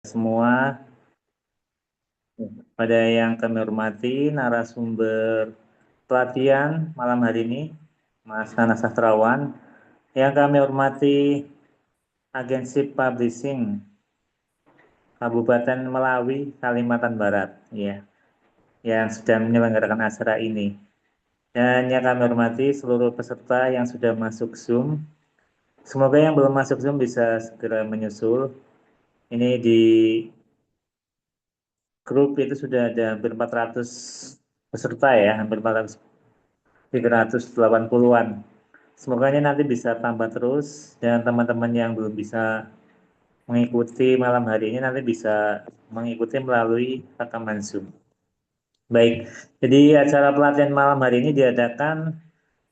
Semua, pada yang kami hormati narasumber pelatihan malam hari ini, Mas Nana Sastrawan, yang kami hormati Agensi Publishing Kabupaten Melawi, Kalimantan Barat, ya, yang sedang menyelenggarakan acara ini. Dan yang kami hormati seluruh peserta yang sudah masuk Zoom. Semoga yang belum masuk Zoom bisa segera menyusul. Ini di grup itu sudah ada hampir 400 peserta ya, hampir 400, 380-an. Semoga nanti bisa tambah terus dan teman-teman yang belum bisa mengikuti malam hari ini nanti bisa mengikuti melalui rekaman Zoom. Baik, jadi acara pelatihan malam hari ini diadakan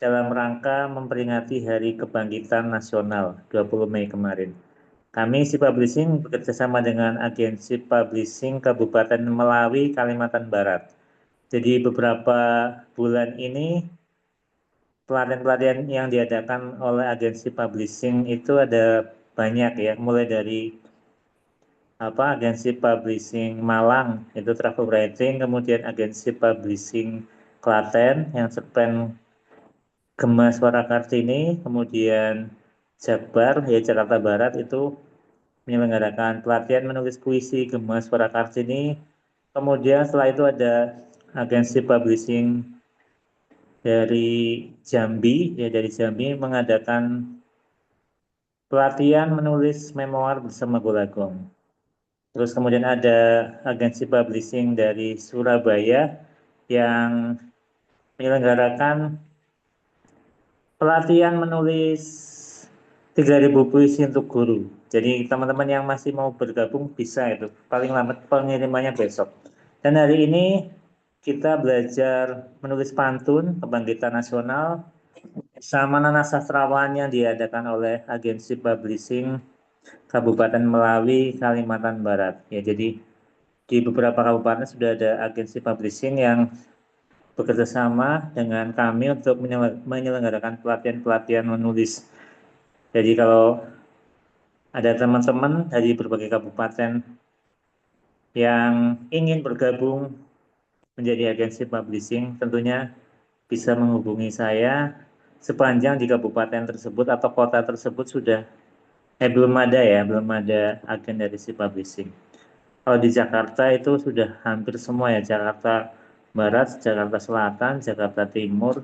dalam rangka memperingati Hari Kebangkitan Nasional 20 Mei kemarin. Kami si Publishing bekerjasama dengan Agensi Publishing Kabupaten Melawi, Kalimantan Barat. Jadi beberapa bulan ini pelatihan-pelatihan yang diadakan oleh agensi publishing itu ada banyak ya, mulai dari agensi publishing Malang itu travel writing, kemudian agensi publishing Klaten yang cerpen Gema Suara Kartini, kemudian Jakbar ya Jakarta Barat itu menyelenggarakan pelatihan menulis puisi Gema Suara Kartini. Kemudian setelah itu ada agensi publishing dari Jambi mengadakan pelatihan menulis memoir bersama Golagong. Terus kemudian ada agensi publishing dari Surabaya yang menyelenggarakan pelatihan menulis 3.000 puisi untuk guru. Jadi teman-teman yang masih mau bergabung bisa itu. Paling lambat pengirimannya besok. Dan hari ini kita belajar menulis pantun kebangkitan nasional sama nanas sastrawan yang diadakan oleh agensi publishing Kabupaten Melawi, Kalimantan Barat. Ya, jadi di beberapa kabupaten sudah ada agensi publishing yang bekerja sama dengan kami untuk menyelenggarakan pelatihan-pelatihan menulis. Jadi kalau ada teman-teman dari berbagai kabupaten yang ingin bergabung menjadi agensi publishing, tentunya bisa menghubungi saya sepanjang di kabupaten tersebut atau kota tersebut sudah belum ada agen dari si publishing. Kalau di Jakarta itu sudah hampir semua ya, Jakarta Barat, Jakarta Selatan, Jakarta Timur,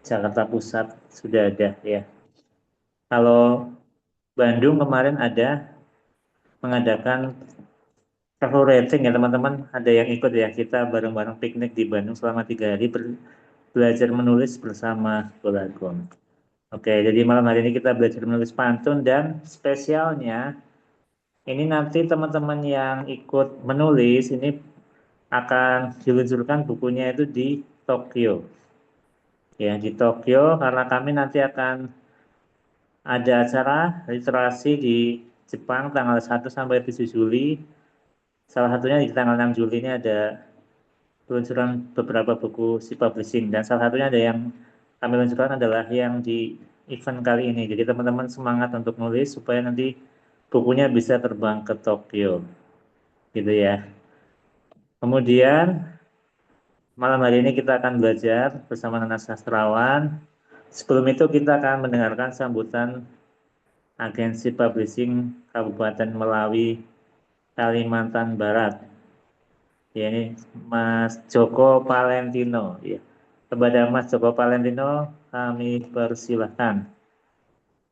Jakarta Pusat sudah ada ya. Kalau Bandung kemarin ada mengadakan travel rating ya teman-teman, ada yang ikut ya, kita bareng-bareng piknik di Bandung selama 3 hari belajar menulis bersama Golagong. Oke, jadi malam hari ini kita belajar menulis pantun dan spesialnya ini nanti teman-teman yang ikut menulis ini akan diluncurkan bukunya itu di Tokyo. Ya, di Tokyo karena kami nanti akan ada acara literasi di Jepang tanggal 1 sampai 7 Juli. Salah satunya di tanggal 6 Juli ini ada peluncuran beberapa buku si publishing dan salah satunya ada yang kami luncurkan adalah yang di event kali ini. Jadi teman-teman semangat untuk nulis supaya nanti bukunya bisa terbang ke Tokyo. Gitu ya. Kemudian malam hari ini kita akan belajar bersama nanas sastrawan. Sebelum itu kita akan mendengarkan sambutan Agensi Publishing Kabupaten Melawi, Kalimantan Barat. Ya, ini Mas Joko Palentino. Ya. Kepada Mas Joko Palentino kami persilahkan.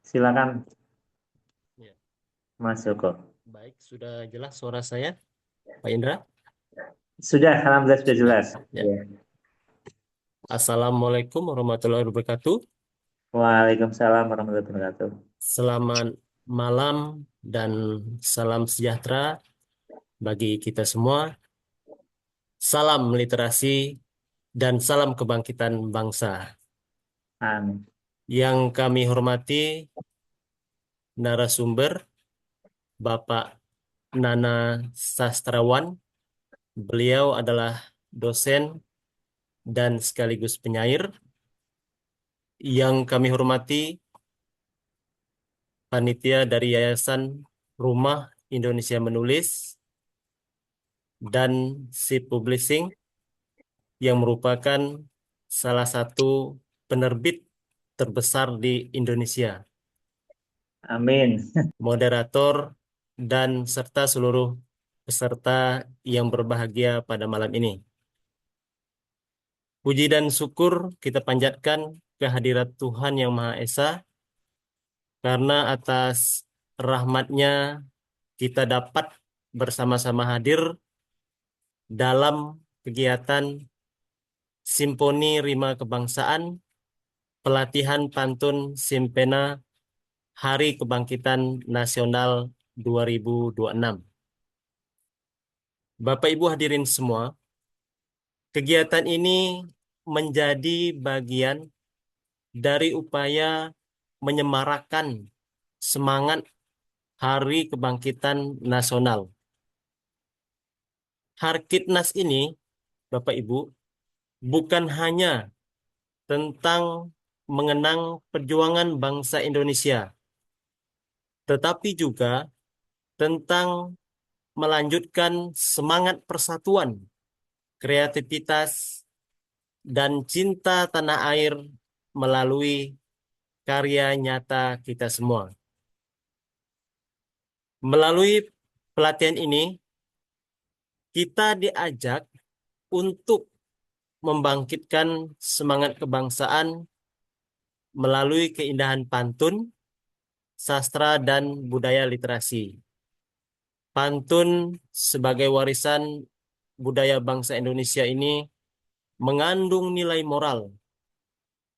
Silakan Ya, Mas Joko. baik, sudah jelas suara saya, Pak Indra? Sudah, alhamdulillah sudah Sudah. jelas. Ya. Ya. Assalamualaikum warahmatullahi wabarakatuh. Waalaikumsalam warahmatullahi wabarakatuh. Selamat malam dan salam sejahtera bagi kita semua. Salam literasi dan salam kebangkitan bangsa. Amin. Yang kami hormati narasumber Bapak Nana Sastrawan. Beliau adalah dosen dan sekaligus penyair. Yang kami hormati panitia dari Yayasan Rumah Indonesia Menulis, dan SIP Publishing yang merupakan salah satu penerbit terbesar di Indonesia. Amin. Moderator dan serta seluruh peserta yang berbahagia pada malam ini. Puji dan syukur kita panjatkan kehadirat Tuhan Yang Maha Esa karena atas rahmat-Nya kita dapat bersama-sama hadir dalam kegiatan Simponi Rima Kebangsaan, pelatihan pantun Simpena Hari Kebangkitan Nasional 2026. Bapak Ibu hadirin semua, kegiatan ini menjadi bagian dari upaya menyemarakkan semangat Hari Kebangkitan Nasional. Harkitnas ini, Bapak Ibu, bukan hanya tentang mengenang perjuangan bangsa Indonesia, tetapi juga tentang melanjutkan semangat persatuan, kreativitas, dan cinta tanah air melalui karya nyata kita semua. Melalui pelatihan ini, kita diajak untuk membangkitkan semangat kebangsaan melalui keindahan pantun, sastra, dan budaya literasi. Pantun sebagai warisan budaya bangsa Indonesia ini mengandung nilai moral,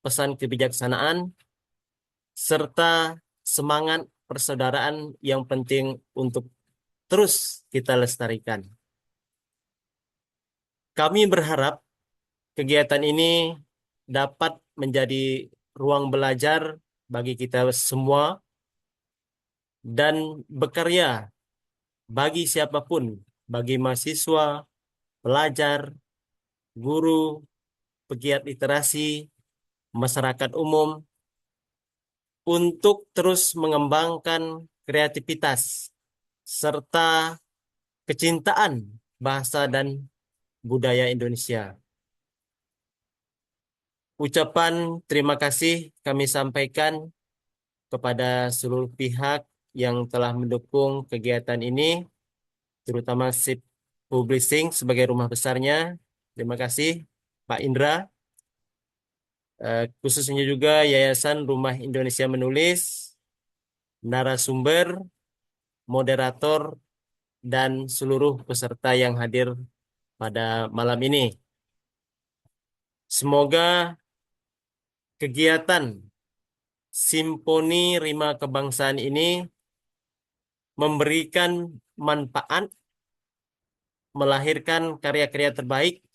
pesan kebijaksanaan, serta semangat persaudaraan yang penting untuk terus kita lestarikan. Kami berharap kegiatan ini dapat menjadi ruang belajar bagi kita semua dan berkarya bagi siapapun, bagi mahasiswa, pelajar, guru, pegiat literasi, masyarakat umum, untuk terus mengembangkan kreativitas serta kecintaan bahasa dan budaya Indonesia. Ucapan terima kasih kami sampaikan kepada seluruh pihak yang telah mendukung kegiatan ini, terutama SIP Publishing sebagai rumah besarnya. Terima kasih Pak Indra. Khususnya juga Yayasan Rumah Indonesia Menulis, narasumber, moderator, dan seluruh peserta yang hadir pada malam ini. Semoga kegiatan Simponi Rima Kebangsaan ini memberikan manfaat, melahirkan karya-karya terbaik,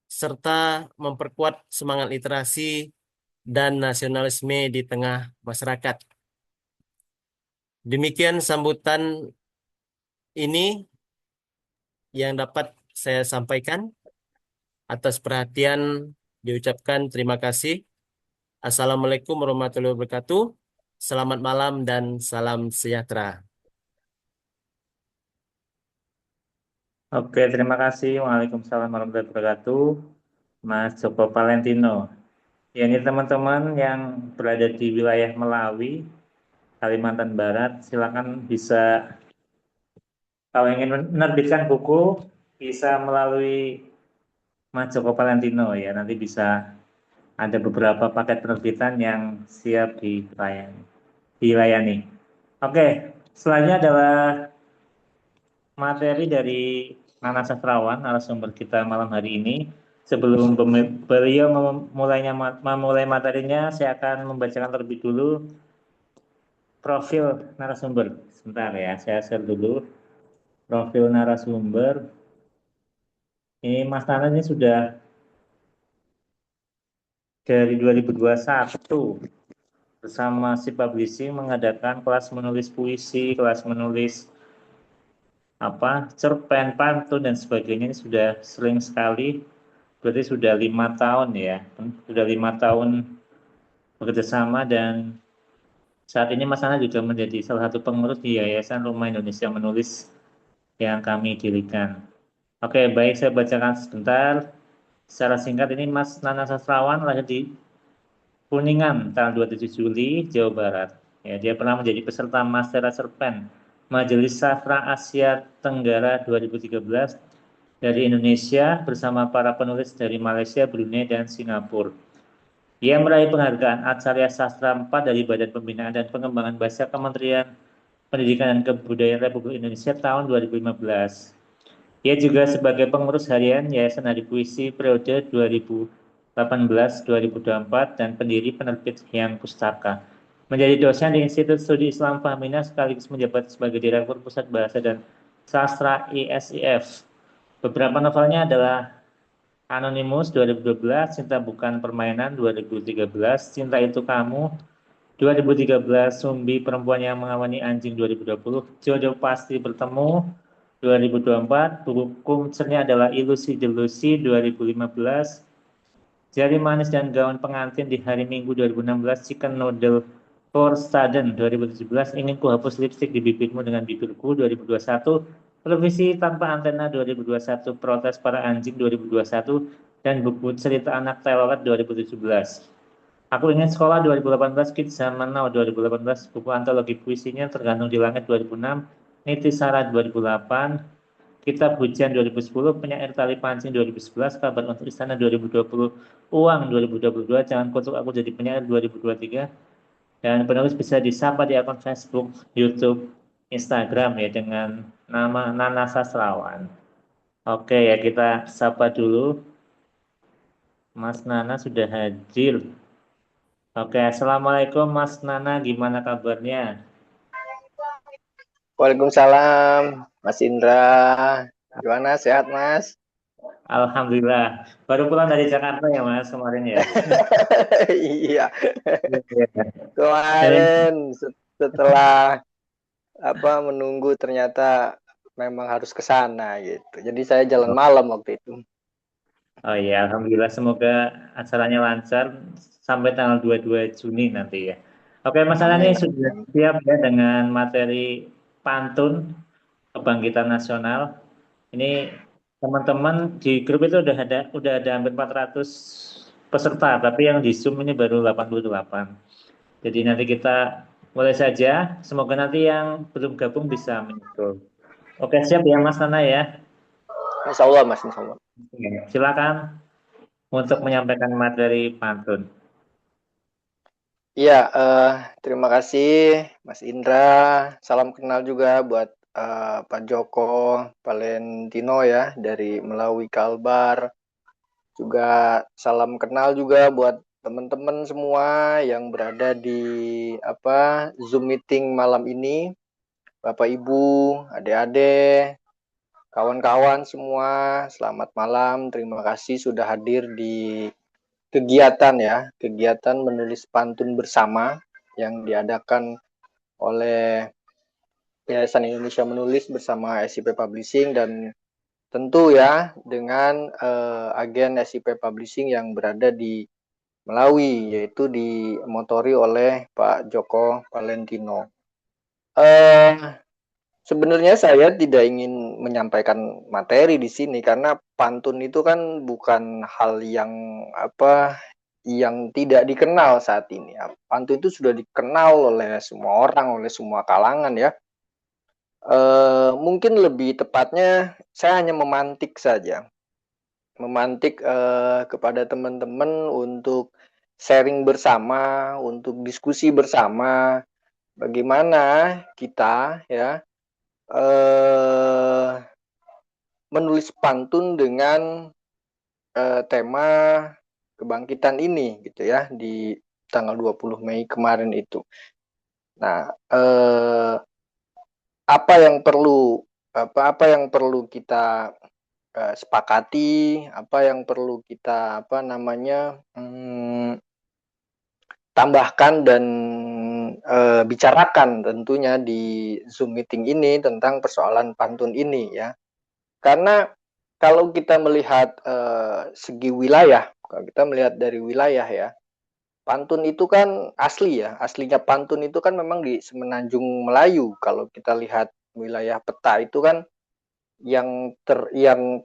serta memperkuat semangat literasi dan nasionalisme di tengah masyarakat. Demikian sambutan ini yang dapat saya sampaikan. Atas perhatian diucapkan terima kasih. Assalamualaikum warahmatullahi wabarakatuh. Selamat malam dan salam sejahtera. Oke, terima kasih. Waalaikumsalam warahmatullahi wabarakatuh. Mas Joko Valentino. Ya, ini teman-teman yang berada di wilayah Melawi, Kalimantan Barat, silakan bisa, kalau ingin menerbitkan buku, bisa melalui Mas Joko Valentino ya. Nanti bisa ada beberapa paket penerbitan yang siap dilayani. Oke, selanjutnya adalah materi dari Nana Sastrawan, narasumber kita malam hari ini. Sebelum beliau memulai materinya, saya akan membacakan terlebih dulu profil narasumber. Sebentar ya, saya share dulu profil narasumber. Ini Mas Nana ini sudah dari 2021 bersama si Publishing mengadakan kelas menulis puisi, kelas menulis cerpen, pantun dan sebagainya. Ini sudah sering sekali, berarti sudah 5 tahun ya, sudah 5 tahun bekerja sama dan Saat ini Mas Nana juga menjadi salah satu pengurus di Yayasan Rumah Indonesia Menulis yang kami dirikan. Oke, baik, saya bacakan sebentar. Secara singkat, ini Mas Nana Sastrawan lahir di Kuningan tanggal 27 Juli, Jawa Barat. Ya, dia pernah menjadi peserta Master Serpen Majelis Sastra Asia Tenggara 2013 dari Indonesia bersama para penulis dari Malaysia, Brunei, dan Singapura. Ia meraih penghargaan Acarya Sastra 4 dari Badan Pembinaan dan Pengembangan Bahasa Kementerian Pendidikan dan Kebudayaan Republik Indonesia tahun 2015. Ia juga sebagai pengurus harian Yayasan Hari Puisi periode 2018-2024 dan pendiri penerbit Hyang Pustaka. Menjadi dosen di Institut Studi Islam Fahmina sekaligus menjabat sebagai Direktur Pusat Bahasa dan Sastra ISIF. Beberapa novelnya adalah Anonymous 2012, Cinta Bukan Permainan 2013, Cinta Itu Kamu 2013, Sumbi Perempuan yang Mengawani Anjing 2020, Jodoh Pasti Bertemu 2024, buku kuncernya adalah Ilusi Delusi 2015, Jari Manis dan Gaun Pengantin di Hari Minggu 2016, Chicken Noodle for Sudden 2017, Ingin Ku Hapus Lipstik di Bibirmu dengan Bibirku 2021, Televisi Tanpa Antena 2021, Protes Para Anjing 2021, dan buku Cerita Anak Telolet 2017. Aku Ingin Sekolah 2018, Kids Zaman Now 2018, buku antologi puisinya Tergantung di Langit 2006, Niti Sara 2008, Kitab Hujan 2010, Penyair Tali Pancing 2011, Kabar untuk Istana 2020, Uang 2022, Jangan Kutuk Aku Jadi Penyair 2023, dan penulis bisa disapa di akun Facebook, YouTube, Instagram ya dengan nama Nana Sastrawan. Oke ya, kita sapa dulu. Mas Nana sudah hadir. Oke, Assalamualaikum Mas Nana, gimana kabarnya? Waalaikumsalam, Mas Indra. Gimana, sehat, Mas? Alhamdulillah, baru pulang dari Jakarta ya Mas kemarin ya. Iya, Iya. kemarin setelah menunggu ternyata memang harus ke sana gitu. Jadi saya jalan malam waktu itu. Oh iya, Alhamdulillah semoga acaranya lancar sampai tanggal 22 Juni nanti ya. Oke, Mas Nana ini Amin. sudah siap ya dengan materi pantun kebangkitan nasional. Ini teman-teman di grup itu udah ada hampir 400 peserta, tapi yang di Zoom ini baru 88. Jadi nanti kita mulai saja. Semoga nanti yang belum gabung bisa menyusul. Oke, siap ya Mas Nana ya. Insya Allah, Mas. Insya Allah. Silakan untuk menyampaikan materi pantun. Iya, terima kasih, Mas Indra. Salam kenal juga buat Pak Joko Valentino ya dari Melawi Kalbar. Juga salam kenal juga buat teman-teman semua yang berada di Zoom meeting malam ini. Bapak Ibu, adik-adik, kawan-kawan semua, selamat malam. Terima kasih sudah hadir di kegiatan menulis pantun bersama yang diadakan oleh Yayasan Indonesia Menulis bersama SIP Publishing dan tentu ya dengan agen SIP Publishing yang berada di Melawi, yaitu dimotori oleh Pak Joko Valentino. Sebenarnya saya tidak ingin menyampaikan materi di sini karena pantun itu kan bukan hal yang yang tidak dikenal saat ini. Pantun itu sudah dikenal oleh semua orang, oleh semua kalangan ya. Mungkin lebih tepatnya saya hanya memantik saja, memantik kepada teman-teman untuk sharing bersama, untuk diskusi bersama, bagaimana kita ya menulis pantun dengan tema kebangkitan ini gitu ya di tanggal 20 Mei kemarin itu. Nah, apa yang perlu kita sepakati, apa yang perlu kita tambahkan dan bicarakan tentunya di Zoom meeting ini tentang persoalan pantun ini ya. Karena kalau kita melihat segi wilayah, kalau kita melihat dari wilayah ya, pantun itu kan asli ya, aslinya pantun itu kan memang di Semenanjung Melayu. Kalau kita lihat wilayah peta itu kan yang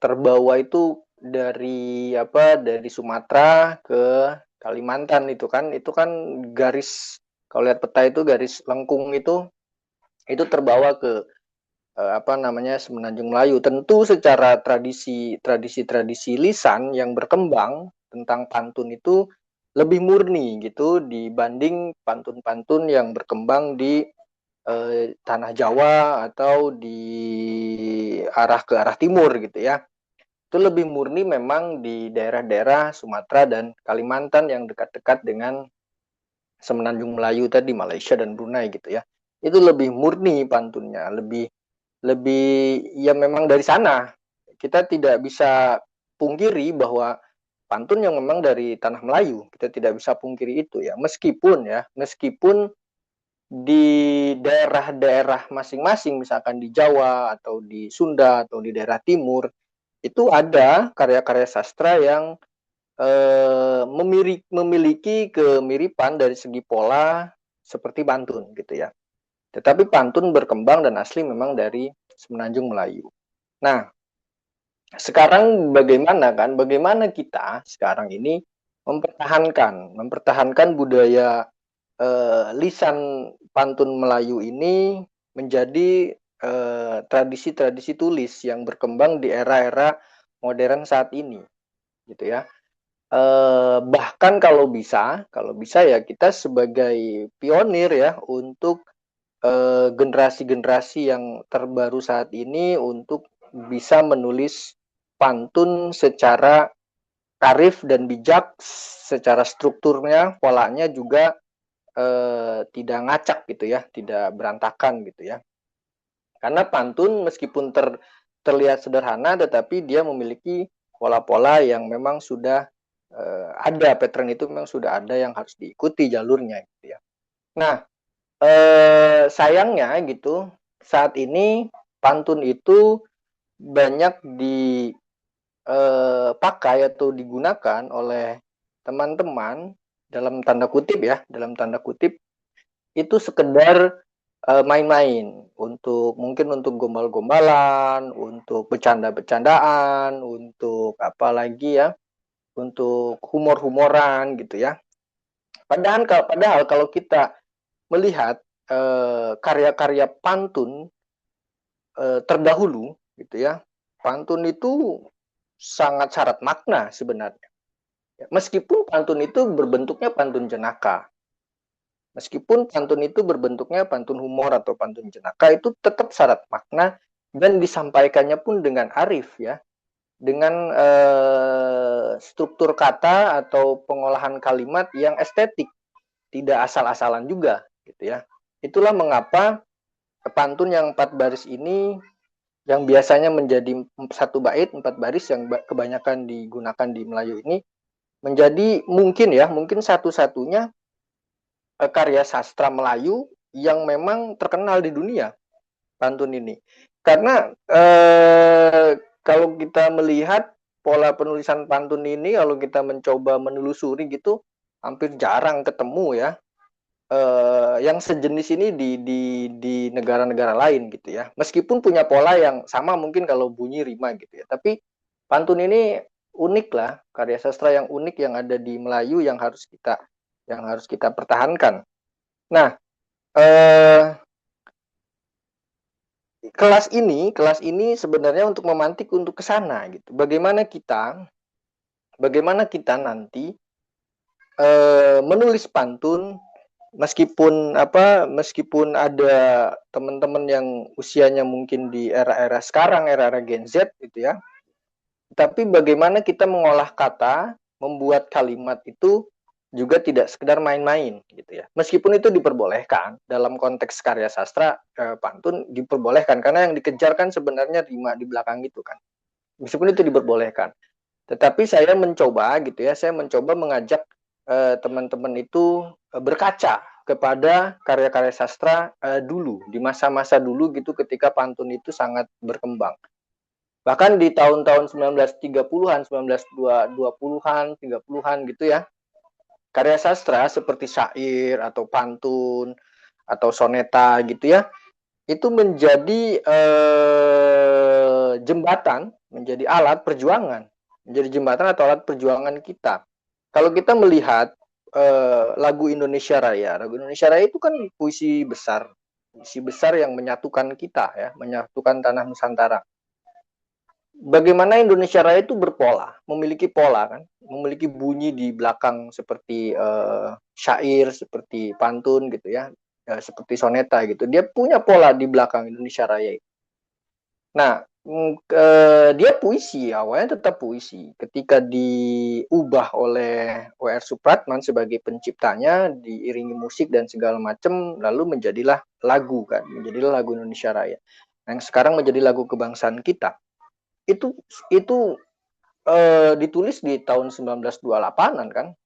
terbawa itu dari dari Sumatera ke Kalimantan itu kan garis, kalau lihat peta itu garis lengkung itu terbawa ke Semenanjung Melayu. Tentu secara tradisi lisan yang berkembang tentang pantun itu lebih murni gitu dibanding pantun-pantun yang berkembang di tanah Jawa atau di ke arah timur gitu ya. Itu lebih murni memang di daerah-daerah Sumatera dan Kalimantan yang dekat-dekat dengan Semenanjung Melayu tadi, Malaysia dan Brunei gitu ya. Itu lebih murni pantunnya, lebih lebih ya memang dari sana. Kita tidak bisa pungkiri bahwa pantun yang memang dari tanah Melayu, kita tidak bisa pungkiri itu ya. Meskipun di daerah-daerah masing-masing, misalkan di Jawa atau di Sunda atau di daerah timur, itu ada karya-karya sastra yang memiliki kemiripan dari segi pola seperti pantun gitu ya. Tetapi pantun berkembang dan asli memang dari Semenanjung Melayu. Nah, sekarang bagaimana kita sekarang ini mempertahankan budaya lisan pantun Melayu ini menjadi tradisi-tradisi tulis yang berkembang di era-era modern saat ini, gitu ya. Bahkan kalau bisa ya kita sebagai pionir ya untuk generasi-generasi yang terbaru saat ini untuk bisa menulis pantun secara arif dan bijak, secara strukturnya, polanya juga tidak ngacak gitu ya, tidak berantakan gitu ya. Karena pantun meskipun terlihat sederhana, tetapi dia memiliki pola-pola yang memang sudah ada, pattern itu memang sudah ada yang harus diikuti jalurnya gitu ya. Nah, sayangnya gitu, saat ini pantun itu banyak dipakai atau digunakan oleh teman-teman dalam tanda kutip ya, dalam tanda kutip itu sekedar main-main mungkin untuk gombal-gombalan, untuk bercanda-bercandaan, untuk apa lagi ya, untuk humor-humoran gitu ya. Padahal kalau kita melihat karya-karya pantun terdahulu gitu ya, pantun itu sangat syarat makna sebenarnya. Meskipun pantun itu berbentuknya pantun jenaka, meskipun pantun itu berbentuknya pantun humor atau pantun jenaka, itu tetap syarat makna dan disampaikannya pun dengan arif ya, dengan struktur kata atau pengolahan kalimat yang estetik, tidak asal-asalan juga gitu ya. Itulah mengapa pantun yang 4 baris ini yang biasanya menjadi 1 bait 4 baris yang kebanyakan digunakan di Melayu ini menjadi mungkin satu-satunya karya sastra Melayu yang memang terkenal di dunia, pantun ini. Karena kalau kita melihat pola penulisan pantun ini, kalau kita mencoba menelusuri gitu, hampir jarang ketemu ya yang sejenis ini di negara-negara lain gitu ya. Meskipun punya pola yang sama mungkin kalau bunyi rima gitu ya. Tapi pantun ini unik lah, karya sastra yang unik yang ada di Melayu yang harus kita pertahankan. Nah, kelas ini sebenarnya untuk memantik untuk ke sana gitu. Bagaimana kita nanti menulis pantun meskipun ada teman-teman yang usianya mungkin di era-era sekarang, era-era Gen Z gitu ya. Tapi bagaimana kita mengolah kata, membuat kalimat itu juga tidak sekedar main-main gitu ya. Meskipun itu diperbolehkan dalam konteks karya sastra, pantun diperbolehkan karena yang dikejar kan sebenarnya rima di belakang itu kan. Meskipun itu diperbolehkan. Tetapi saya mencoba mengajak teman-teman itu berkaca kepada karya-karya sastra dulu, di masa-masa dulu gitu ketika pantun itu sangat berkembang. Bahkan di tahun-tahun 1930-an, 1920-an, 30-an gitu ya. karya sastra seperti syair atau pantun atau soneta gitu ya, itu menjadi jembatan, menjadi alat perjuangan, menjadi jembatan atau alat perjuangan kita. Kalau kita melihat lagu Indonesia Raya itu kan puisi besar yang menyatukan kita ya, menyatukan tanah Nusantara. Bagaimana Indonesia Raya itu berpola, memiliki pola kan, memiliki bunyi di belakang seperti syair, seperti pantun gitu ya, seperti soneta gitu. Dia punya pola di belakang Indonesia Raya. Nah, dia puisi, awalnya tetap puisi. Ketika diubah oleh W.R. Supratman sebagai penciptanya, diiringi musik dan segala macam, lalu menjadilah lagu kan, menjadilah lagu Indonesia Raya. Yang sekarang menjadi lagu kebangsaan kita. Itu ditulis di tahun 1928-an kan.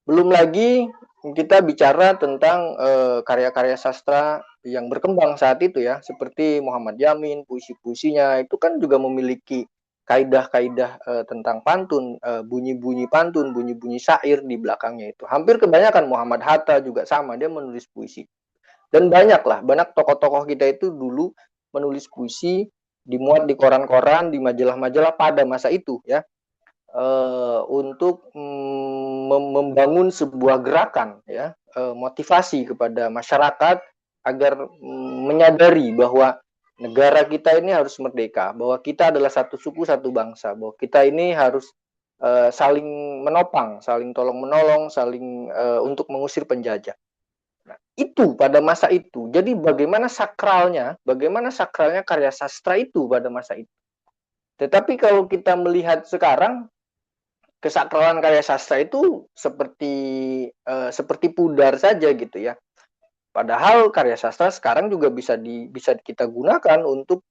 Belum lagi kita bicara tentang karya-karya sastra yang berkembang saat itu ya, seperti Muhammad Yamin, puisi-puisinya itu kan juga memiliki kaidah-kaidah tentang pantun, bunyi-bunyi pantun, bunyi-bunyi syair di belakangnya itu. Hampir kebanyakan Muhammad Hatta juga sama, dia menulis puisi. Dan banyak tokoh-tokoh kita itu dulu menulis puisi, dimuat di koran-koran, di majalah-majalah pada masa itu ya, untuk membangun sebuah gerakan ya, motivasi kepada masyarakat agar menyadari bahwa negara kita ini harus merdeka, bahwa kita adalah satu suku satu bangsa, bahwa kita ini harus saling menopang, saling tolong menolong, saling untuk mengusir penjajah. Nah, itu pada masa itu. Jadi bagaimana sakralnya karya sastra itu pada masa itu. Tetapi kalau kita melihat sekarang, kesakralan karya sastra itu seperti pudar saja gitu ya. Padahal karya sastra sekarang juga bisa kita gunakan untuk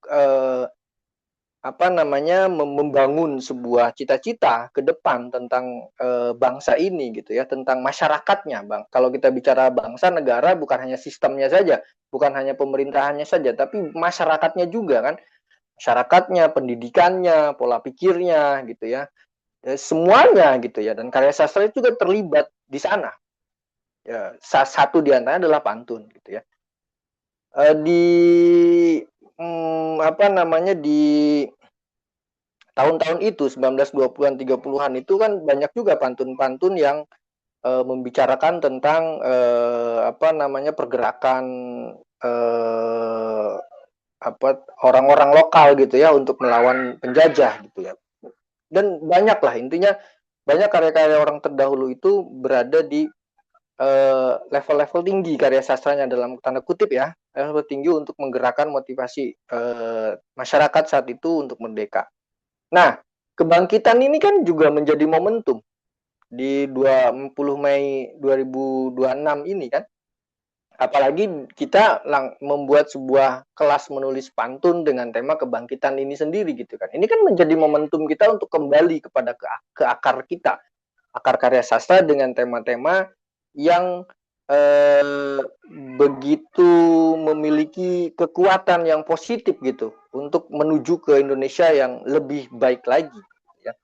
membangun sebuah cita-cita ke depan tentang bangsa ini gitu ya, tentang masyarakatnya, Bang. Kalau kita bicara bangsa negara bukan hanya sistemnya saja, bukan hanya pemerintahannya saja, tapi masyarakatnya juga kan. Masyarakatnya, pendidikannya, pola pikirnya gitu ya. Semuanya gitu ya, dan karya sastra itu juga terlibat di sana ya, satu di antaranya adalah pantun gitu ya. Di tahun-tahun itu 1920-an 30-an itu kan banyak juga pantun-pantun yang membicarakan tentang pergerakan orang-orang lokal gitu ya untuk melawan penjajah gitu ya. Dan banyaklah, intinya banyak karya-karya orang terdahulu itu berada di level-level tinggi karya sastranya, dalam tanda kutip ya, level tinggi untuk menggerakkan motivasi masyarakat saat itu untuk merdeka. Nah, kebangkitan ini kan juga menjadi momentum di 20 Mei 2026 ini kan. Apalagi kita membuat sebuah kelas menulis pantun dengan tema kebangkitan ini sendiri gitu kan. Ini kan menjadi momentum kita untuk kembali kepada ke akar kita, akar karya sastra dengan tema-tema yang begitu memiliki kekuatan yang positif gitu untuk menuju ke Indonesia yang lebih baik lagi ya.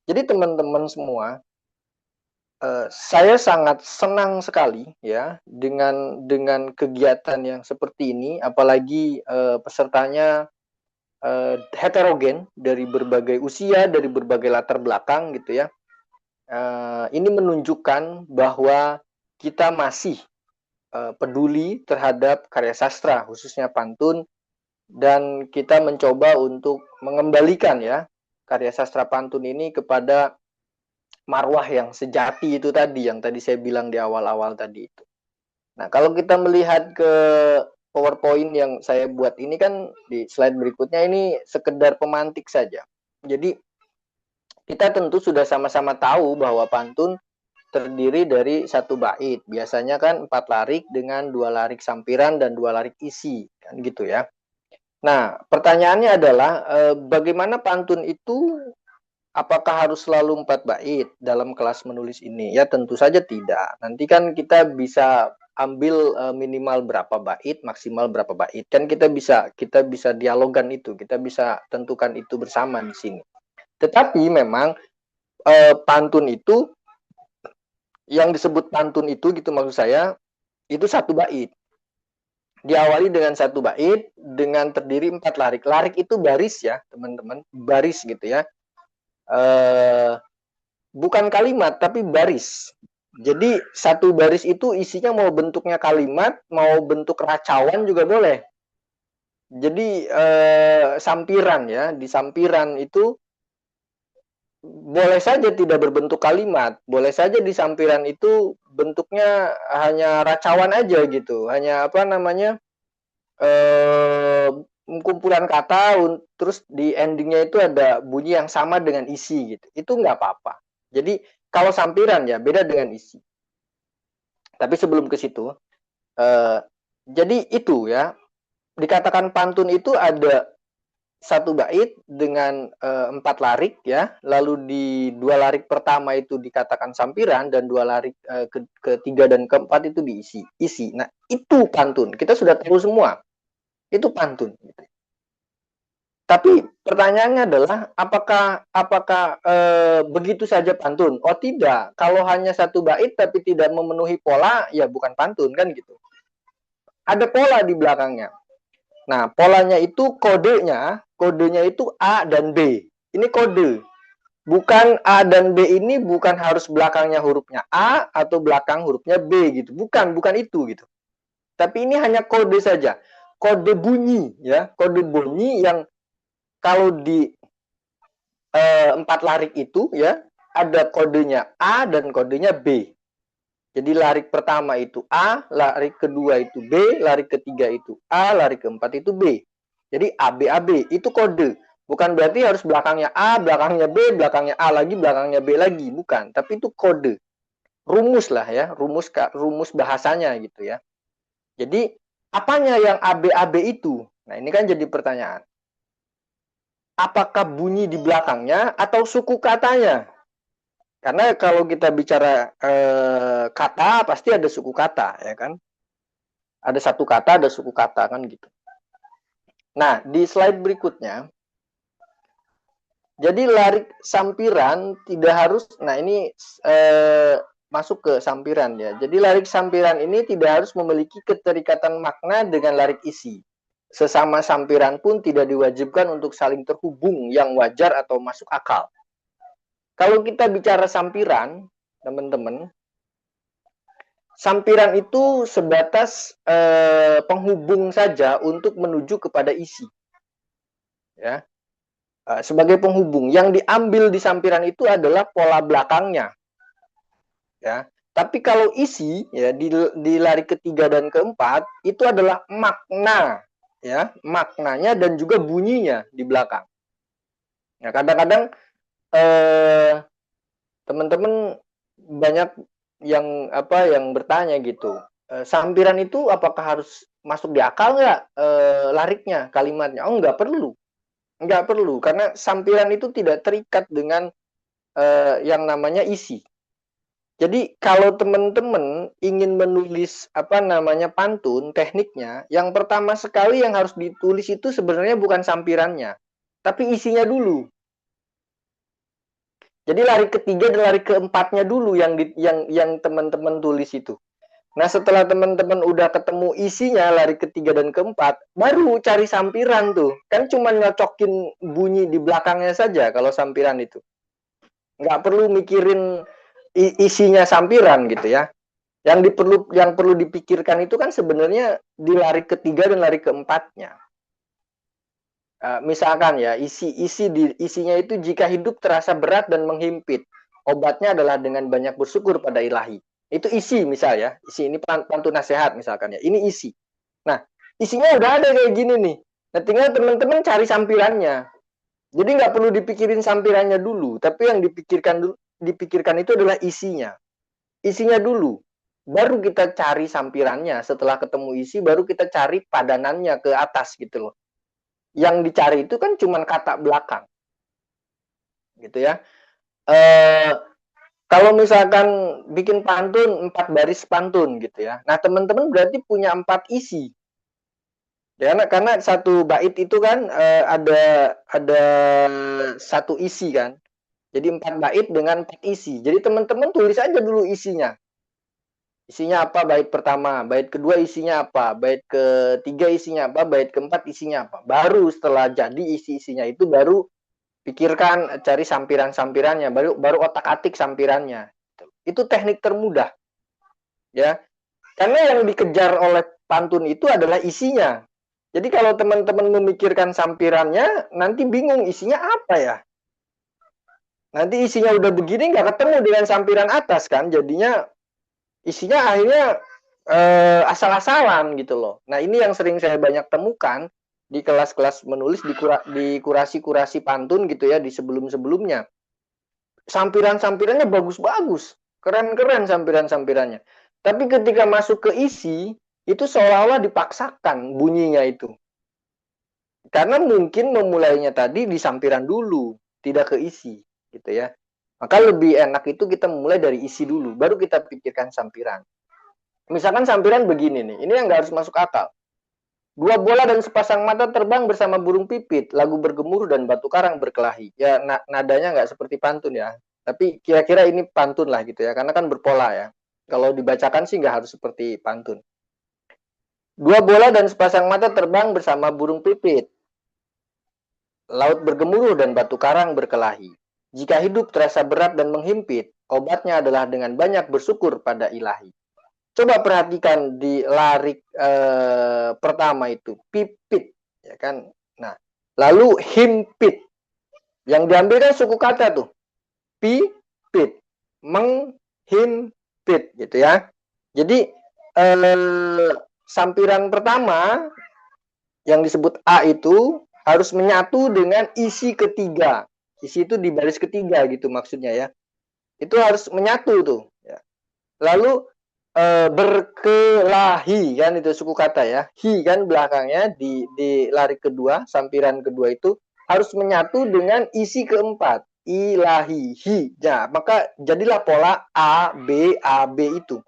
Jadi teman-teman semua, saya sangat senang sekali ya dengan kegiatan yang seperti ini, apalagi pesertanya heterogen dari berbagai usia, dari berbagai latar belakang gitu ya. Ini menunjukkan bahwa kita masih peduli terhadap karya sastra, khususnya pantun, dan kita mencoba untuk mengembalikan ya karya sastra pantun ini kepada marwah yang sejati itu tadi, yang tadi saya bilang di awal-awal tadi itu. Nah, kalau kita melihat ke PowerPoint yang saya buat ini kan, di slide berikutnya ini sekedar pemantik saja. Jadi kita tentu sudah sama-sama tahu bahwa pantun terdiri dari satu bait. Biasanya kan 4 larik dengan 2 larik sampiran dan 2 larik isi, kan gitu ya. Nah, pertanyaannya adalah bagaimana pantun itu, apakah harus selalu 4 bait dalam kelas menulis ini? Ya tentu saja tidak. Nanti kan kita bisa ambil minimal berapa bait, maksimal berapa bait. Kan kita bisa dialogan itu, kita bisa tentukan itu bersama di sini. Tetapi memang pantun itu yang disebut pantun itu gitu maksud saya, itu satu bait. Diawali dengan satu bait dengan terdiri 4 larik. Larik itu baris ya, teman-teman. Baris gitu ya. Bukan kalimat tapi baris. Jadi satu baris itu isinya mau bentuknya kalimat, mau bentuk racauan juga boleh. Jadi sampiran ya, di sampiran itu boleh saja tidak berbentuk kalimat, boleh saja di sampiran itu bentuknya hanya racauan aja gitu, hanya apa namanya kumpulan kata, terus di endingnya itu ada bunyi yang sama dengan isi gitu, itu nggak apa-apa. Jadi kalau sampiran ya beda dengan isi. Tapi sebelum ke situ, jadi itu ya dikatakan pantun itu ada satu bait dengan 4 larik ya, lalu di 2 larik pertama itu dikatakan sampiran dan 2 larik ketiga dan keempat itu diisi isi. Nah itu pantun, kita sudah tahu semua itu pantun. Tapi pertanyaannya adalah apakah begitu saja pantun? Oh tidak, kalau hanya satu bait tapi tidak memenuhi pola ya bukan pantun kan gitu. Ada pola di belakangnya. Nah, polanya itu kodenya itu A dan B. Ini kode. Bukan A dan B ini bukan harus belakangnya hurufnya A atau belakang hurufnya B gitu. Bukan itu gitu. Tapi ini hanya kode saja. Kode bunyi ya, kode bunyi yang kalau di 4 larik itu ya ada kodenya A dan kodenya B. Jadi larik pertama itu A, larik kedua itu B, larik ketiga itu A, larik keempat itu B. Jadi AB itu kode. Bukan berarti harus belakangnya A, belakangnya B, belakangnya A lagi, belakangnya B lagi. Bukan, tapi itu kode. Rumus lah ya, rumus bahasanya gitu ya. Jadi apanya yang AB itu? Nah ini kan jadi pertanyaan. Apakah bunyi di belakangnya atau suku katanya? Karena kalau kita bicara kata, pasti ada suku kata, ya kan? Ada satu kata, ada suku kata, kan gitu. Nah, di slide berikutnya, jadi larik sampiran tidak harus, nah ini masuk ke sampiran ya. Jadi larik sampiran ini tidak harus memiliki keterikatan makna dengan larik isi. Sesama sampiran pun tidak diwajibkan untuk saling terhubung yang wajar atau masuk akal. Kalau kita bicara sampiran, teman-teman, sampiran itu sebatas penghubung saja untuk menuju kepada isi. Ya. Sebagai penghubung, yang diambil di sampiran itu adalah pola belakangnya. Ya. Tapi kalau isi ya di larik ketiga dan keempat itu adalah makna, ya, maknanya dan juga bunyinya di belakang. Nah, kadang-kadang teman-teman banyak yang bertanya gitu, sampiran itu apakah harus masuk di akal nggak lariknya, kalimatnya? Oh, nggak perlu karena sampiran itu tidak terikat dengan yang namanya isi. Jadi kalau teman-teman ingin menulis pantun, tekniknya, yang pertama sekali yang harus ditulis itu sebenarnya bukan sampirannya, tapi isinya dulu. Jadi larik ketiga dan larik keempatnya dulu yang teman-teman tulis itu. Nah setelah teman-teman udah ketemu isinya larik ketiga dan keempat, baru cari sampiran tuh. Kan cuma nyocokin bunyi di belakangnya saja kalau sampiran itu. Nggak perlu mikirin isinya sampiran gitu ya. Yang perlu dipikirkan itu kan sebenarnya di larik ketiga dan larik keempatnya. Misalkan ya isinya itu jika hidup terasa berat dan menghimpit, obatnya adalah dengan banyak bersyukur pada ilahi. Itu isi misal ya, isi ini pantun nasihat misalkan ya, ini isi. Nah isinya udah ada kayak gini nih, nah tinggal teman-teman cari sampirannya. Jadi nggak perlu dipikirin sampirannya dulu, tapi yang dipikirkan itu adalah isinya dulu, baru kita cari sampirannya. Setelah ketemu isi baru kita cari padanannya ke atas gitu loh. Yang dicari itu kan cuma kata belakang gitu ya. Kalau misalkan bikin pantun 4 baris pantun gitu ya, nah teman-teman berarti punya 4 isi ya, karena satu bait itu kan ada satu isi kan. Jadi 4 bait dengan 4 isi. Jadi teman-teman tulis aja dulu isinya. Isinya apa bait pertama, bait kedua isinya apa, bait ketiga isinya apa, bait keempat isinya apa. Baru setelah jadi isi-isinya itu baru pikirkan cari sampiran-sampirannya, baru otak-atik sampirannya. Itu teknik termudah. Ya. Karena yang dikejar oleh pantun itu adalah isinya. Jadi kalau teman-teman memikirkan sampirannya, nanti bingung isinya apa ya. Nanti isinya udah begini nggak ketemu dengan sampiran atas kan, jadinya isinya akhirnya asal-asalan gitu loh. Nah ini yang sering saya banyak temukan di kelas-kelas menulis di kurasi-kurasi pantun gitu ya di sebelum-sebelumnya. Sampiran-sampirannya bagus-bagus, keren-keren sampiran-sampirannya. Tapi ketika masuk ke isi, itu seolah-olah dipaksakan bunyinya itu. Karena mungkin memulainya tadi di sampiran dulu, tidak ke isi gitu ya. Maka lebih enak itu kita mulai dari isi dulu, baru kita pikirkan sampiran. Misalkan sampiran begini nih, ini yang nggak harus masuk akal. 2 bola dan sepasang mata terbang bersama burung pipit, lagu bergemuruh dan batu karang berkelahi. Ya nadanya nggak seperti pantun ya, tapi kira-kira ini pantun lah gitu ya, karena kan berpola ya. Kalau dibacakan sih nggak harus seperti pantun. 2 bola dan sepasang mata terbang bersama burung pipit, laut bergemuruh dan batu karang berkelahi. Jika hidup terasa berat dan menghimpit, obatnya adalah dengan banyak bersyukur pada ilahi. Coba perhatikan di larik pertama itu, pipit, ya kan? Nah, lalu himpit. Yang diambil kan suku kata tuh, pipit, menghimpit, gitu ya. Jadi sampiran pertama yang disebut A itu harus menyatu dengan isi ketiga. Isi itu di baris ketiga gitu maksudnya ya. Itu harus menyatu tuh. Ya. Lalu berkelahi kan itu suku kata ya. Hi kan belakangnya di larik kedua, sampiran kedua itu harus menyatu dengan isi keempat. Ilahi, hi. Nah, maka jadilah pola A, B, A, B itu.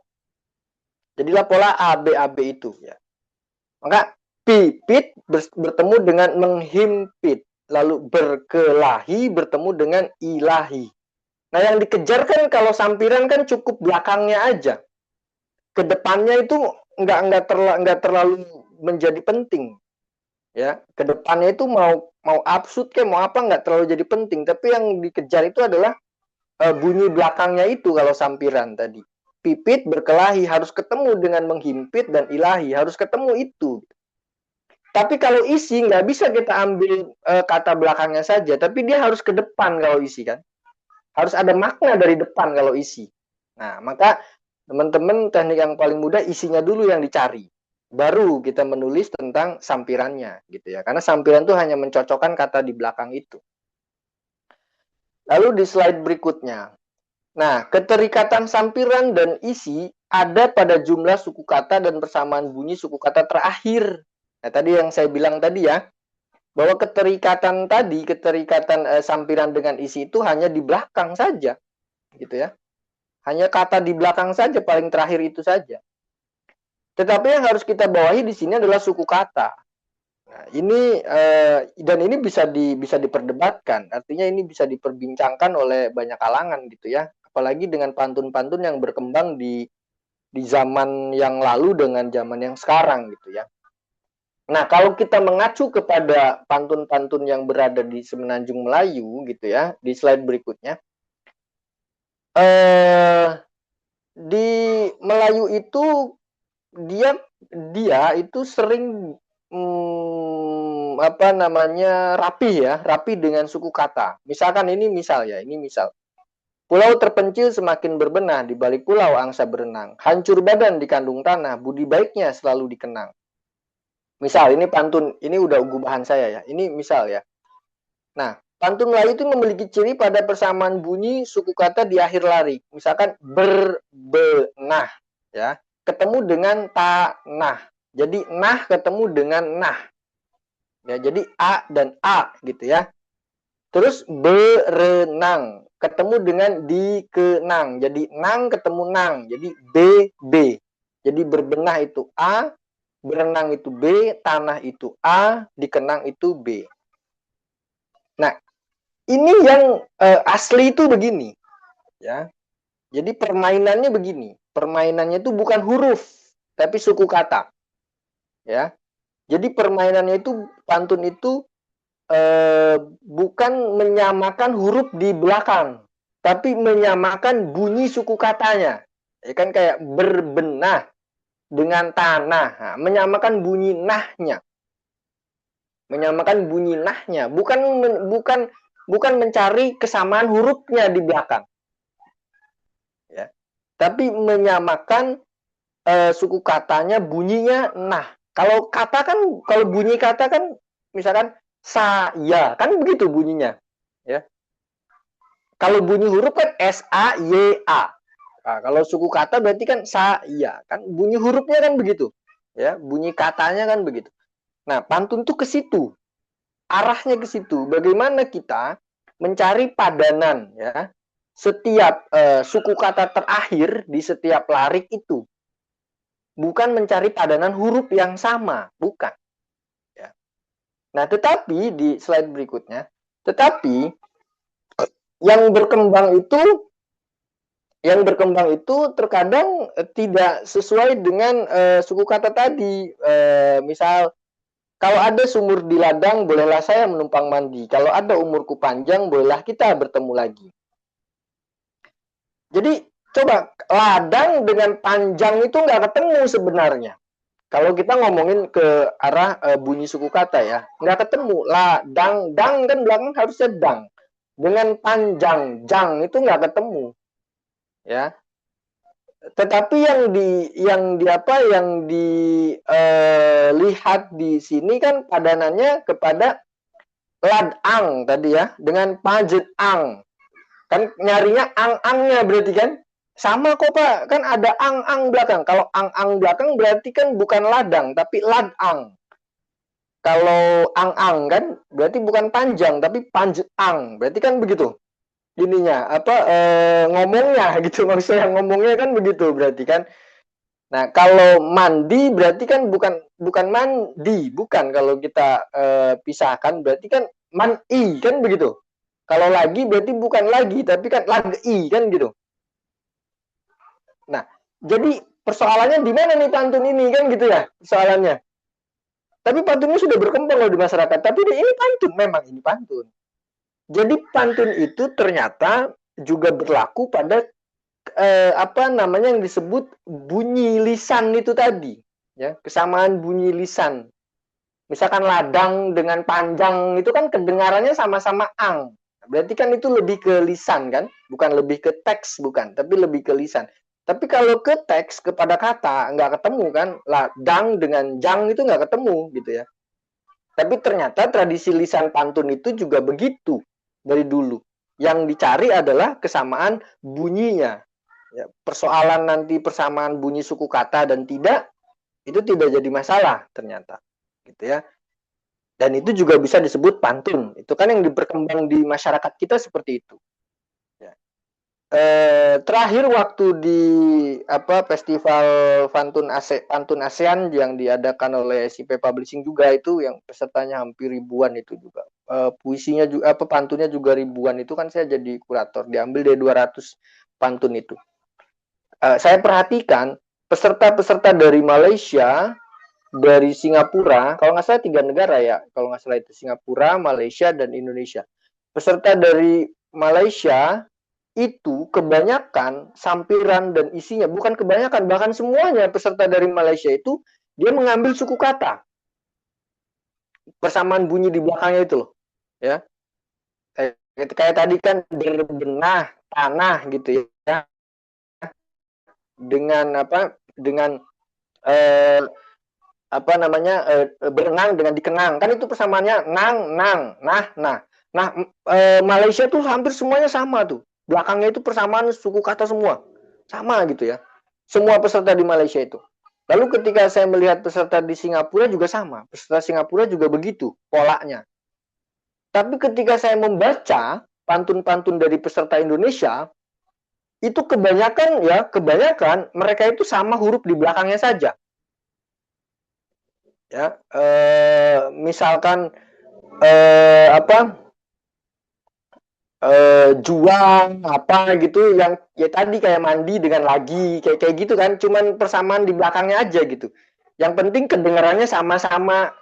Jadilah pola A, B, A, B itu ya. Maka pipit bertemu dengan menghimpit. Lalu berkelahi bertemu dengan ilahi. Nah yang dikejar kan kalau sampiran kan cukup belakangnya aja. Kedepannya itu nggak terlalu menjadi penting. Ya, kedepannya itu mau absurd kayak mau apa nggak terlalu jadi penting. Tapi yang dikejar itu adalah bunyi belakangnya itu kalau sampiran tadi. Pipit berkelahi harus ketemu dengan menghimpit dan ilahi harus ketemu itu. Tapi kalau isi nggak bisa kita ambil kata belakangnya saja, tapi dia harus ke depan kalau isi kan. Harus ada makna dari depan kalau isi. Nah, maka teman-teman teknik yang paling mudah isinya dulu yang dicari. Baru kita menulis tentang sampirannya gitu ya. Karena sampiran itu hanya mencocokkan kata di belakang itu. Lalu di slide berikutnya. Nah, keterikatan sampiran dan isi ada pada jumlah suku kata dan persamaan bunyi suku kata terakhir. Nah, tadi yang saya bilang tadi ya, bahwa keterikatan sampiran dengan isi itu hanya di belakang saja, gitu ya. Hanya kata di belakang saja, paling terakhir itu saja. Tetapi yang harus kita bawahi di sini adalah suku kata. Nah, ini dan ini bisa diperdebatkan, artinya ini bisa diperbincangkan oleh banyak kalangan, gitu ya. Apalagi dengan pantun-pantun yang berkembang di zaman yang lalu dengan zaman yang sekarang, gitu ya. Nah, kalau kita mengacu kepada pantun-pantun yang berada di Semenanjung Melayu gitu ya, di slide berikutnya. Di Melayu itu dia itu sering rapi dengan suku kata. Misalkan ini misal. Pulau terpencil semakin berbenah, di balik pulau angsa berenang. Hancur badan di kandung tanah, budi baiknya selalu dikenang. Misal, ini pantun, ini udah gubahan saya ya. Ini misal ya. Nah, pantun Melayu itu memiliki ciri pada persamaan bunyi suku kata di akhir larik. Misalkan berbenah, ya, ketemu dengan tanah. Jadi nah ketemu dengan nah. Ya, jadi a dan a gitu ya. Terus berenang, ketemu dengan dikenang. Jadi nang ketemu nang. Jadi b. Jadi berbenah itu a, berenang itu B, tanah itu A, dikenang itu B. Nah, Ini yang asli itu begini, ya. Jadi permainannya begini. Permainannya itu bukan huruf, tapi suku kata, ya. Jadi permainannya itu pantun itu bukan menyamakan huruf di belakang, tapi menyamakan bunyi suku katanya. Ya kan kayak berbenah dengan tanah, nah, menyamakan bunyi nahnya. Menyamakan bunyi nahnya, bukan mencari kesamaan hurufnya di belakang. Ya. Tapi menyamakan suku katanya, bunyinya nah. Kalau kata kan, kalau bunyi kata kan misalkan saya, kan begitu bunyinya, ya. Kalau bunyi huruf kan S-A-Y-A. Nah, kalau suku kata berarti kan saya, kan bunyi hurufnya kan begitu. Ya, bunyi katanya kan begitu. Nah, pantun tuh ke situ. Arahnya ke situ. Bagaimana kita mencari padanan, ya. Setiap suku kata terakhir di setiap larik itu. Bukan mencari padanan huruf yang sama, bukan. Ya. Nah, tetapi di slide berikutnya, tetapi yang berkembang itu terkadang tidak sesuai dengan suku kata tadi. Misal, kalau ada sumur di ladang, bolehlah saya menumpang mandi. Kalau ada umurku panjang, bolehlah kita bertemu lagi. Jadi, coba ladang dengan panjang itu nggak ketemu sebenarnya. Kalau kita ngomongin ke arah bunyi suku kata ya, nggak ketemu. Ladang, dang kan belakang harusnya dang. Dengan panjang, jang itu nggak ketemu. Ya, tetapi yang dilihat di sini kan padanannya kepada ladang tadi ya, dengan pajetang. Kan nyarinya ang-angnya berarti kan sama kok Pak, kan ada ang-ang belakang. Kalau ang-ang belakang berarti kan bukan ladang tapi ladang. Kalau ang-ang kan berarti bukan panjang tapi panjetang. Berarti kan begitu ininya ngomongnya gitu, maksudnya ngomongnya kan begitu berarti kan. Nah, kalau mandi berarti kan bukan mandi, bukan, kalau kita pisahkan berarti kan mani kan begitu. Kalau lagi berarti bukan lagi tapi kan lagi kan gitu. Nah, jadi persoalannya di mana nih pantun ini kan gitu ya persoalannya. Tapi pantunnya sudah berkembang loh di masyarakat. Tapi ini pantun, memang ini pantun. Jadi pantun itu ternyata juga berlaku pada yang disebut bunyi lisan itu tadi, ya, kesamaan bunyi lisan. Misalkan ladang dengan panjang itu kan kedengarannya sama-sama ang. Berarti kan itu lebih ke lisan kan, bukan lebih ke teks, bukan, tapi lebih ke lisan. Tapi kalau ke teks kepada kata nggak ketemu kan, ladang dengan jang itu nggak ketemu gitu ya. Tapi ternyata tradisi lisan pantun itu juga begitu dari dulu. Yang dicari adalah kesamaan bunyinya. Ya, persoalan nanti persamaan bunyi suku kata dan tidak, itu tidak jadi masalah ternyata. Gitu ya. Dan itu juga bisa disebut pantun. Itu kan yang berkembang di masyarakat kita seperti itu. Ya. Terakhir waktu di festival pantun ASEAN yang diadakan oleh SIP Publishing juga, itu yang pesertanya hampir ribuan itu juga. Puisinya juga pantunnya juga ribuan, itu kan saya jadi kurator, diambil dari 200 pantun itu. Saya perhatikan peserta-peserta dari Malaysia, dari Singapura, kalau nggak salah 3 negara ya, kalau nggak salah itu Singapura, Malaysia, dan Indonesia. Peserta dari Malaysia itu kebanyakan sampiran dan isinya, bukan kebanyakan, bahkan semuanya peserta dari Malaysia itu dia mengambil suku kata, persamaan bunyi di belakangnya itu loh, ya. Kayak tadi kan berbenah, tanah gitu ya, dengan berenang dengan dikenang, kan itu persamaannya nang, nang, nah. Malaysia tuh hampir semuanya sama tuh, belakangnya itu persamaan suku kata semua sama gitu ya, semua peserta di Malaysia itu. Lalu ketika saya melihat peserta di Singapura juga sama, peserta Singapura juga begitu polanya. Tapi ketika saya membaca pantun-pantun dari peserta Indonesia, itu kebanyakan mereka itu sama huruf di belakangnya saja. Ya, misalkan juang apa gitu yang ya tadi kayak mandi dengan lagi kayak kayak gitu kan, cuman persamaan di belakangnya aja gitu. Yang penting kedengarannya sama-sama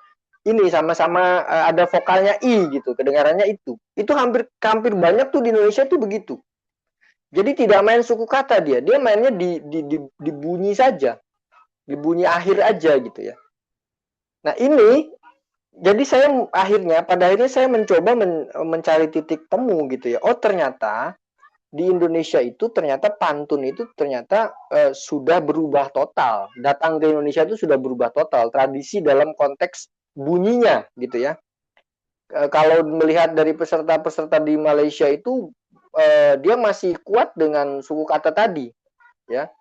ini sama-sama ada vokalnya i gitu, kedengarannya itu. Itu hampir hampir banyak tuh di Indonesia tuh begitu. Jadi tidak main suku kata dia mainnya di bunyi saja, di bunyi akhir aja gitu ya. Nah ini jadi saya pada akhirnya saya mencoba mencari titik temu gitu ya. Oh ternyata di Indonesia itu ternyata pantun itu ternyata sudah berubah total. Datang ke Indonesia itu sudah berubah total. Tradisi dalam konteks bunyinya gitu ya. Kalau melihat dari peserta-peserta di Malaysia itu dia masih kuat dengan suku kata tadi ya.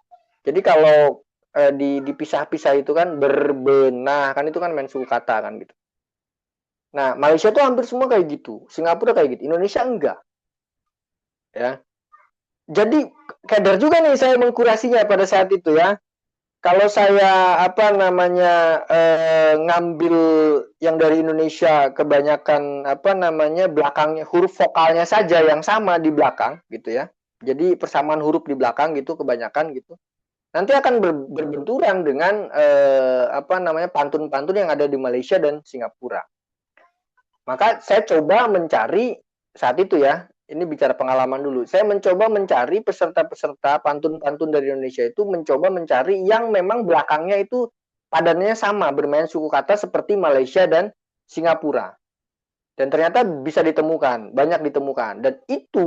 Jadi kalau dipisah-pisah itu kan berbenah kan itu kan main suku kata kan gitu. Nah, Malaysia tuh hampir semua kayak gitu. Singapura kayak gitu. Indonesia enggak. Ya. Jadi kadar juga nih saya mengkurasinya pada saat itu ya. Kalau saya apa namanya ngambil yang dari Indonesia kebanyakan apa namanya belakangnya huruf vokalnya saja yang sama di belakang gitu ya. Jadi persamaan huruf di belakang gitu kebanyakan gitu. Nanti akan berbenturan dengan apa namanya pantun-pantun yang ada di Malaysia dan Singapura. Maka saya coba mencari saat itu ya, ini bicara pengalaman dulu. Saya mencoba mencari peserta-peserta pantun-pantun dari Indonesia itu mencoba mencari yang memang belakangnya itu padannya sama, bermain suku kata seperti Malaysia dan Singapura. Dan ternyata bisa ditemukan, banyak ditemukan. Dan itu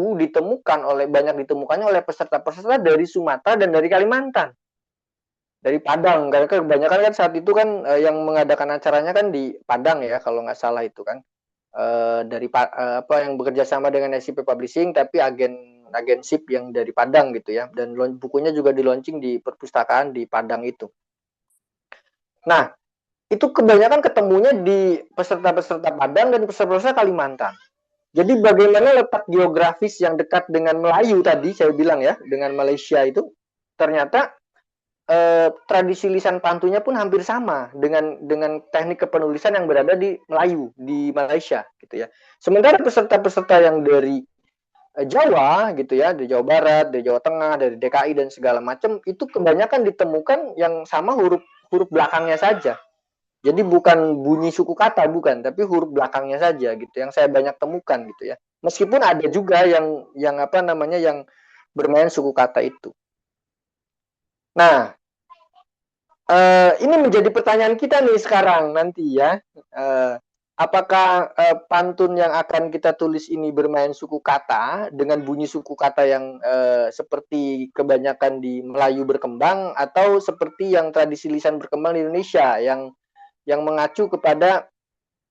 banyak ditemukannya oleh peserta-peserta dari Sumatera dan dari Kalimantan. Dari Padang, karena kebanyakan kan saat itu kan yang mengadakan acaranya kan di Padang ya, kalau nggak salah itu kan. Dari apa yang bekerja sama dengan SCP Publishing tapi agenship yang dari Padang gitu ya, dan bukunya juga di launching di perpustakaan di Padang itu. Nah, itu kebanyakan ketemunya di peserta-peserta Padang dan peserta-peserta Kalimantan. Jadi bagaimana letak geografis yang dekat dengan Melayu tadi saya bilang ya, dengan Malaysia itu ternyata tradisi lisan pantunya pun hampir sama dengan teknik kepenulisan yang berada di Melayu di Malaysia gitu ya. Sementara peserta-peserta yang dari Jawa gitu ya, dari Jawa Barat, dari Jawa Tengah, dari DKI dan segala macam itu kebanyakan ditemukan yang sama huruf belakangnya saja. Jadi bukan bunyi suku kata bukan, tapi huruf belakangnya saja gitu yang saya banyak temukan gitu ya. Meskipun ada juga yang apa namanya yang bermain suku kata itu. Nah, ini menjadi pertanyaan kita nih sekarang nanti ya. Apakah pantun yang akan kita tulis ini bermain suku kata dengan bunyi suku kata yang seperti kebanyakan di Melayu berkembang atau seperti yang tradisi lisan berkembang di Indonesia yang mengacu kepada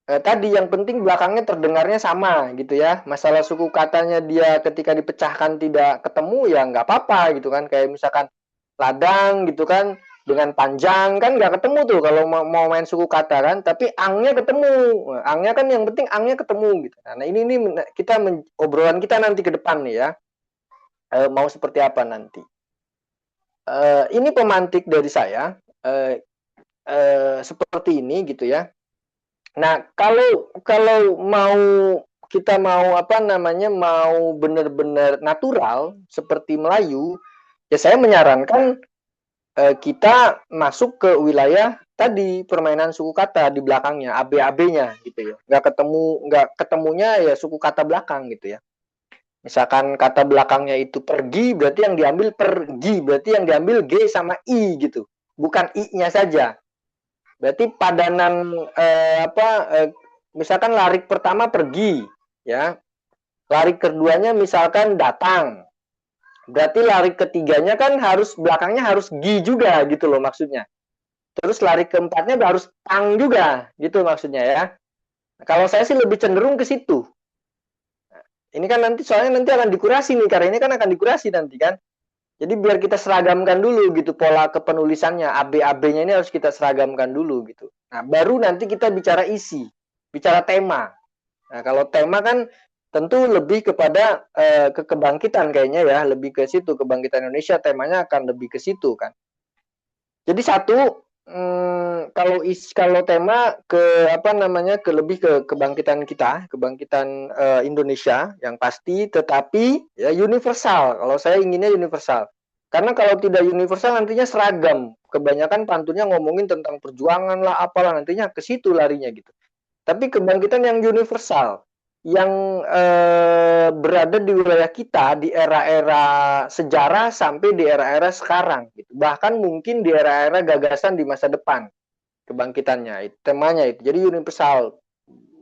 tadi yang penting belakangnya terdengarnya sama gitu ya. Masalah suku katanya dia ketika dipecahkan tidak ketemu ya nggak apa-apa gitu kan. Kayak misalkan ladang gitu kan dengan panjang kan nggak ketemu tuh kalau mau main suku kata kan, tapi angnya ketemu. Angnya kan yang penting angnya ketemu gitu. Nah ini kita obrolan kita nanti ke depan nih ya, mau seperti apa nanti. Ini pemantik dari saya seperti ini gitu ya. Nah kalau kita mau apa namanya mau benar-benar natural seperti Melayu ya saya menyarankan kita masuk ke wilayah tadi permainan suku kata di belakangnya AB-nya gitu ya, nggak ketemunya ya suku kata belakang gitu ya. Misalkan kata belakangnya itu pergi berarti yang diambil pergi, berarti yang diambil G sama I gitu, bukan I-nya saja. Berarti padanan misalkan lari pertama pergi ya, lari keduanya misalkan datang, berarti lari ketiganya kan harus belakangnya harus gi juga gitu loh maksudnya. Terus lari keempatnya harus tang juga gitu maksudnya ya. Nah, kalau saya sih lebih cenderung ke situ. Ini kan nanti soalnya nanti akan dikurasi nih, karena ini kan akan dikurasi nanti kan. Jadi biar kita seragamkan dulu gitu pola kepenulisannya, AB-nya ini harus kita seragamkan dulu gitu. Nah, baru nanti kita bicara isi, bicara tema. Nah, kalau tema kan tentu lebih kepada kebangkitan kayaknya ya, lebih ke situ kebangkitan Indonesia temanya akan lebih ke situ kan. Jadi satu Kalau tema ke apa namanya lebih ke kebangkitan kita, kebangkitan Indonesia yang pasti, tetapi ya universal. Kalau saya inginnya universal. Karena kalau tidak universal nantinya seragam. Kebanyakan pantunnya ngomongin tentang perjuangan lah, apalah, nantinya ke situ larinya gitu. Tapi kebangkitan yang universal, yang berada di wilayah kita di era-era sejarah sampai di era-era sekarang gitu. Bahkan mungkin di era-era gagasan di masa depan kebangkitannya, itu temanya itu. Jadi universal,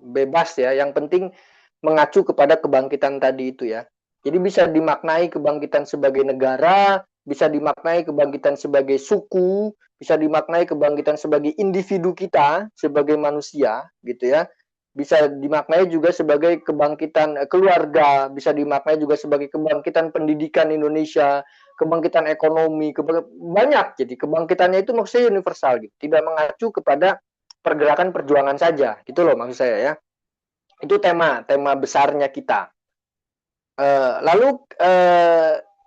bebas ya, yang penting mengacu kepada kebangkitan tadi itu ya. Jadi bisa dimaknai kebangkitan sebagai negara, bisa dimaknai kebangkitan sebagai suku, bisa dimaknai kebangkitan sebagai individu kita sebagai manusia gitu ya. Bisa dimaknai juga sebagai kebangkitan keluarga, bisa dimaknai juga sebagai kebangkitan pendidikan Indonesia, kebangkitan ekonomi, banyak. Jadi kebangkitannya itu maksudnya universal gitu, tidak mengacu kepada pergerakan perjuangan saja, gitu loh maksud saya ya. Itu tema besarnya kita. Lalu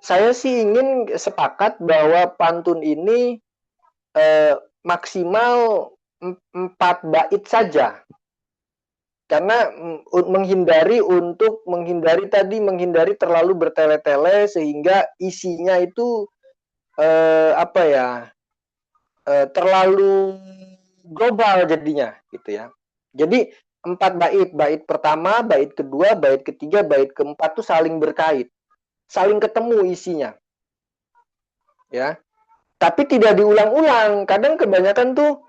saya sih ingin sepakat bahwa pantun ini maksimal 4 bait saja. Karena menghindari terlalu bertele-tele sehingga isinya itu terlalu global jadinya gitu ya. Jadi 4 bait, bait pertama, bait kedua, bait ketiga, bait keempat tuh saling berkait, saling ketemu isinya, ya. Tapi tidak diulang-ulang. Kadang kebanyakan tuh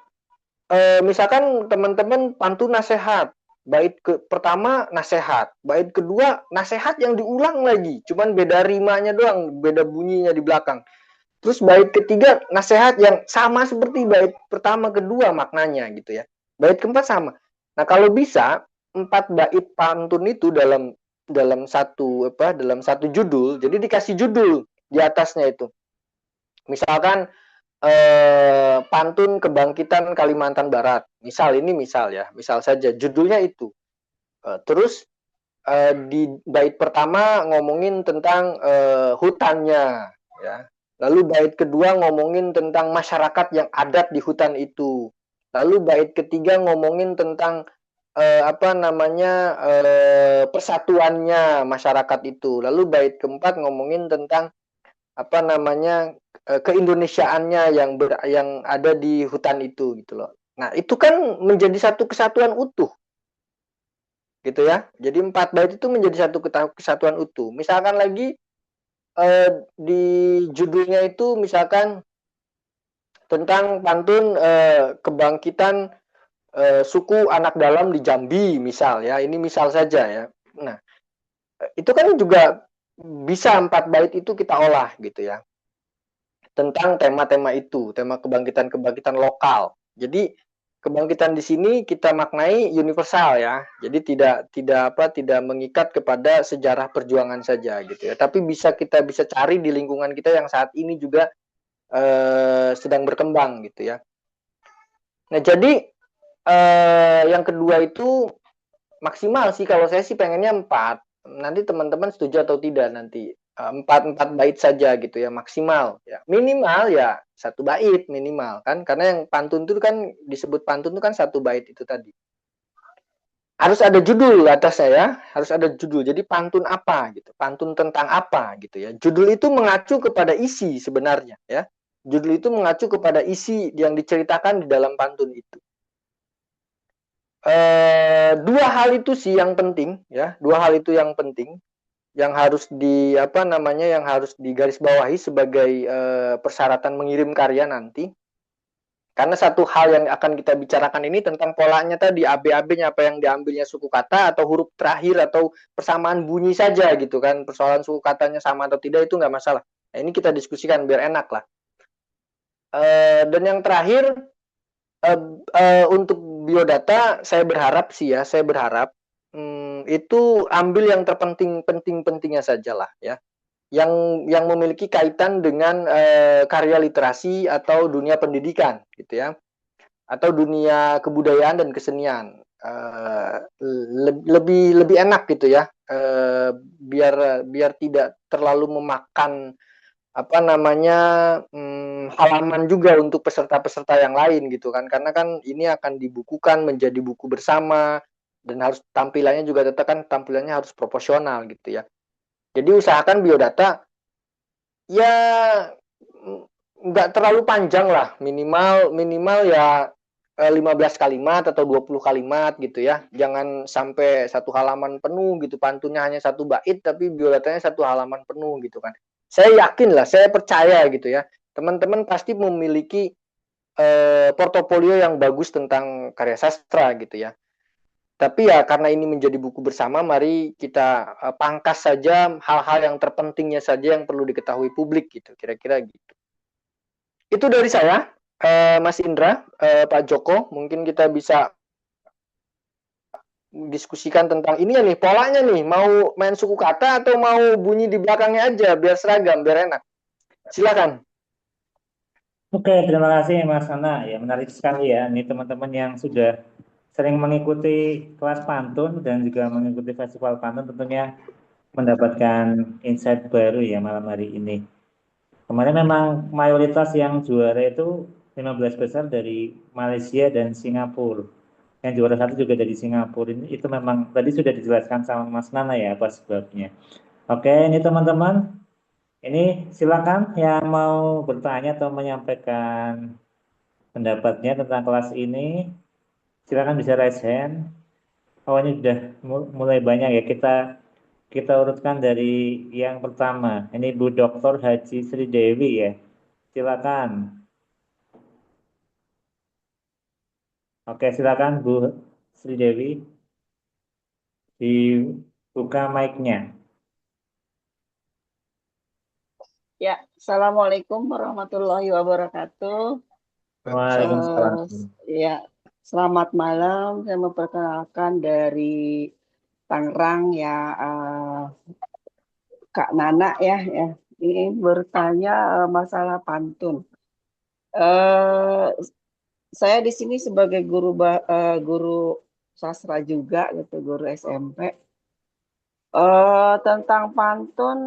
misalkan teman-teman pantun nasihat, bait pertama nasihat, bait kedua nasihat yang diulang lagi, cuman beda rimanya doang, beda bunyinya di belakang. Terus bait ketiga nasihat yang sama seperti bait pertama kedua maknanya gitu ya. Bait keempat sama. Nah, kalau bisa 4 bait pantun itu dalam satu judul, jadi dikasih judul di atasnya itu. Misalkan pantun kebangkitan Kalimantan Barat. Misal ya, misal saja judulnya itu. Terus di bait pertama ngomongin tentang hutannya ya. Lalu bait kedua ngomongin tentang masyarakat yang adat di hutan itu. Lalu bait ketiga ngomongin tentang persatuannya masyarakat itu. Lalu bait keempat ngomongin tentang keindonesiaannya yang ada di hutan itu gitu loh. Nah, itu kan menjadi satu kesatuan utuh. Gitu ya. Jadi 4 bait itu menjadi satu kesatuan utuh. Misalkan lagi di judulnya itu misalkan tentang pantun kebangkitan suku anak dalam di Jambi misal ya. Ini misal saja ya. Nah, itu kan juga bisa 4 bait itu kita olah gitu ya. Tentang tema-tema itu, tema kebangkitan-kebangkitan lokal. Jadi kebangkitan di sini kita maknai universal ya. Jadi tidak mengikat kepada sejarah perjuangan saja gitu ya. Tapi kita bisa cari di lingkungan kita yang saat ini juga sedang berkembang gitu ya. Nah, jadi yang kedua itu maksimal sih, kalau saya sih pengennya 4. Nanti teman-teman setuju atau tidak nanti. 4 bait saja gitu ya, maksimal ya. Minimal ya 1 bait minimal kan, karena yang pantun itu kan disebut pantun itu kan 1 bait itu tadi. Harus ada judul atasnya ya, harus ada judul. Jadi pantun apa gitu, pantun tentang apa gitu ya. Judul itu mengacu kepada isi sebenarnya ya. Judul itu mengacu kepada isi yang diceritakan di dalam pantun itu. 2 hal itu sih yang penting ya, 2 hal itu yang penting yang harus yang harus digarisbawahi sebagai persyaratan mengirim karya nanti. Karena satu hal yang akan kita bicarakan ini tentang polanya tadi, AB-AB-nya apa yang diambilnya suku kata atau huruf terakhir atau persamaan bunyi saja gitu kan. Persoalan suku katanya sama atau tidak itu nggak masalah. Nah, ini kita diskusikan biar enak lah. Dan yang terakhir untuk biodata saya berharap itu ambil yang terpenting-pentingnya saja lah ya. Yang memiliki kaitan dengan karya literasi atau dunia pendidikan gitu ya, atau dunia kebudayaan dan kesenian. Lebih enak gitu ya, biar tidak terlalu memakan apa namanya halaman juga untuk peserta-peserta yang lain gitu kan, karena kan ini akan dibukukan menjadi buku bersama dan harus tampilannya juga tetap kan tampilannya harus proporsional gitu ya. Jadi usahakan biodata ya nggak terlalu panjang lah, minimal minimal ya 15 kalimat atau 20 kalimat gitu ya. Jangan sampai satu halaman penuh gitu, pantunnya hanya satu bait tapi biodatanya satu halaman penuh gitu kan. Saya yakin lah, saya percaya gitu ya. Teman-teman pasti memiliki portofolio yang bagus tentang karya sastra gitu ya. Tapi ya karena ini menjadi buku bersama, mari kita pangkas saja hal-hal yang terpentingnya saja yang perlu diketahui publik gitu, kira-kira gitu. Itu dari saya, Mas Indra, Pak Joko, mungkin kita bisa diskusikan tentang ini ya nih, polanya nih, mau main suku kata atau mau bunyi di belakangnya aja, biar seragam, biar enak. Silakan. Oke, terima kasih Mas Ana. Ya, menarik sekali ya. Ini teman-teman yang sudah sering mengikuti kelas pantun dan juga mengikuti festival pantun tentunya mendapatkan insight baru ya malam hari ini. Kemarin memang mayoritas yang juara itu 15 besar dari Malaysia dan Singapura. Yang juara satu juga dari Singapura. Ini itu memang tadi sudah dijelaskan sama Mas Nana ya apa sebabnya. Oke, ini teman-teman. Ini silakan yang mau bertanya atau menyampaikan pendapatnya tentang kelas ini. Silakan bisa raise hand. Oh, ini sudah mulai banyak ya. Kita urutkan dari yang pertama. Ini Bu Dr. Haji Sri Dewi ya. Silakan. Oke, silakan Bu Sri Dewi. Dibuka mic-nya. Ya, Assalamualaikum warahmatullahi wabarakatuh. Waalaikumsalam. Ya, selamat malam. Saya memperkenalkan dari Tangerang ya, Kak Nana ya. Ini bertanya masalah pantun. Saya di sini sebagai guru sastra juga, gitu, guru SMP. Tentang pantun.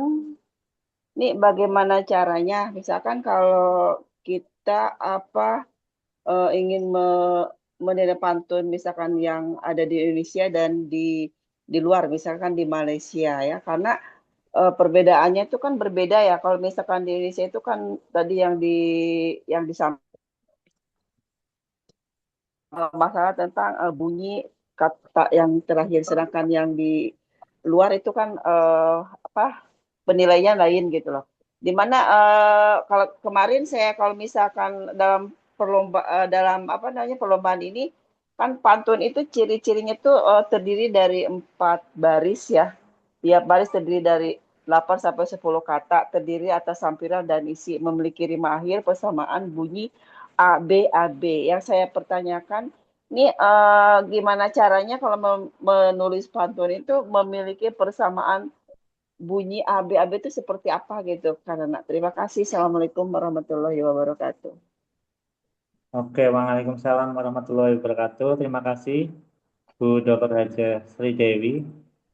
Ini bagaimana caranya? Misalkan kalau kita ingin menilai pantun misalkan yang ada di Indonesia dan di luar, misalkan di Malaysia ya, karena perbedaannya itu kan berbeda ya. Kalau misalkan di Indonesia itu kan tadi yang disampaikan masalah tentang bunyi kata yang terakhir, sedangkan yang di luar itu kan penilaian lain gitu loh. Dimana kalau kemarin saya kalau misalkan dalam perlombaan ini kan pantun itu ciri-cirinya tuh terdiri dari 4 baris ya. Tiap baris terdiri dari 8 sampai 10 kata, terdiri atas sampiran dan isi, memiliki rima akhir, persamaan bunyi A B A B. Yang saya pertanyakan ini gimana caranya kalau menulis pantun itu memiliki persamaan bunyi AB itu seperti apa gitu, karena terima kasih. Assalamualaikum warahmatullahi wabarakatuh. Oke, waalaikumsalam warahmatullahi wabarakatuh. Terima kasih Bu Dr. Haja Sri Dewi.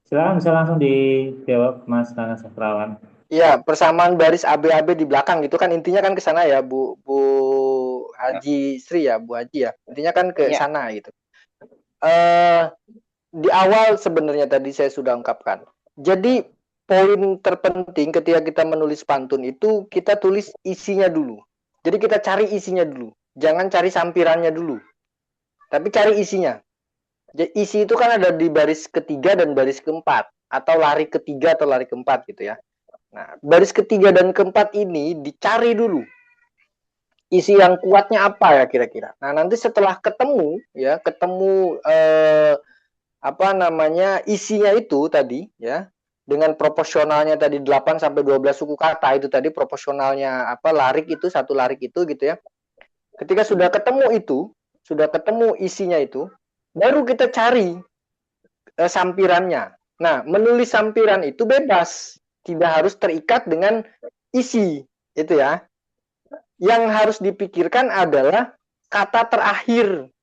Silakan bisa langsung dijawab Mas Nana Sastrawan. Iya, persamaan baris AB-AB di belakang gitu kan intinya kan ke sana ya, Bu Haji Sri ya, Bu Haji ya. Intinya kan ke sana gitu. Di awal sebenarnya tadi saya sudah ungkapkan. Jadi poin terpenting ketika kita menulis pantun itu kita tulis isinya dulu. Jadi kita cari isinya dulu. Jangan cari sampirannya dulu. Tapi cari isinya. Jadi isi itu kan ada di baris ketiga dan baris keempat. Atau lari ketiga atau lari keempat gitu ya. Nah, baris ketiga dan keempat ini dicari dulu. Isi yang kuatnya apa ya kira-kira. Nah, nanti setelah ketemu isinya itu tadi ya, dengan proporsionalnya tadi 8 sampai 12 suku kata itu tadi proporsionalnya larik itu, satu larik itu gitu ya. Ketika sudah ketemu isinya itu, baru kita cari sampirannya. Nah, menulis sampiran itu bebas, tidak harus terikat dengan isi, itu ya. Yang harus dipikirkan adalah kata terakhir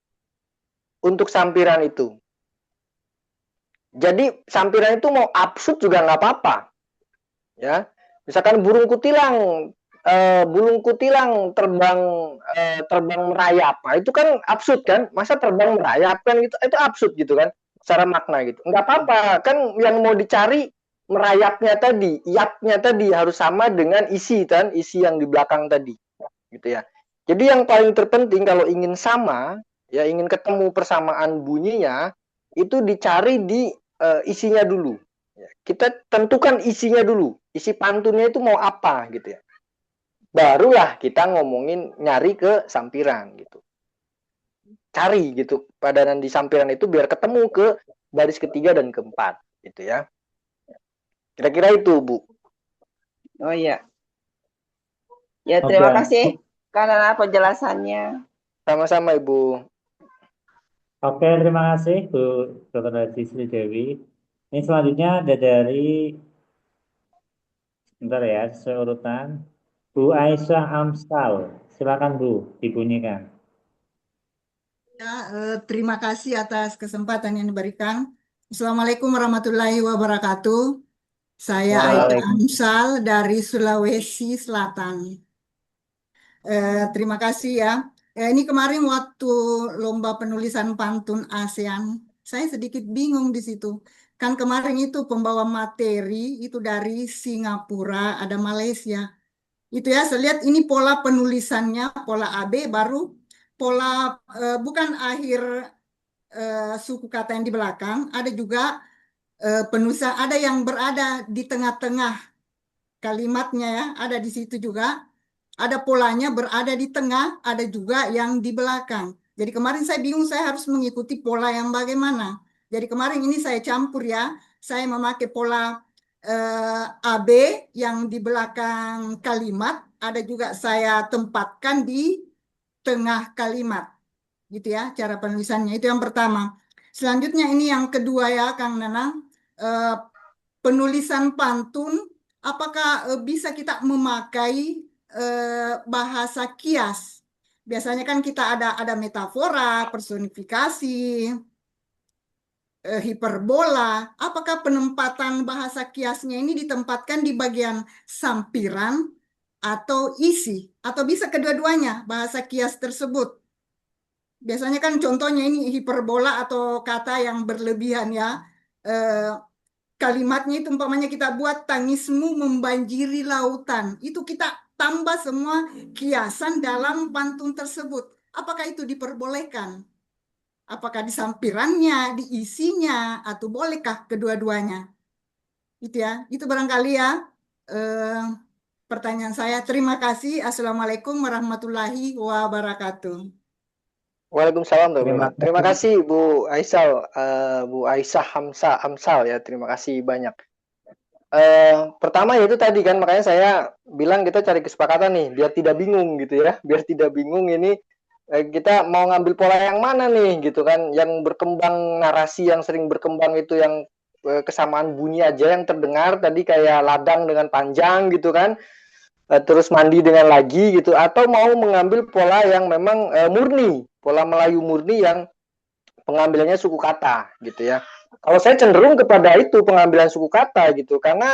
untuk sampiran itu. Jadi sampiran itu mau absurd juga nggak apa-apa, ya. Misalkan burung kutilang burung kutilang terbang merayap. Nah, itu kan absurd kan? Masa terbang merayap kan itu absurd gitu kan? Secara makna gitu. Nggak apa-apa, kan yang mau dicari merayapnya tadi, iapnya tadi harus sama dengan isi kan, isi yang di belakang tadi. Gitu ya. Jadi yang paling terpenting kalau ingin sama, ya ingin ketemu persamaan bunyinya, itu dicari di isinya dulu. Ya, kita tentukan isinya dulu. Isi pantunnya itu mau apa gitu ya. Barulah kita ngomongin nyari ke sampiran gitu. Cari gitu padanan di sampiran itu biar ketemu ke baris ketiga dan keempat gitu ya. Kira-kira itu, Bu. Oh iya. Ya, Oke, terima kasih karena penjelasannya. Sama-sama, Ibu. oke, terima kasih Bu Dr. Haji Sri Dewi. Ini selanjutnya ada dari, bentar ya, sesuai urutan, Bu Aisyah Amsal. Silakan Bu, dibunyikan. Ya, terima kasih atas kesempatan yang diberikan. Assalamualaikum warahmatullahi wabarakatuh. Saya Aisyah Amsal dari Sulawesi Selatan. Terima kasih ya. Ini kemarin waktu lomba penulisan pantun ASEAN, saya sedikit bingung di situ. Kan kemarin itu pembawa materi itu dari Singapura, ada Malaysia. Itu ya, saya lihat ini pola penulisannya, pola AB baru pola bukan akhir suku kata yang di belakang, ada juga penulisan, ada yang berada di tengah-tengah kalimatnya ya, ada di situ juga. Ada polanya berada di tengah, ada juga yang di belakang. Jadi kemarin saya bingung, saya harus mengikuti pola yang bagaimana. Jadi kemarin ini saya campur ya, saya memakai pola AB yang di belakang kalimat, ada juga saya tempatkan di tengah kalimat. Gitu ya, cara penulisannya. Itu yang pertama. Selanjutnya ini yang kedua ya, Kang Nanang. Eh, Penulisan pantun, apakah bisa kita memakai bahasa kias? Biasanya kan kita ada metafora, personifikasi, hiperbola. Apakah penempatan bahasa kiasnya ini ditempatkan di bagian sampiran atau isi? Atau bisa kedua-duanya bahasa kias tersebut? Biasanya kan contohnya ini hiperbola atau kata yang berlebihan ya. Eh, Kalimatnya itu umpamanya kita buat tangismu membanjiri lautan. Itu kita tambah semua kiasan dalam pantun tersebut. Apakah itu diperbolehkan? Apakah di sampirannya, di isinya, atau bolehkah kedua-duanya? Itu ya, itu barangkali ya eh, pertanyaan saya. Terima kasih. Assalamualaikum warahmatullahi wabarakatuh. Waalaikumsalam. Terima Terima kasih. kasih Bu Bu Aisyah Amsal ya. Terima kasih banyak. Pertama ya itu tadi kan, makanya saya bilang kita cari kesepakatan nih biar tidak bingung gitu ya, biar tidak bingung ini kita mau ngambil pola yang mana nih gitu kan, yang berkembang narasi yang sering berkembang itu yang kesamaan bunyi aja yang terdengar tadi kayak ladang dengan panjang gitu kan, terus mandi dengan lagi gitu, atau mau mengambil pola yang memang murni, pola Melayu murni yang pengambilannya suku kata gitu ya. Kalau saya cenderung kepada itu pengambilan suku kata gitu, karena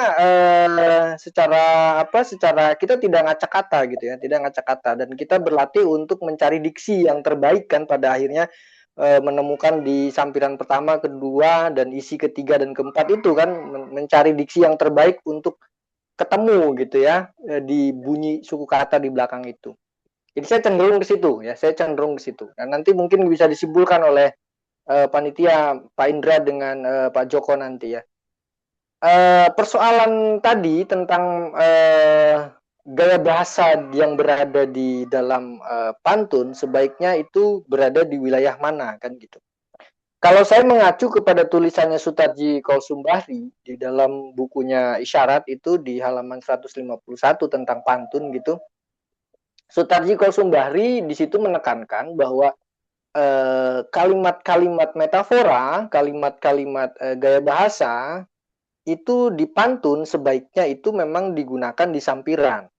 secara kita tidak ngacak kata gitu ya, tidak ngacak kata, dan kita berlatih untuk mencari diksi yang terbaik kan pada akhirnya menemukan di sampiran pertama, kedua, dan isi ketiga dan keempat itu kan mencari diksi yang terbaik untuk ketemu gitu ya di bunyi suku kata di belakang itu. Jadi saya cenderung ke situ ya, saya cenderung ke situ. Dan nanti mungkin bisa disimpulkan oleh panitia Pak Indra dengan Pak Joko nanti ya. Persoalan tadi tentang gaya bahasa yang berada di dalam pantun sebaiknya itu berada di wilayah mana kan gitu. Kalau saya mengacu kepada tulisannya Sutarji Koulsumbahri di dalam bukunya Isyarat itu di halaman 151 tentang pantun gitu. Sutarji Koulsumbahri di situ menekankan bahwa kalimat-kalimat metafora, kalimat-kalimat gaya bahasa itu di pantun sebaiknya itu memang digunakan di sampiran.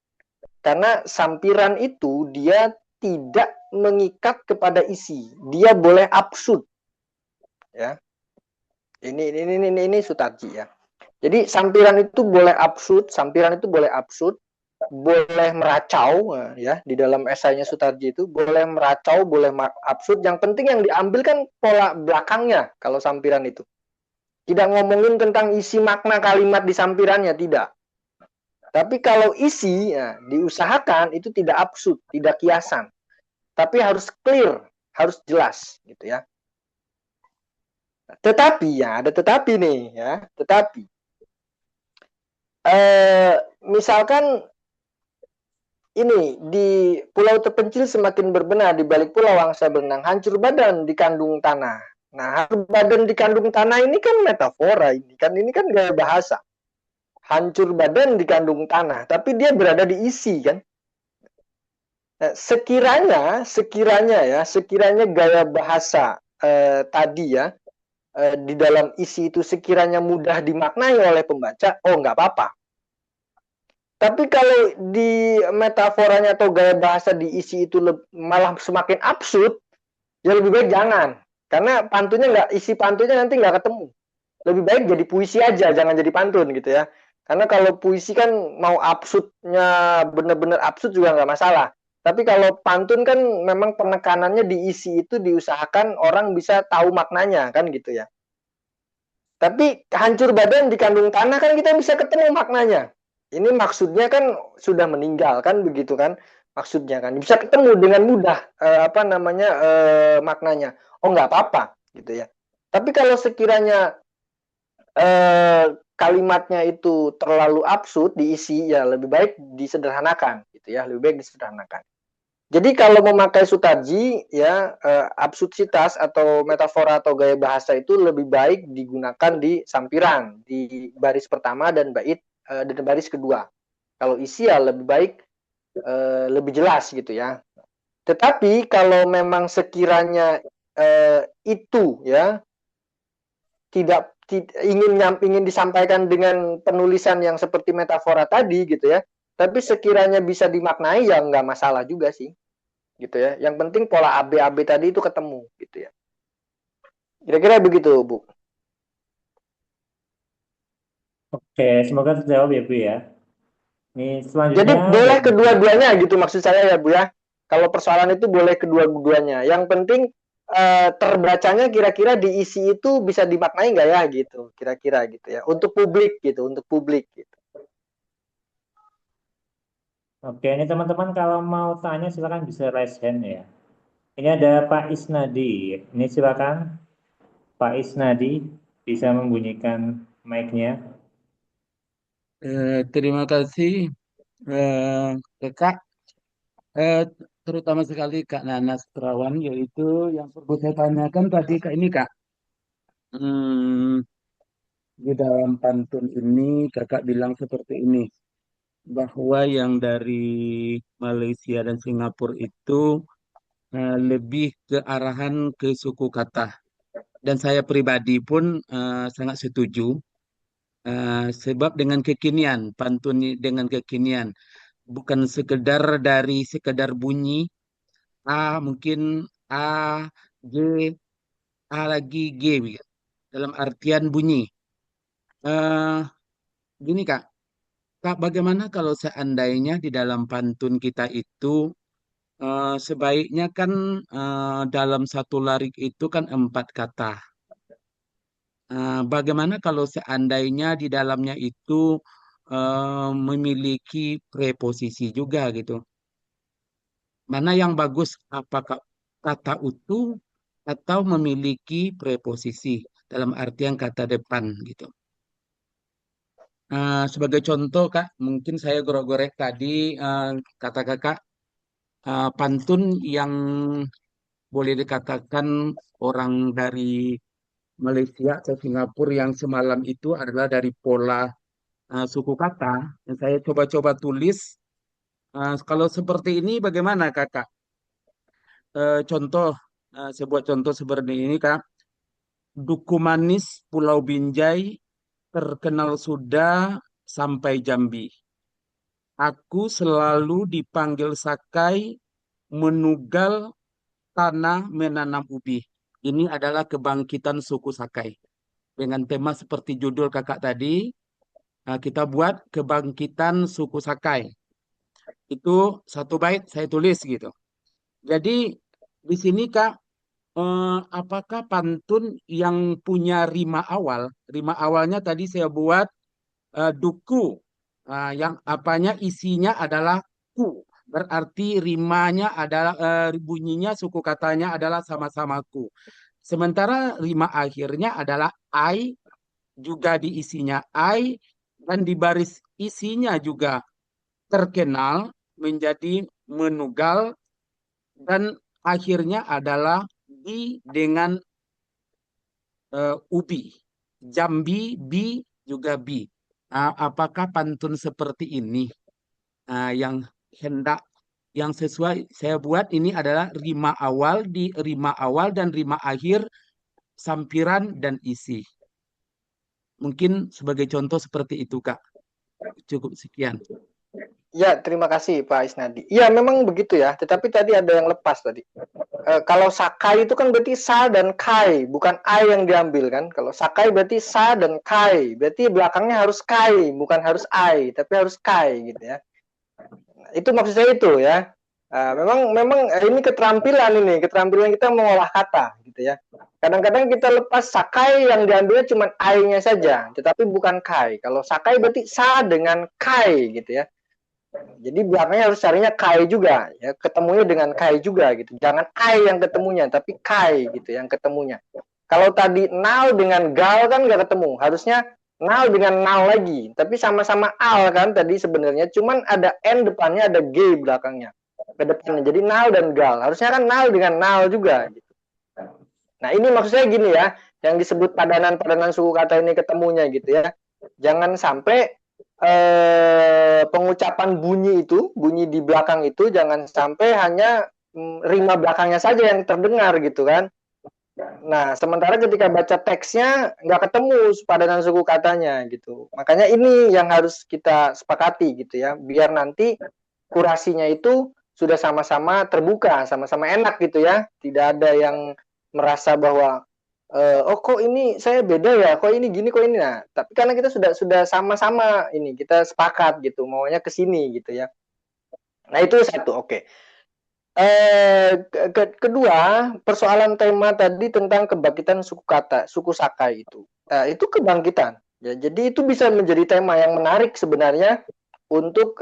Karena sampiran itu dia tidak mengikat kepada isi, dia boleh absurd. Ya. Ini Sutarji ya. Jadi sampiran itu boleh absurd, boleh meracau, ya, di dalam esainya Sutarji itu boleh meracau, boleh absurd. Yang penting yang diambil kan pola belakangnya kalau sampiran itu. Tidak ngomongin tentang isi makna kalimat di sampirannya, tidak. Tapi kalau isi, ya, diusahakan itu tidak absurd, tidak kiasan. Tapi harus clear, harus jelas, gitu ya. Tetapi ya, ada tetapi nih, ya, tetapi misalkan ini di pulau terpencil semakin berbenah, di balik pulau angsa berenang, hancur badan di kandung tanah. Nah, hancur badan di kandung tanah ini kan metafora, ini kan gaya bahasa. Hancur badan di kandung tanah, tapi dia berada di isi kan. Nah, sekiranya gaya bahasa tadi ya, di dalam isi itu sekiranya mudah dimaknai oleh pembaca, oh nggak apa-apa. Tapi kalau di metaforanya atau gaya bahasa diisi itu malah semakin absurd, ya lebih baik jangan. Karena isi pantunnya nanti nggak ketemu. Lebih baik jadi puisi aja, jangan jadi pantun gitu ya. Karena kalau puisi kan mau absurdnya bener-bener absurd juga nggak masalah. Tapi kalau pantun kan memang penekanannya diisi itu diusahakan orang bisa tahu maknanya kan gitu ya. Tapi hancur badan di kandung tanah kan kita bisa ketemu maknanya. Ini maksudnya kan sudah meninggal kan begitu kan maksudnya kan bisa ketemu dengan mudah maknanya. Oh nggak apa-apa gitu ya. Tapi kalau sekiranya kalimatnya itu terlalu absurd diisi ya lebih baik disederhanakan gitu ya lebih baik disederhanakan. Jadi kalau memakai Sutarji ya absurditas atau metafora atau gaya bahasa itu lebih baik digunakan di sampiran di baris pertama dan dan baris kedua. Kalau isi ya lebih baik lebih jelas gitu ya. Tetapi kalau memang sekiranya itu ya tidak ingin disampaikan dengan penulisan yang seperti metafora tadi gitu ya. Tapi sekiranya bisa dimaknai ya nggak masalah juga sih gitu ya. Yang penting pola AB tadi itu ketemu gitu ya. Kira-kira begitu, Bu. Oke, semoga terjawab ya Bu ya. Ini Jadi selanjutnya boleh dari kedua-duanya gitu maksud saya ya, Bu ya. Kalau persoalan itu boleh kedua-duanya. Yang penting terbacanya kira-kira diisi itu bisa dimaknai nggak ya gitu, kira-kira gitu ya. Untuk publik gitu. Oke, ini teman-teman kalau mau tanya silakan bisa raise hand ya. Ini ada Pak Isnadi. Ini silakan Pak Isnadi bisa membunyikan mic-nya. Terima kasih Kak, eh, terutama sekali Kak Nanas Terawan, yaitu yang perlu saya tanyakan tadi Kak ini Kak. Hmm, di dalam pantun ini Kakak bilang seperti ini, bahwa yang dari Malaysia dan Singapura itu lebih ke arahan ke suku kata. Dan saya pribadi pun sangat setuju, sebab dengan kekinian, pantun dengan kekinian. Bukan sekedar bunyi A mungkin A G A lagi G begitu. Dalam artian bunyi. eh Gini Kak, Kak bagaimana kalau seandainya di dalam pantun kita itu sebaiknya kan dalam satu larik itu kan 4 kata. Bagaimana kalau seandainya di dalamnya itu memiliki preposisi juga gitu? Mana yang bagus? Apakah kata utuh atau memiliki preposisi dalam artian kata depan gitu? Sebagai contoh Kak, mungkin saya gorek-gorek tadi kata Kakak pantun yang boleh dikatakan orang dari Malaysia atau Singapura yang semalam itu adalah dari pola suku kata yang saya coba-coba tulis. Kalau seperti ini bagaimana Kakak? Contoh, sebuah contoh seperti ini Kak. Duku manis Pulau Binjai terkenal sudah sampai Jambi. Aku selalu dipanggil Sakai menugal tanah menanam ubi. Ini adalah kebangkitan suku Sakai. Dengan tema seperti judul kakak tadi, kita buat kebangkitan suku Sakai. Itu satu bait saya tulis gitu. Jadi di sini Kak, apakah pantun yang punya rima awal? Rima awalnya tadi saya buat duku. Yang apanya isinya adalah ku. Berarti rimanya adalah bunyinya suku katanya adalah sama-sama ku. Sementara rima akhirnya adalah ai, juga di isinya ai, dan di baris isinya juga terkenal menjadi menugal, dan akhirnya adalah bi dengan ubi. Jambi, bi, juga bi. Apakah pantun seperti ini yang hendak, yang sesuai saya buat ini adalah rima awal, di rima awal dan rima akhir, sampiran dan isi. Mungkin sebagai contoh seperti itu, Kak. Cukup sekian. Ya, terima kasih Pak Isnadi. Ya, memang begitu ya. Tetapi tadi ada yang lepas tadi. Kalau sakai itu kan berarti sa dan kai, bukan ai yang diambil kan. Kalau sakai berarti sa dan kai. Berarti belakangnya harus kai, bukan harus ai, tapi harus kai gitu ya. Itu maksud saya itu ya. Memang ini keterampilan kita mengolah kata gitu ya. Kadang-kadang kita lepas sakai yang diambilnya cuma ai-nya saja, tetapi bukan kai. Kalau sakai berarti sa dengan kai gitu ya. Jadi belakangnya harus carinya kai juga ya, ketemunya dengan kai juga gitu. Jangan ai yang ketemunya, tapi kai gitu yang ketemunya. Kalau tadi nal dengan gal kan nggak ketemu, harusnya nal dengan nal lagi, tapi sama-sama al kan tadi sebenarnya, cuman ada n depannya, ada g belakangnya ke depannya. Jadi nal dan gal, harusnya kan nal dengan nal juga gitu. Nah, ini maksudnya gini ya, yang disebut padanan-padanan suku kata ini ketemunya gitu ya. Jangan sampai pengucapan bunyi di belakang itu jangan sampai hanya rima belakangnya saja yang terdengar gitu kan. Nah, sementara ketika baca teksnya nggak ketemu padanan suku katanya gitu. Makanya ini yang harus kita sepakati gitu ya, biar nanti kurasinya itu sudah sama-sama terbuka, sama-sama enak gitu ya. Tidak ada yang merasa bahwa oh kok ini saya beda ya, kok ini gini, kok ini. Nah, tapi karena kita sudah sama-sama ini, kita sepakat gitu, maunya ke sini gitu ya. Nah, itu satu, oke. Kedua, persoalan tema tadi tentang kebangkitan suku kata, suku Sakai itu. Itu kebangkitan. Ya, jadi itu bisa menjadi tema yang menarik sebenarnya untuk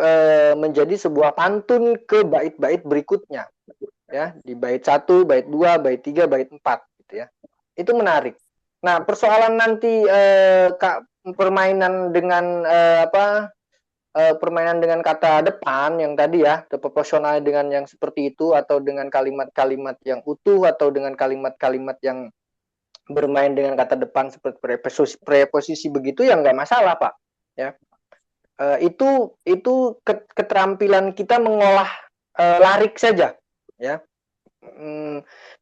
menjadi sebuah pantun ke bait-bait berikutnya. Ya, di bait 1, bait 2, bait 3, bait 4 gitu ya. Itu menarik. Nah, persoalan nanti permainan dengan permainan dengan kata depan yang tadi ya, proporsional dengan yang seperti itu, atau dengan kalimat-kalimat yang utuh, atau dengan kalimat-kalimat yang bermain dengan kata depan seperti preposisi begitu, ya nggak masalah Pak. Ya, itu keterampilan kita mengolah larik saja. Ya.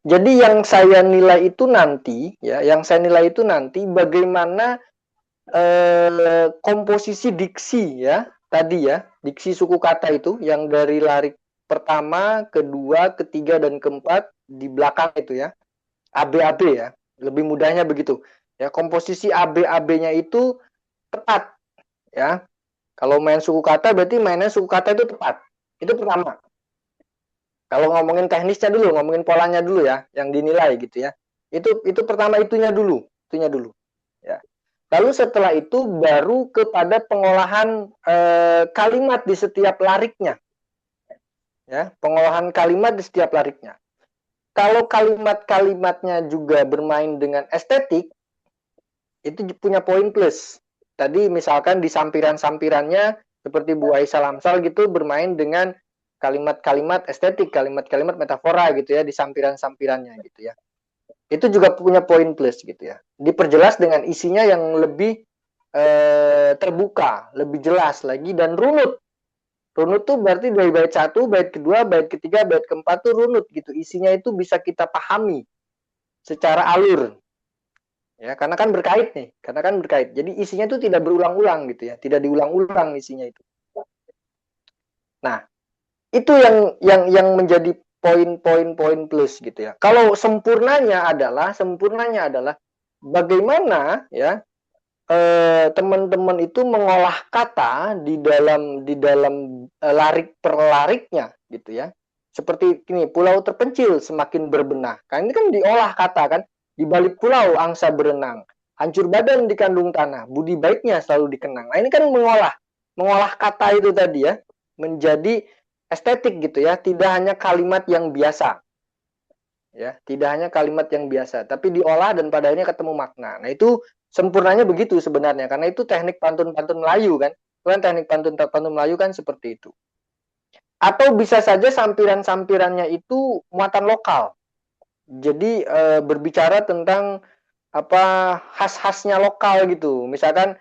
Jadi yang saya nilai itu nanti, ya, bagaimana komposisi diksi ya, tadi ya, diksi suku kata itu yang dari larik pertama, kedua, ketiga, dan keempat di belakang itu ya, AB ya, lebih mudahnya begitu. Ya, komposisi AB-nya itu tepat ya. Kalau main suku kata berarti mainnya suku kata itu tepat. Itu pertama. Kalau ngomongin teknisnya dulu, ngomongin polanya dulu ya, yang dinilai gitu ya. Itu pertama itunya dulu. Ya. Lalu setelah itu baru kepada pengolahan kalimat di setiap lariknya. Ya, pengolahan kalimat di setiap lariknya. Kalau kalimat-kalimatnya juga bermain dengan estetik, itu punya poin plus. Tadi misalkan di sampiran-sampirannya seperti Bu Aisyah Lamsal gitu bermain dengan kalimat-kalimat estetik, kalimat-kalimat metafora gitu ya di sampiran-sampirannya gitu ya. Itu juga punya poin plus gitu ya. Diperjelas dengan isinya yang lebih terbuka, lebih jelas lagi dan runut. Runut tuh berarti dari bait 1, bait kedua, bait ketiga, bait keempat tuh runut gitu. Isinya itu bisa kita pahami secara alur. Ya, karena kan berkait nih, Jadi isinya itu tidak berulang-ulang gitu ya, tidak diulang-ulang isinya itu. Nah, itu yang menjadi poin-poin plus gitu ya. Kalau sempurnanya adalah bagaimana ya teman-teman itu mengolah kata di dalam larik per lariknya gitu ya. Seperti ini, pulau terpencil semakin berbenah. Kan ini kan diolah kata kan. Di balik pulau angsa berenang. Hancur badan di kandung tanah. Budi baiknya selalu dikenang. Nah, ini kan mengolah kata itu tadi ya menjadi estetik gitu ya. Tidak hanya kalimat yang biasa. Ya, tidak hanya kalimat yang biasa, tapi diolah dan pada akhirnya ketemu makna. Nah, itu sempurnanya begitu sebenarnya, karena itu teknik pantun-pantun Melayu kan. Kan teknik pantun-pantun Melayu kan seperti itu. Atau bisa saja sampiran-sampirannya itu muatan lokal. Jadi berbicara tentang apa khas-khasnya lokal gitu. Misalkan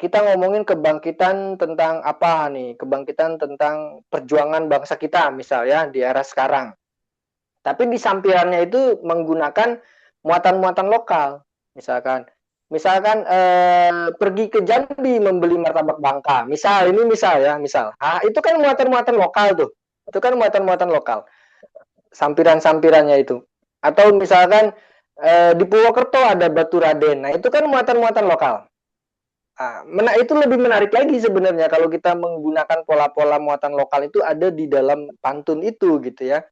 kita ngomongin kebangkitan tentang apa nih? Kebangkitan tentang perjuangan bangsa kita misal ya di era sekarang. Tapi di sampirannya itu menggunakan muatan-muatan lokal. Misalkan pergi ke Jambi membeli martabak Bangka. Misal ya. Itu kan muatan-muatan lokal tuh. Itu kan muatan-muatan lokal. Sampiran-sampirannya itu. Atau misalkan di Purwokerto ada Batu Raden. Nah, itu kan muatan-muatan lokal. Itu lebih menarik lagi sebenarnya kalau kita menggunakan pola-pola muatan lokal itu ada di dalam pantun itu gitu ya.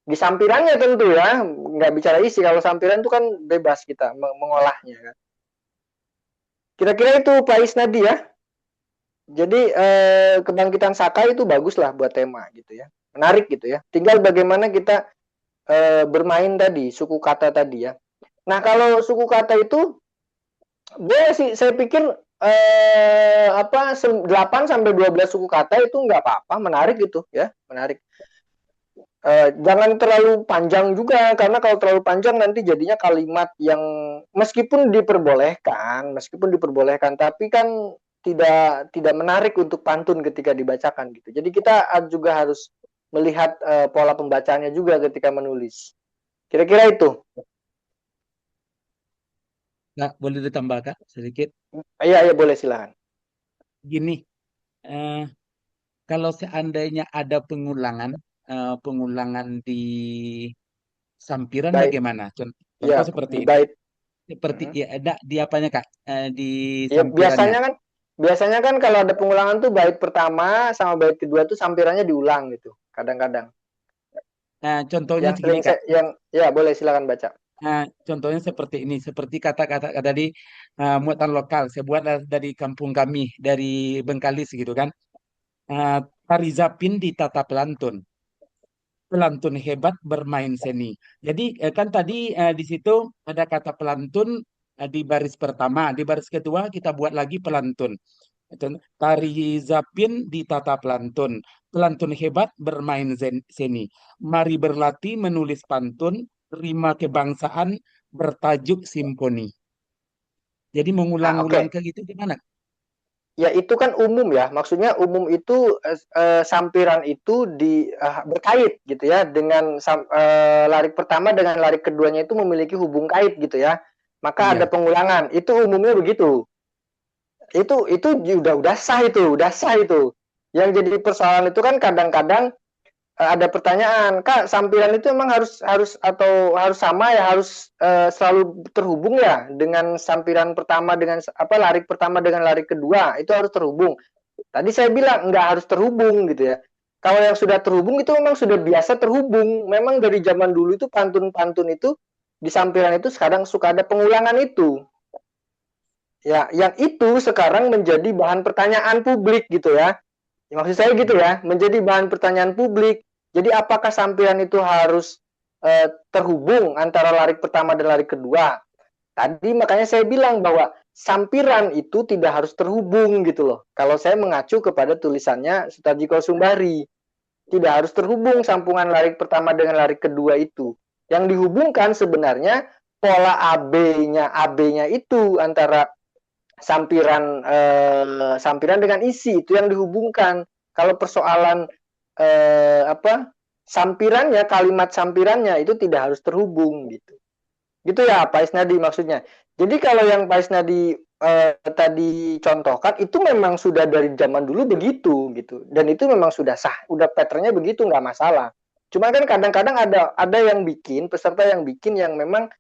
Di sampirannya tentu ya, nggak bicara isi. Kalau sampiran itu kan bebas kita mengolahnya kan. Kira-kira itu Pak Isnadi ya. Jadi kebangkitan Saka itu bagus lah buat tema gitu ya. Menarik gitu ya. Tinggal bagaimana kita bermain tadi, suku kata tadi ya. Nah, kalau suku kata itu boleh sih, saya pikir 8 sampai 12 suku kata itu nggak apa-apa, menarik gitu ya, menarik. Jangan terlalu panjang juga, karena kalau terlalu panjang nanti jadinya kalimat yang meskipun diperbolehkan, tapi kan tidak menarik untuk pantun ketika dibacakan gitu. Jadi kita juga harus melihat pola pembacaannya juga ketika menulis. Kira-kira itu. Nggak boleh ditambah Kak sedikit. Iya, boleh silakan. Gini, kalau seandainya ada pengulangan di sampiran Baik. bagaimana? Contoh Ya, seperti ini. baik. Seperti ya ada di apanya Kak? Di Ya, sampirannya. biasanya kan kalau ada pengulangan tuh bait pertama sama bait kedua tuh sampirannya diulang gitu. Kadang-kadang. Nah, contohnya Yang segini sering Kak. ya boleh silakan baca. Nah, contohnya seperti ini, seperti kata-kata tadi muatan lokal. Saya buat dari kampung kami, dari Bengkalis gitu kan. Tari Zapin ditata pelantun. Pelantun hebat bermain seni. Jadi kan tadi di situ ada kata pelantun di baris pertama, di baris kedua kita buat lagi pelantun. Tari Zapin ditata pelantun. Pelantun hebat bermain seni. Mari berlatih menulis pantun, rima kebangsaan bertajuk simfoni. Jadi mengulang-ulang Oke. ke gitu gimana? Ya itu kan umum ya. Maksudnya umum itu sampiran itu berkait gitu ya dengan larik pertama dengan larik keduanya itu memiliki hubung kait gitu ya. Maka ada Iya. pengulangan. Itu umumnya begitu. Itu udah sah itu. Yang jadi persoalan itu kan kadang-kadang ada pertanyaan, Kak, sampiran itu emang harus sama ya, harus selalu terhubung ya dengan sampiran pertama dengan larik pertama dengan larik kedua, itu harus terhubung. Tadi saya bilang nggak harus terhubung gitu ya. Kalau yang sudah terhubung itu memang sudah biasa terhubung. Memang dari zaman dulu itu pantun-pantun itu di sampiran itu sekarang suka ada pengulangan itu. Ya, yang itu sekarang menjadi bahan pertanyaan publik gitu ya. Maksud saya gitu ya, menjadi bahan pertanyaan publik. Jadi apakah sampiran itu harus terhubung antara larik pertama dan larik kedua? Tadi makanya saya bilang bahwa sampiran itu tidak harus terhubung gitu loh. Kalau saya mengacu kepada tulisannya Sutarji Kausumbari, tidak harus terhubung sambungan larik pertama dengan larik kedua itu. Yang dihubungkan sebenarnya pola AB-nya itu antara sampiran dengan isi itu yang dihubungkan. Kalau persoalan sampirannya, kalimat sampirannya itu tidak harus terhubung gitu. Gitu ya Pak Isnadi maksudnya. Jadi kalau yang Pak Isnadi tadi contohkan itu memang sudah dari zaman dulu begitu gitu. Dan itu memang sudah sah, udah patternnya begitu, nggak masalah. Cuma kan kadang-kadang ada yang bikin, peserta yang bikin yang memang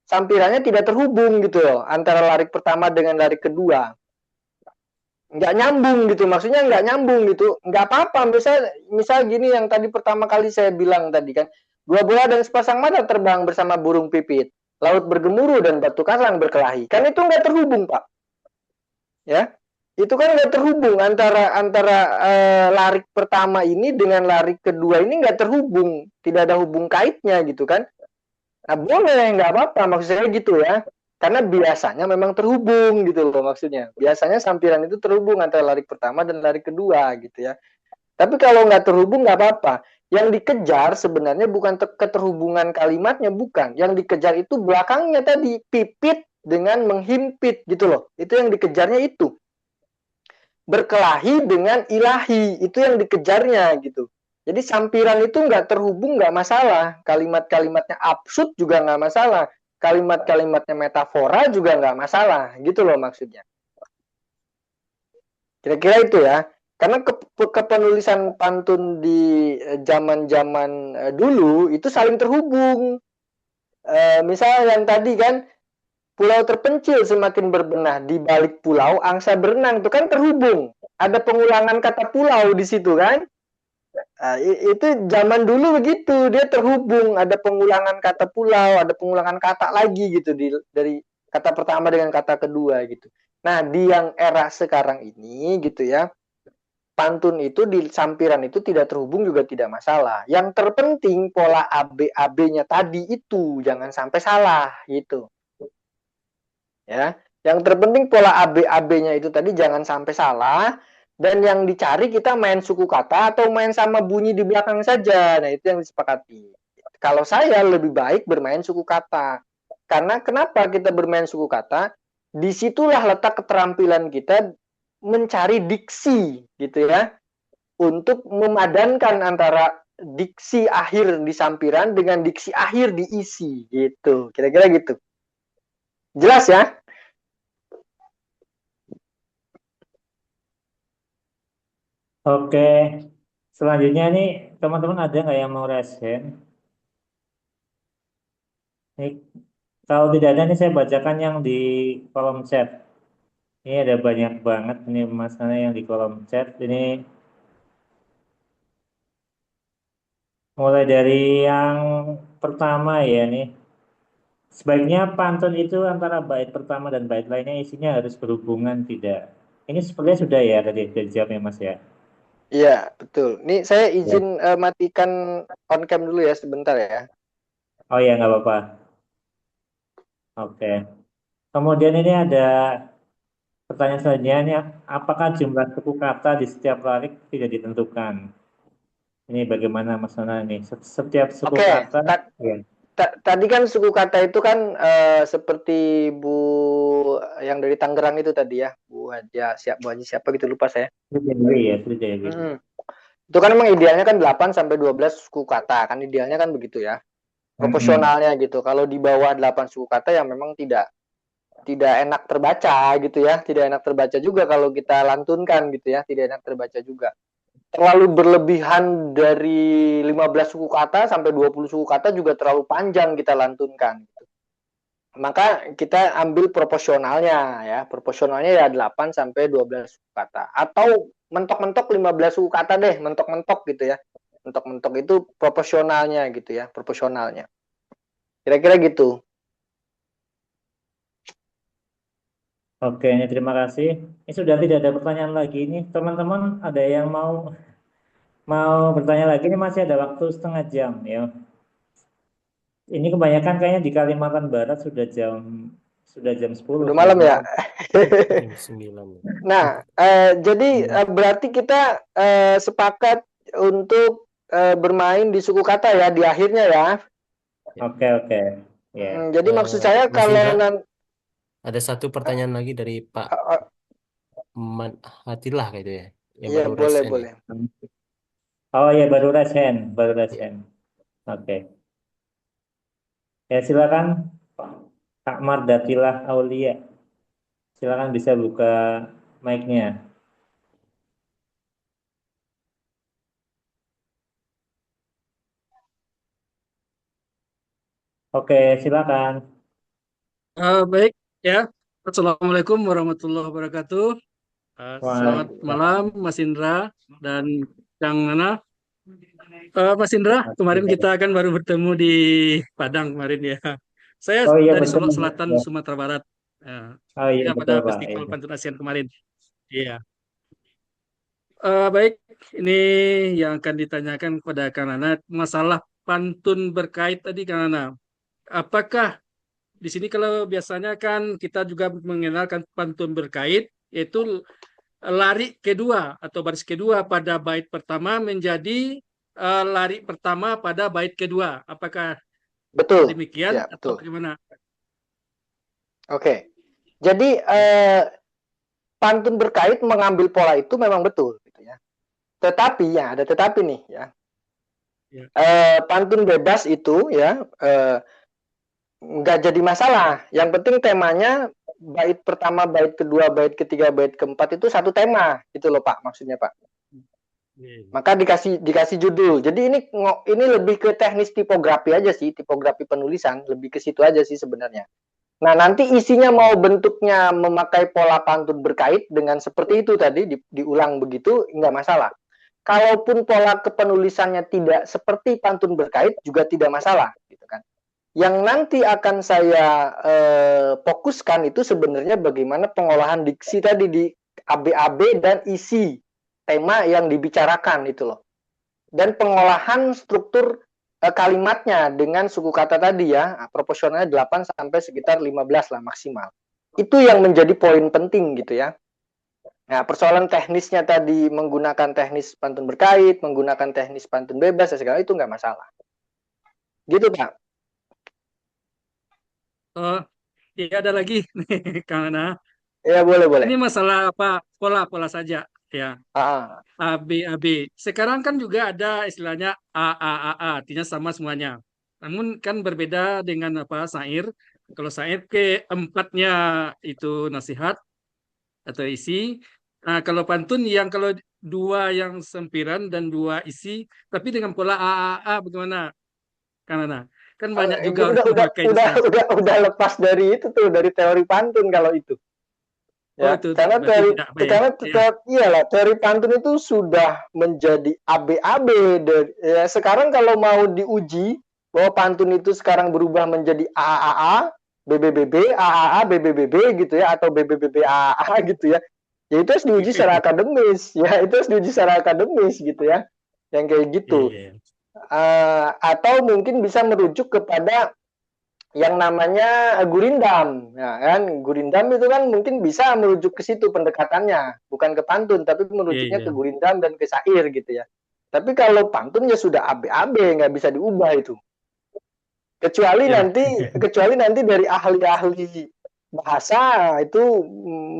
sampirannya tidak terhubung gitu loh antara larik pertama dengan larik kedua. Nggak nyambung gitu, maksudnya nggak nyambung gitu. Nggak apa-apa, misal gini yang tadi pertama kali saya bilang tadi kan, dua bola dan sepasang mata terbang bersama burung pipit, laut bergemuruh dan batu karang berkelahi. Kan itu nggak terhubung, Pak. Ya, itu kan nggak terhubung antara antara larik pertama ini dengan larik kedua ini nggak terhubung, tidak ada hubung kaitnya gitu kan. Nah, boleh, nggak apa-apa, maksud saya gitu ya. Karena biasanya memang terhubung gitu loh maksudnya. Biasanya sampiran itu terhubung antara larik pertama dan larik kedua gitu ya. Tapi kalau nggak terhubung nggak apa-apa. Yang dikejar sebenarnya bukan keterhubungan kalimatnya, bukan. Yang dikejar itu belakangnya tadi, pipit dengan menghimpit gitu loh. Itu yang dikejarnya itu. Berkelahi dengan ilahi, itu yang dikejarnya gitu. Jadi sampiran itu nggak terhubung nggak masalah, kalimat-kalimatnya absurd juga nggak masalah, kalimat-kalimatnya metafora juga nggak masalah, gitu loh maksudnya. Kira-kira itu ya, karena kepenulisan pantun di zaman-zaman dulu itu saling terhubung. Misal yang tadi kan, pulau terpencil semakin berbenah, di balik pulau angsa berenang, itu kan terhubung. Ada pengulangan kata pulau di situ kan. Nah, itu zaman dulu begitu, dia terhubung, ada pengulangan kata pulau, ada pengulangan kata lagi gitu dari kata pertama dengan kata kedua gitu. Nah, di yang era sekarang ini gitu ya, pantun itu di sampiran itu tidak terhubung juga tidak masalah. Yang terpenting pola AB-AB-nya tadi itu jangan sampai salah gitu. Ya, yang terpenting pola AB-AB-nya itu tadi jangan sampai salah. Dan yang dicari kita main suku kata atau main sama bunyi di belakang saja. Nah, itu yang disepakati. Kalau saya lebih baik bermain suku kata. Karena kenapa kita bermain suku kata? Disitulah letak keterampilan kita mencari diksi gitu ya. Untuk memadankan antara diksi akhir di sampiran dengan diksi akhir di isi gitu. Kira-kira gitu. Jelas ya? Oke, selanjutnya nih teman-teman ada nggak yang mau raise hand? Nih, kalau tidak ada nih saya bacakan yang di kolom chat. Ini ada banyak banget ini masalah yang di kolom chat. Ini mulai dari yang pertama ya nih. Sebaiknya pantun itu antara bait pertama dan bait lainnya isinya harus berhubungan tidak. Ini sepertinya sudah ya tadi dijawabnya Mas ya. Iya, betul. Nih saya Ya. izin matikan on cam dulu ya sebentar ya. Oh ya nggak apa-apa. Oke. Kemudian ini ada pertanyaan selanjutnya ini, apakah jumlah suku kata di setiap larik tidak ditentukan? Ini bagaimana Mas Nona ini? Setiap suku Oke, kata, ya. tadi kan suku kata itu kan seperti Bu yang dari Tangerang itu tadi ya, Bu Haji siapa gitu lupa saya. Sridewi ya, Sridewi. Itu kan memang idealnya kan 8 sampai 12 suku kata, kan idealnya kan begitu ya. Proporsionalnya gitu. Kalau di bawah 8 suku kata ya memang tidak enak terbaca gitu ya, tidak enak terbaca juga kalau kita lantunkan gitu ya, tidak enak terbaca juga. Terlalu berlebihan dari 15 suku kata sampai 20 suku kata juga terlalu panjang kita lantunkan gitu. Maka kita ambil proporsionalnya ya. Proporsionalnya ya 8 sampai 12 suku kata atau mentok-mentok 15 suku kata deh, mentok-mentok gitu ya. Mentok-mentok itu proporsionalnya gitu ya, proporsionalnya. Kira-kira gitu. Oke, ini terima kasih. Ini sudah tidak ada pertanyaan lagi. Ini teman-teman ada yang mau bertanya lagi? Ini masih ada waktu setengah jam ya. Ini kebanyakan kayaknya di Kalimantan Barat sudah jam 10 Udah sudah malam ya. malam. Jam 9. Nah, jadi berarti kita sepakat untuk bermain di suku kata ya di akhirnya ya. Oke, oke. Ya. Jadi maksud saya Mas kalau Indra, nanti ada satu pertanyaan lagi dari Pak Hatilah kayak itu ya, yang ya baru boleh resen ya. boleh. Oh ya, baru resen. Oke. Ya, silakan Kak Mardatilah Aulia. Silakan bisa buka mic-nya. Oke, silakan. Baik ya. Assalamualaikum warahmatullahi wabarakatuh. Selamat malam Mas Indra dan Kang Nana. Mas Indra, kemarin kita kan baru bertemu di Padang kemarin ya. Saya Oh iya dari betul. Solok Selatan, Ya. Sumatera Barat. Oh iya Ya pada betul Pak. Festival Iya. Pantun ASEAN kemarin. Iya. Baik, ini yang akan ditanyakan kepada Kang Nana masalah pantun berkait tadi Kang Nana. Apakah di sini kalau biasanya kan kita juga mengenalkan pantun berkait yaitu lari kedua atau baris kedua pada bait pertama menjadi lari pertama pada bait kedua. Apakah Betul. demikian Ya, atau betul. bagaimana? Oke. Jadi pantun berkait mengambil pola itu memang betul gitu ya. Tetapi ya ada tetapi nih ya. Ya. Pantun bebas itu ya nggak jadi masalah. Yang penting temanya bait pertama, bait kedua, bait ketiga, bait keempat itu satu tema gitu loh Pak, maksudnya Pak. Maka dikasih judul. Jadi ini lebih ke teknis tipografi aja sih, tipografi penulisan, lebih ke situ aja sih sebenarnya. Nah, nanti isinya mau bentuknya memakai pola pantun berkait dengan seperti itu tadi diulang begitu nggak masalah. Kalaupun pola kepenulisannya tidak seperti pantun berkait juga tidak masalah gitu kan. Yang nanti akan saya fokuskan itu sebenarnya bagaimana pengolahan diksi tadi di ABAB dan isi tema yang dibicarakan itu loh. Dan pengolahan struktur kalimatnya dengan suku kata tadi ya, proporsionalnya 8 sampai sekitar 15 lah maksimal. Itu yang menjadi poin penting gitu ya. Nah, persoalan teknisnya tadi menggunakan teknis pantun berkait, menggunakan teknis pantun bebas, segala itu nggak masalah. Gitu, Pak. Ya ada lagi nih, Kang Ana. Ya, boleh. Ini masalah apa? Pola saja ya. A, B, A, B. Sekarang kan juga ada istilahnya A, artinya sama semuanya. Namun kan berbeda dengan apa syair. Kalau syair keempatnya itu nasihat atau isi. Nah, kalau pantun yang kalau dua yang sempiran dan dua isi, tapi dengan pola A, bagaimana? Karena kan banyak juga orang memakai itu sekarang. Udah lepas dari itu tuh, dari teori pantun kalau itu. Oh, Ya, itu karena berarti tidak baik. iyalah teori pantun itu sudah menjadi ABAB. Ya, sekarang kalau mau diuji bahwa pantun itu sekarang berubah menjadi AAA, BBBB, AAA, BBBB gitu ya, atau BBBB AAA gitu ya. Ya itu harus diuji secara akademis, ya itu harus diuji secara akademis gitu ya, yang kayak gitu. Atau mungkin bisa merujuk kepada yang namanya gurindam, ya kan? Gurindam itu kan mungkin bisa merujuk ke situ pendekatannya, bukan ke pantun, tapi merujuknya ke gurindam dan ke syair gitu ya. Tapi kalau pantun ya sudah ABAB, nggak bisa diubah itu. Kecuali nanti dari ahli-ahli bahasa itu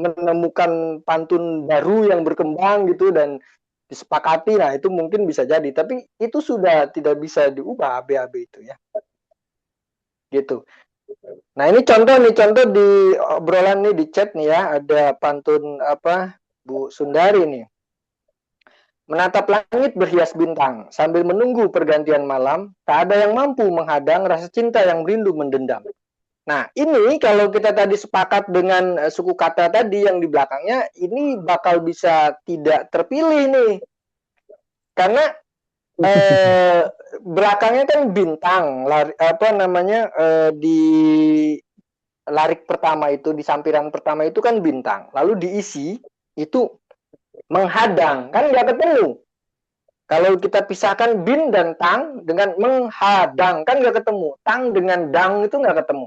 menemukan pantun baru yang berkembang gitu dan disepakati, nah itu mungkin bisa jadi. Tapi itu sudah tidak bisa diubah ABAB itu ya. Gitu. Nah, ini contoh di obrolan nih di chat nih ya, ada pantun apa Bu Sundari nih. Menatap langit berhias bintang, sambil menunggu pergantian malam, tak ada yang mampu menghadang rasa cinta yang merindu mendendam. Nah, ini kalau kita tadi sepakat dengan suku kata tadi yang di belakangnya, ini bakal bisa tidak terpilih nih. Karena belakangnya kan bintang, di larik pertama itu, di sampiran pertama itu kan bintang, lalu diisi itu menghadang, kan nggak ketemu. Kalau kita pisahkan bin dan tang dengan menghadang, kan nggak ketemu. Tang dengan dang itu nggak ketemu.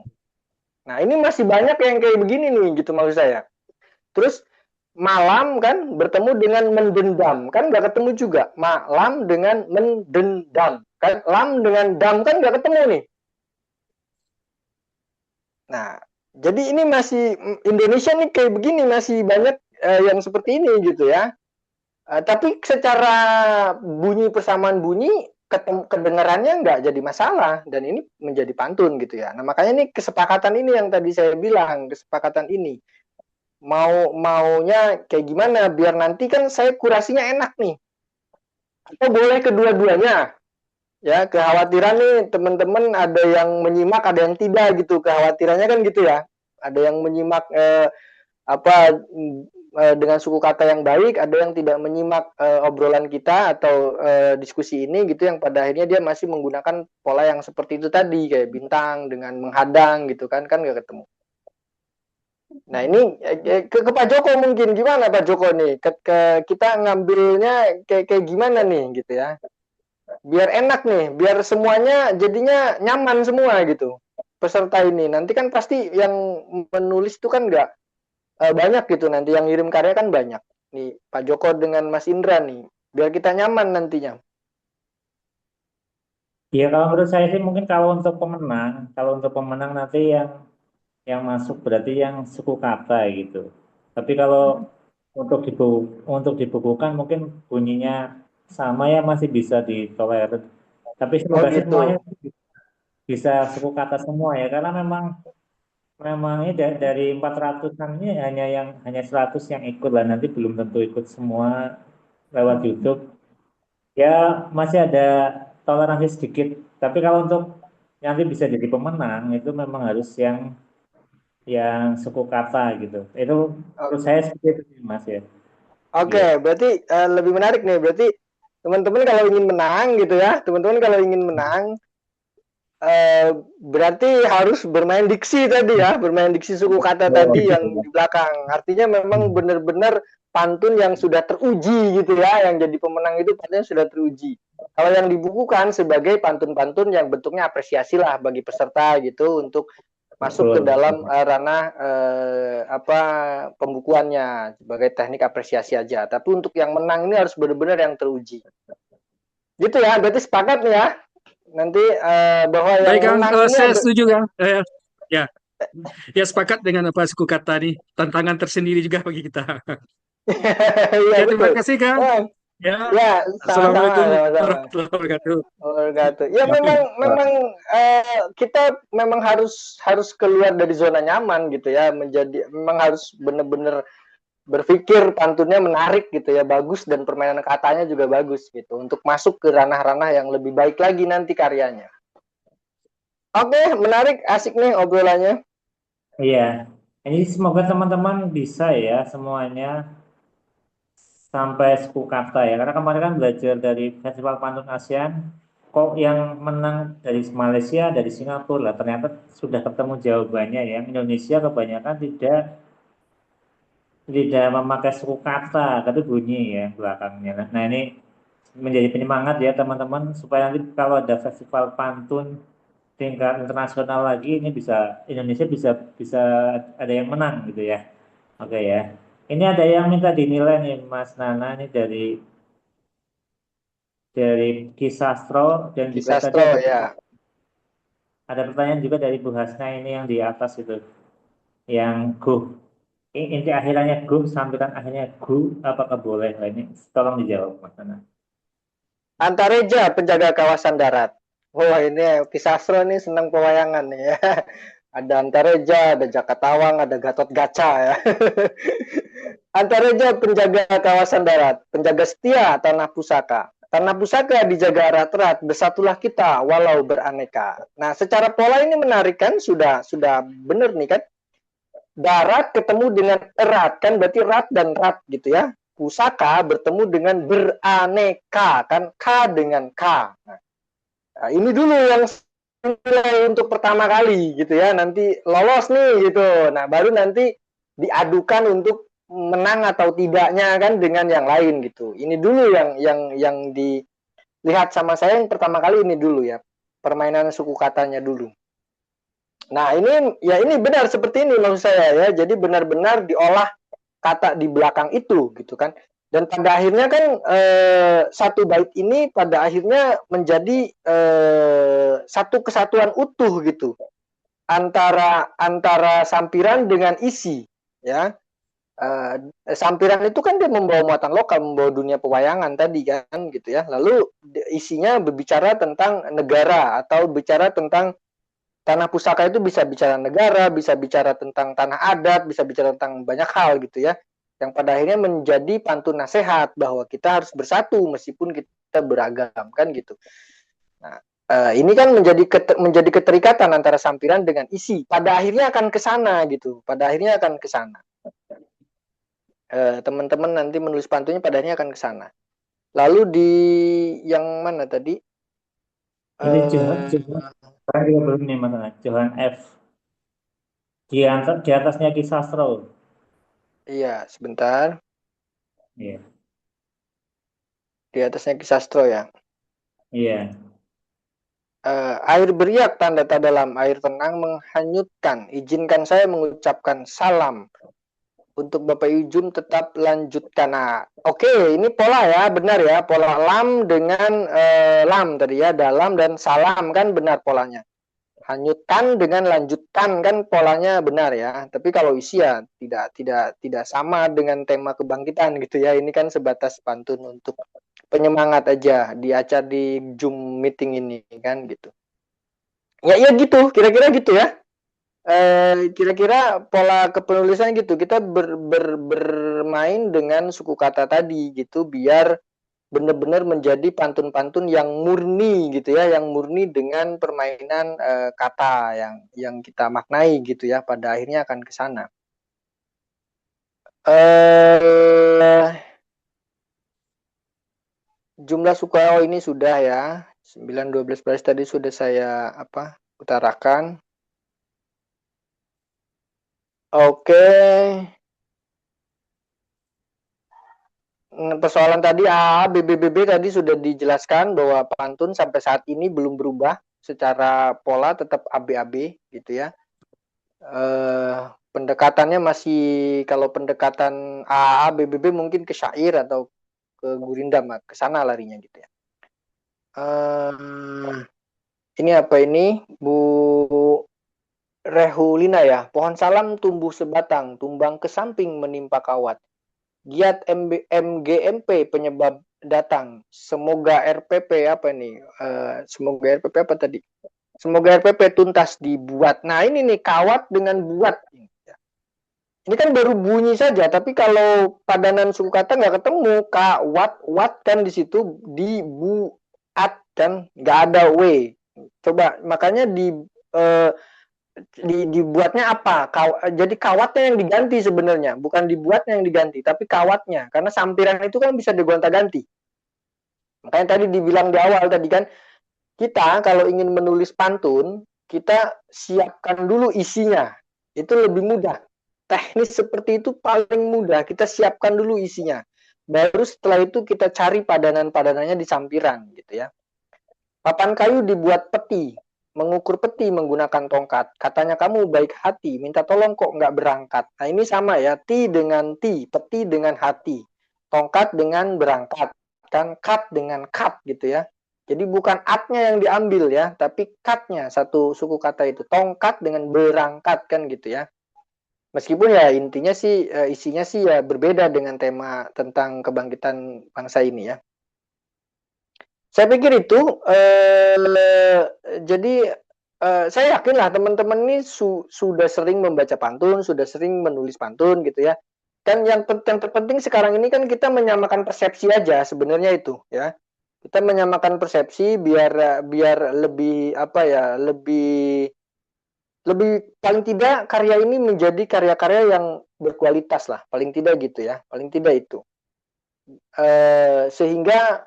Nah, ini masih banyak yang kayak begini nih, gitu maksud saya. Terus malam kan bertemu dengan mendendam, kan nggak ketemu juga. Malam dengan mendendam, kan lam dengan dam kan nggak ketemu nih. Nah, jadi ini masih Indonesia nih kayak begini, masih banyak yang seperti ini gitu ya. Tapi secara bunyi, persamaan bunyi kedengarannya nggak jadi masalah dan ini menjadi pantun gitu ya. Nah, makanya ini kesepakatan ini yang tadi saya bilang, kesepakatan ini maunya kayak gimana biar nanti kan saya kurasinya enak nih. Atau boleh kedua-duanya. Ya, kekhawatiran nih teman-teman ada yang menyimak, ada yang tidak gitu. Kekhawatirannya kan gitu ya. Ada yang menyimak dengan suku kata yang baik, ada yang tidak menyimak obrolan kita atau diskusi ini gitu, yang pada akhirnya dia masih menggunakan pola yang seperti itu tadi, kayak bintang dengan menghadang gitu kan nggak ketemu. Nah ini ke Pak Joko mungkin gimana Pak Joko nih, kita ngambilnya kayak gimana nih gitu ya, biar enak nih, biar semuanya jadinya nyaman semua gitu peserta ini. Nanti kan pasti yang menulis itu kan nggak banyak gitu, nanti yang ngirim karya kan banyak nih, Pak Joko dengan Mas Indra nih, biar kita nyaman nantinya. Ya kalau menurut saya sih mungkin kalau untuk pemenang nanti yang masuk berarti yang suku kata gitu. Tapi kalau untuk dibukukan mungkin bunyinya sama ya masih bisa ditolerir. Tapi Oh semoga sih gitu. semuanya bisa suku kata semua ya, karena memang memang ini dari 400-an ini hanya 100 yang ikut lah, nanti belum tentu ikut semua lewat YouTube. Ya masih ada toleransi sedikit. Tapi kalau untuk nanti bisa jadi pemenang itu memang harus yang suku kata gitu. Itu menurut saya seperti itu sih, Mas ya. Oke, Iya. berarti lebih menarik nih. Berarti teman-teman kalau ingin menang gitu ya, teman-teman kalau ingin menang, berarti harus bermain diksi tadi ya, bermain diksi suku kata tadi yang di belakang. Artinya memang benar-benar pantun yang sudah teruji gitu ya, yang jadi pemenang itu pantun sudah teruji. Kalau yang dibukukan sebagai pantun-pantun yang bentuknya apresiasi lah bagi peserta gitu, untuk masuk ke dalam ranah pembukuannya sebagai teknik apresiasi aja. Tapi untuk yang menang ini harus benar-benar yang teruji. Gitu ya, berarti sepakat nih ya. Nanti bahwa yang Baik, Kang. menang ini Saya setuju, Kang. Ya, ya sepakat dengan apa suku kata nih. Tantangan tersendiri juga bagi kita. Iya Ya, terima betul. kasih, Kang. Ya, Ya, sama-sama, Assalamualaikum sama-sama. warahmatullahi wabarakatuh. Wabarakatuh. Ya memang kita memang harus keluar dari zona nyaman gitu ya, memang harus benar-benar berpikir pantunnya menarik gitu ya, bagus, dan permainan katanya juga bagus gitu untuk masuk ke ranah-ranah yang lebih baik lagi nanti karyanya. Oke, menarik, asik nih obrolannya. Iya. Ini semoga teman-teman bisa ya semuanya sampai suku kata ya. Karena kemarin kan belajar dari Festival Pantun ASEAN, kok yang menang dari Malaysia, dari Singapura lah. Ternyata sudah ketemu jawabannya ya. Indonesia kebanyakan tidak memakai suku kata, tapi bunyi ya belakangnya. Nah ini menjadi penyemangat ya teman-teman, supaya nanti kalau ada festival pantun tingkat internasional lagi, ini bisa Indonesia bisa bisa ada yang menang gitu ya. Oke ya. Ini ada yang minta dinilai nih Mas Nana, ini dari Kisastro, dan juga tadi Kisastro ya. ada pertanyaan juga dari Bu Hasna ini yang di atas itu, yang go. Inti akhirannya go, sambutan akhirnya go, apakah boleh? Nah, ini tolong dijawab Mas Nana. Antareja, penjaga kawasan darat. Wah ini Kisastro nih senang pewayangan nih ya. Ada Antareja, ada Jakatawang, ada Gatot Kaca ya. Antareja, penjaga kawasan darat, penjaga setia tanah pusaka. Tanah pusaka dijaga erat-erat, bersatulah kita walau beraneka. Nah, secara pola ini menarik kan, sudah benar nih kan. Darat ketemu dengan erat kan, berarti rat dan rat gitu ya. Pusaka bertemu dengan beraneka kan, K dengan K. Nah, ini dulu yang nilai untuk pertama kali gitu ya, nanti lolos nih gitu. Nah baru nanti diadukan untuk menang atau tidaknya kan dengan yang lain gitu. Ini dulu yang dilihat sama saya yang pertama kali, ini dulu ya, permainan suku katanya dulu. Nah ini benar seperti ini maksud saya ya, jadi benar-benar diolah kata di belakang itu gitu kan. Dan pada akhirnya kan satu bait ini pada akhirnya menjadi satu kesatuan utuh gitu antara sampiran dengan isi ya. Sampiran itu kan dia membawa muatan lokal, membawa dunia pewayangan tadi kan gitu ya. Lalu isinya berbicara tentang negara atau bicara tentang tanah pusaka, itu bisa bicara negara, bisa bicara tentang tanah adat, bisa bicara tentang banyak hal gitu ya, yang pada akhirnya menjadi pantun nasihat bahwa kita harus bersatu meskipun kita beragam kan gitu. Nah, Ini kan menjadi keterikatan antara sampiran dengan isi. Pada akhirnya akan ke sana gitu. Pada akhirnya akan ke sana. Teman-teman nanti menulis pantunnya pada akhirnya akan ke sana. Lalu di yang mana tadi? Ini Johan juga belum nih Mas. Johan F. Di atasnya Ki Sastro. Iya, sebentar. Iya. Di atasnya Ki Sastro ya. Iya. Air beriak tanda dalam, air tenang menghanyutkan. Izinkan saya mengucapkan salam. Untuk Bapak Ijum tetap lanjutkan. Nah, oke, ini pola ya, benar ya. Pola lam dengan lam tadi ya, dalam dan salam kan benar polanya. Hanyutkan dengan lanjutkan kan polanya benar ya. Tapi kalau isi ya tidak sama dengan tema kebangkitan gitu ya. Ini kan sebatas pantun untuk penyemangat aja di acara di Zoom meeting ini kan gitu. Ya gitu, kira-kira gitu ya. Kira-kira pola kepenulisan gitu. Kita bermain dengan suku kata tadi gitu biar benar-benar menjadi pantun-pantun yang murni gitu ya, yang murni dengan permainan kata yang kita maknai gitu ya. Pada akhirnya akan ke sana. Jumlah suku ini sudah ya. 9, 12 baris tadi sudah saya utarakan. Oke. Persoalan tadi A, B, B, B tadi sudah dijelaskan bahwa pantun sampai saat ini belum berubah secara pola, tetap AB-AB gitu ya. Pendekatannya masih, kalau pendekatan A, B, B mungkin ke syair atau ke gurindam, ke sana larinya gitu ya. Ini apa ini? Bu Rehulina ya. Pohon salam tumbuh sebatang, tumbang ke samping menimpa kawat. Giat MGMP penyebab datang. Semoga RPP apa nih? Semoga RPP apa tadi? Semoga RPP tuntas dibuat. Nah ini nih kawat dengan buat. Ini kan baru bunyi saja, tapi kalau padanan suku kata nggak ketemu. Kawat, wat kan di situ dibuat kan nggak ada w. Coba makanya dibuatnya apa? Jadi kawatnya yang diganti sebenarnya, bukan dibuatnya yang diganti, tapi kawatnya. Karena sampiran itu kan bisa digonta-ganti. Makanya tadi dibilang di awal tadi kan, kita kalau ingin menulis pantun, kita siapkan dulu isinya. Itu lebih mudah. Teknis seperti itu paling mudah. Kita siapkan dulu isinya. Baru setelah itu kita cari padanan-padanannya di sampiran gitu ya. Papan kayu dibuat peti. Mengukur peti menggunakan tongkat. Katanya kamu baik hati, minta tolong kok nggak berangkat. Nah ini sama ya, ti dengan ti, peti dengan hati, tongkat dengan berangkat, kan kat dengan kat gitu ya. Jadi bukan atnya yang diambil ya, tapi katnya satu suku kata itu, tongkat dengan berangkat kan gitu ya. Meskipun ya intinya sih, isinya sih ya berbeda dengan tema tentang kebangkitan bangsa ini ya. Saya pikir itu, jadi saya yakin lah teman-teman ini sudah sering membaca pantun, sudah sering menulis pantun gitu ya. Kan yang terpenting sekarang ini kan kita menyamakan persepsi aja sebenarnya itu ya. Kita menyamakan persepsi biar lebih lebih paling tidak karya ini menjadi karya-karya yang berkualitas lah, paling tidak gitu ya, paling tidak itu. Sehingga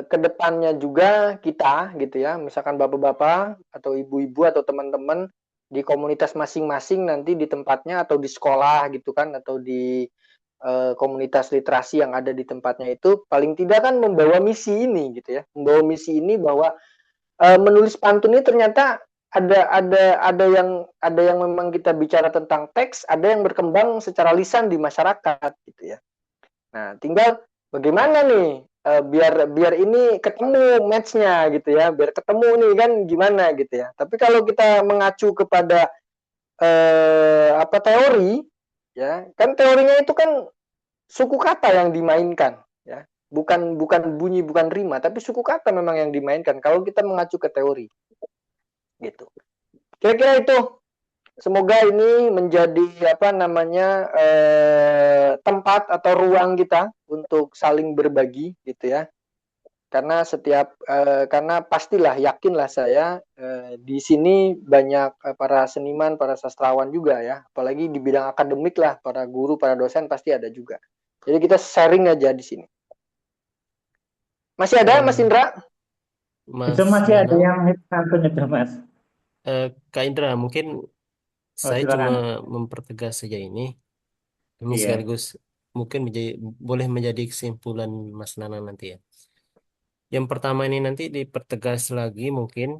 kedepannya juga kita gitu ya, misalkan bapak-bapak atau ibu-ibu atau teman-teman di komunitas masing-masing nanti di tempatnya atau di sekolah gitu kan, atau di komunitas literasi yang ada di tempatnya itu paling tidak kan membawa misi ini gitu ya, membawa misi ini bahwa menulis pantun ini ternyata ada yang memang kita bicara tentang teks, ada yang berkembang secara lisan di masyarakat gitu ya. Nah, tinggal bagaimana nih biar ini ketemu match-nya gitu ya, biar ketemu nih kan gimana gitu ya. Tapi kalau kita mengacu kepada teori ya, kan teorinya itu kan suku kata yang dimainkan ya. Bukan bunyi, bukan rima, tapi suku kata memang yang dimainkan kalau kita mengacu ke teori. Gitu. Kira-kira itu. Semoga ini menjadi tempat atau ruang kita untuk saling berbagi gitu ya. Karena pastilah, yakinlah saya di sini banyak para seniman, para sastrawan juga ya, apalagi di bidang akademik lah, para guru, para dosen pasti ada juga. Jadi kita sharing aja di sini. Masih ada Mas Indra? Itu Mas masih ada Danang, yang pantun itu, Mas. Kak Indra, mungkin Oh, saya cuma silakan. mempertegas saja ini Iya. sekaligus mungkin boleh menjadi kesimpulan Mas Nanang nanti ya. Yang pertama ini nanti dipertegas lagi mungkin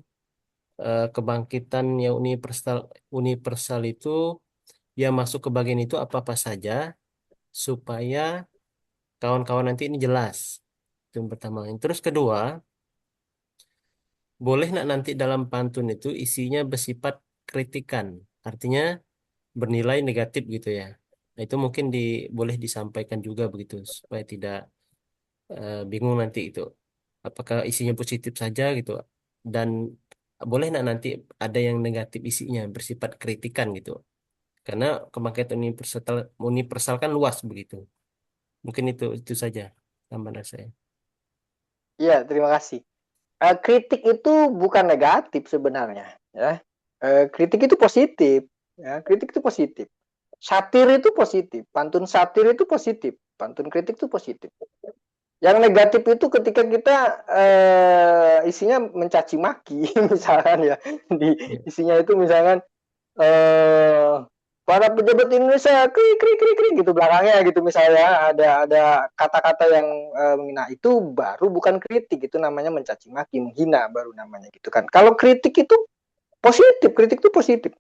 kebangkitan yang universal itu yang masuk ke bagian itu apa-apa saja supaya kawan-kawan nanti ini jelas. Itu yang pertama. Yang terus kedua, boleh nggak nanti dalam pantun itu isinya bersifat kritikan, artinya bernilai negatif gitu ya. Nah, itu mungkin boleh disampaikan juga begitu supaya tidak bingung nanti itu. Apakah isinya positif saja gitu dan boleh nggak nanti ada yang negatif isinya bersifat kritikan gitu. Karena kebangkitan universal kan luas begitu. Mungkin itu saja tambahan saya. Iya, terima kasih. Kritik itu bukan negatif sebenarnya, ya. Kritik itu positif, ya. Kritik itu positif. Satir itu positif, pantun satir itu positif, pantun kritik itu positif. Yang negatif itu ketika kita isinya mencaci maki, misalkan ya, Ya. isinya itu misalkan para pejabat Indonesia krik krik krik krik gitu belakangnya gitu, misalnya ada kata-kata yang menghina, itu baru bukan kritik, itu namanya mencaci maki, menghina baru namanya gitu kan. Kalau kritik itu positif, kritik itu positif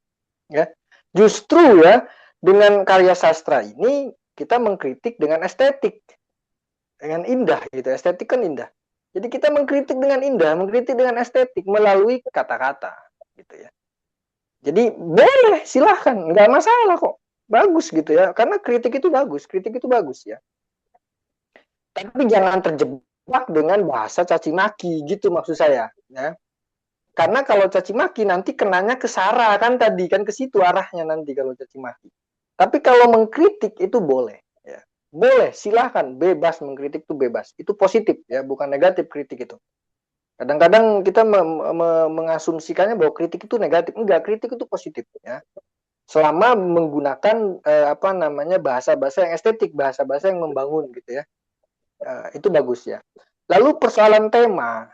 ya. Justru ya, dengan karya sastra ini kita mengkritik dengan estetik, dengan indah gitu. Estetik kan indah. Jadi kita mengkritik dengan indah, mengkritik dengan estetik melalui kata-kata gitu ya. Jadi boleh, silahkan, nggak masalah kok, bagus gitu ya, karena kritik itu bagus ya. Tapi jangan terjebak dengan bahasa caci maki gitu maksud saya ya. Karena kalau caci maki nanti kenanya ke sara kan, tadi kan ke situ arahnya nanti kalau caci maki. Tapi kalau mengkritik itu boleh ya. Boleh, silahkan, bebas mengkritik, itu bebas. Itu positif ya, bukan negatif kritik itu. Kadang-kadang kita mengasumsikannya bahwa kritik itu negatif. Enggak, kritik itu positif ya. Selama menggunakan bahasa-bahasa yang estetik, bahasa-bahasa yang membangun gitu ya. Itu bagus ya. Lalu persoalan tema,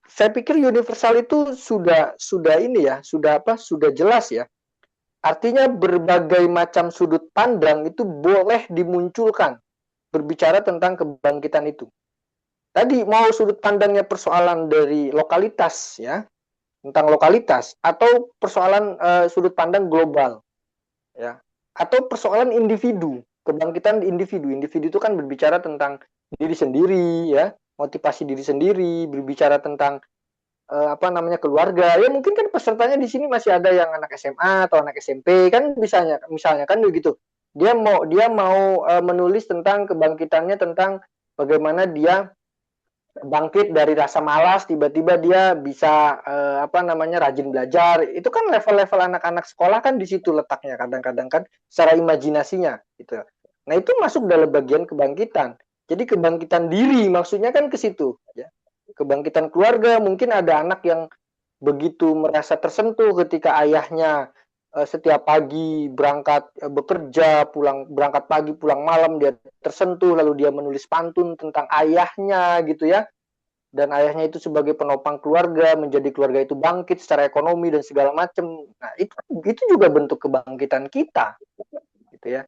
saya pikir universal itu sudah jelas ya. Artinya berbagai macam sudut pandang itu boleh dimunculkan berbicara tentang kebangkitan itu. Tadi mau sudut pandangnya persoalan dari lokalitas ya, tentang lokalitas, atau persoalan sudut pandang global ya, atau persoalan individu, kebangkitan individu. Individu itu kan berbicara tentang diri sendiri ya, motivasi diri sendiri, berbicara tentang keluarga ya. Mungkin kan pesertanya di sini masih ada yang anak SMA atau anak SMP kan, misalnya kan begitu, dia mau menulis tentang kebangkitannya, tentang bagaimana dia bangkit dari rasa malas, tiba-tiba dia bisa rajin belajar. Itu kan level-level anak-anak sekolah kan, di situ letaknya kadang-kadang kan, secara imajinasinya gitu. Nah, itu masuk dalam bagian kebangkitan. Jadi kebangkitan diri maksudnya kan ke situ ya. Kebangkitan keluarga, mungkin ada anak yang begitu merasa tersentuh ketika ayahnya setiap pagi berangkat bekerja, berangkat pagi pulang malam, dia tersentuh, lalu dia menulis pantun tentang ayahnya gitu ya. Dan ayahnya itu sebagai penopang keluarga, menjadi keluarga itu bangkit secara ekonomi dan segala macam. Nah, itu juga bentuk kebangkitan kita gitu ya.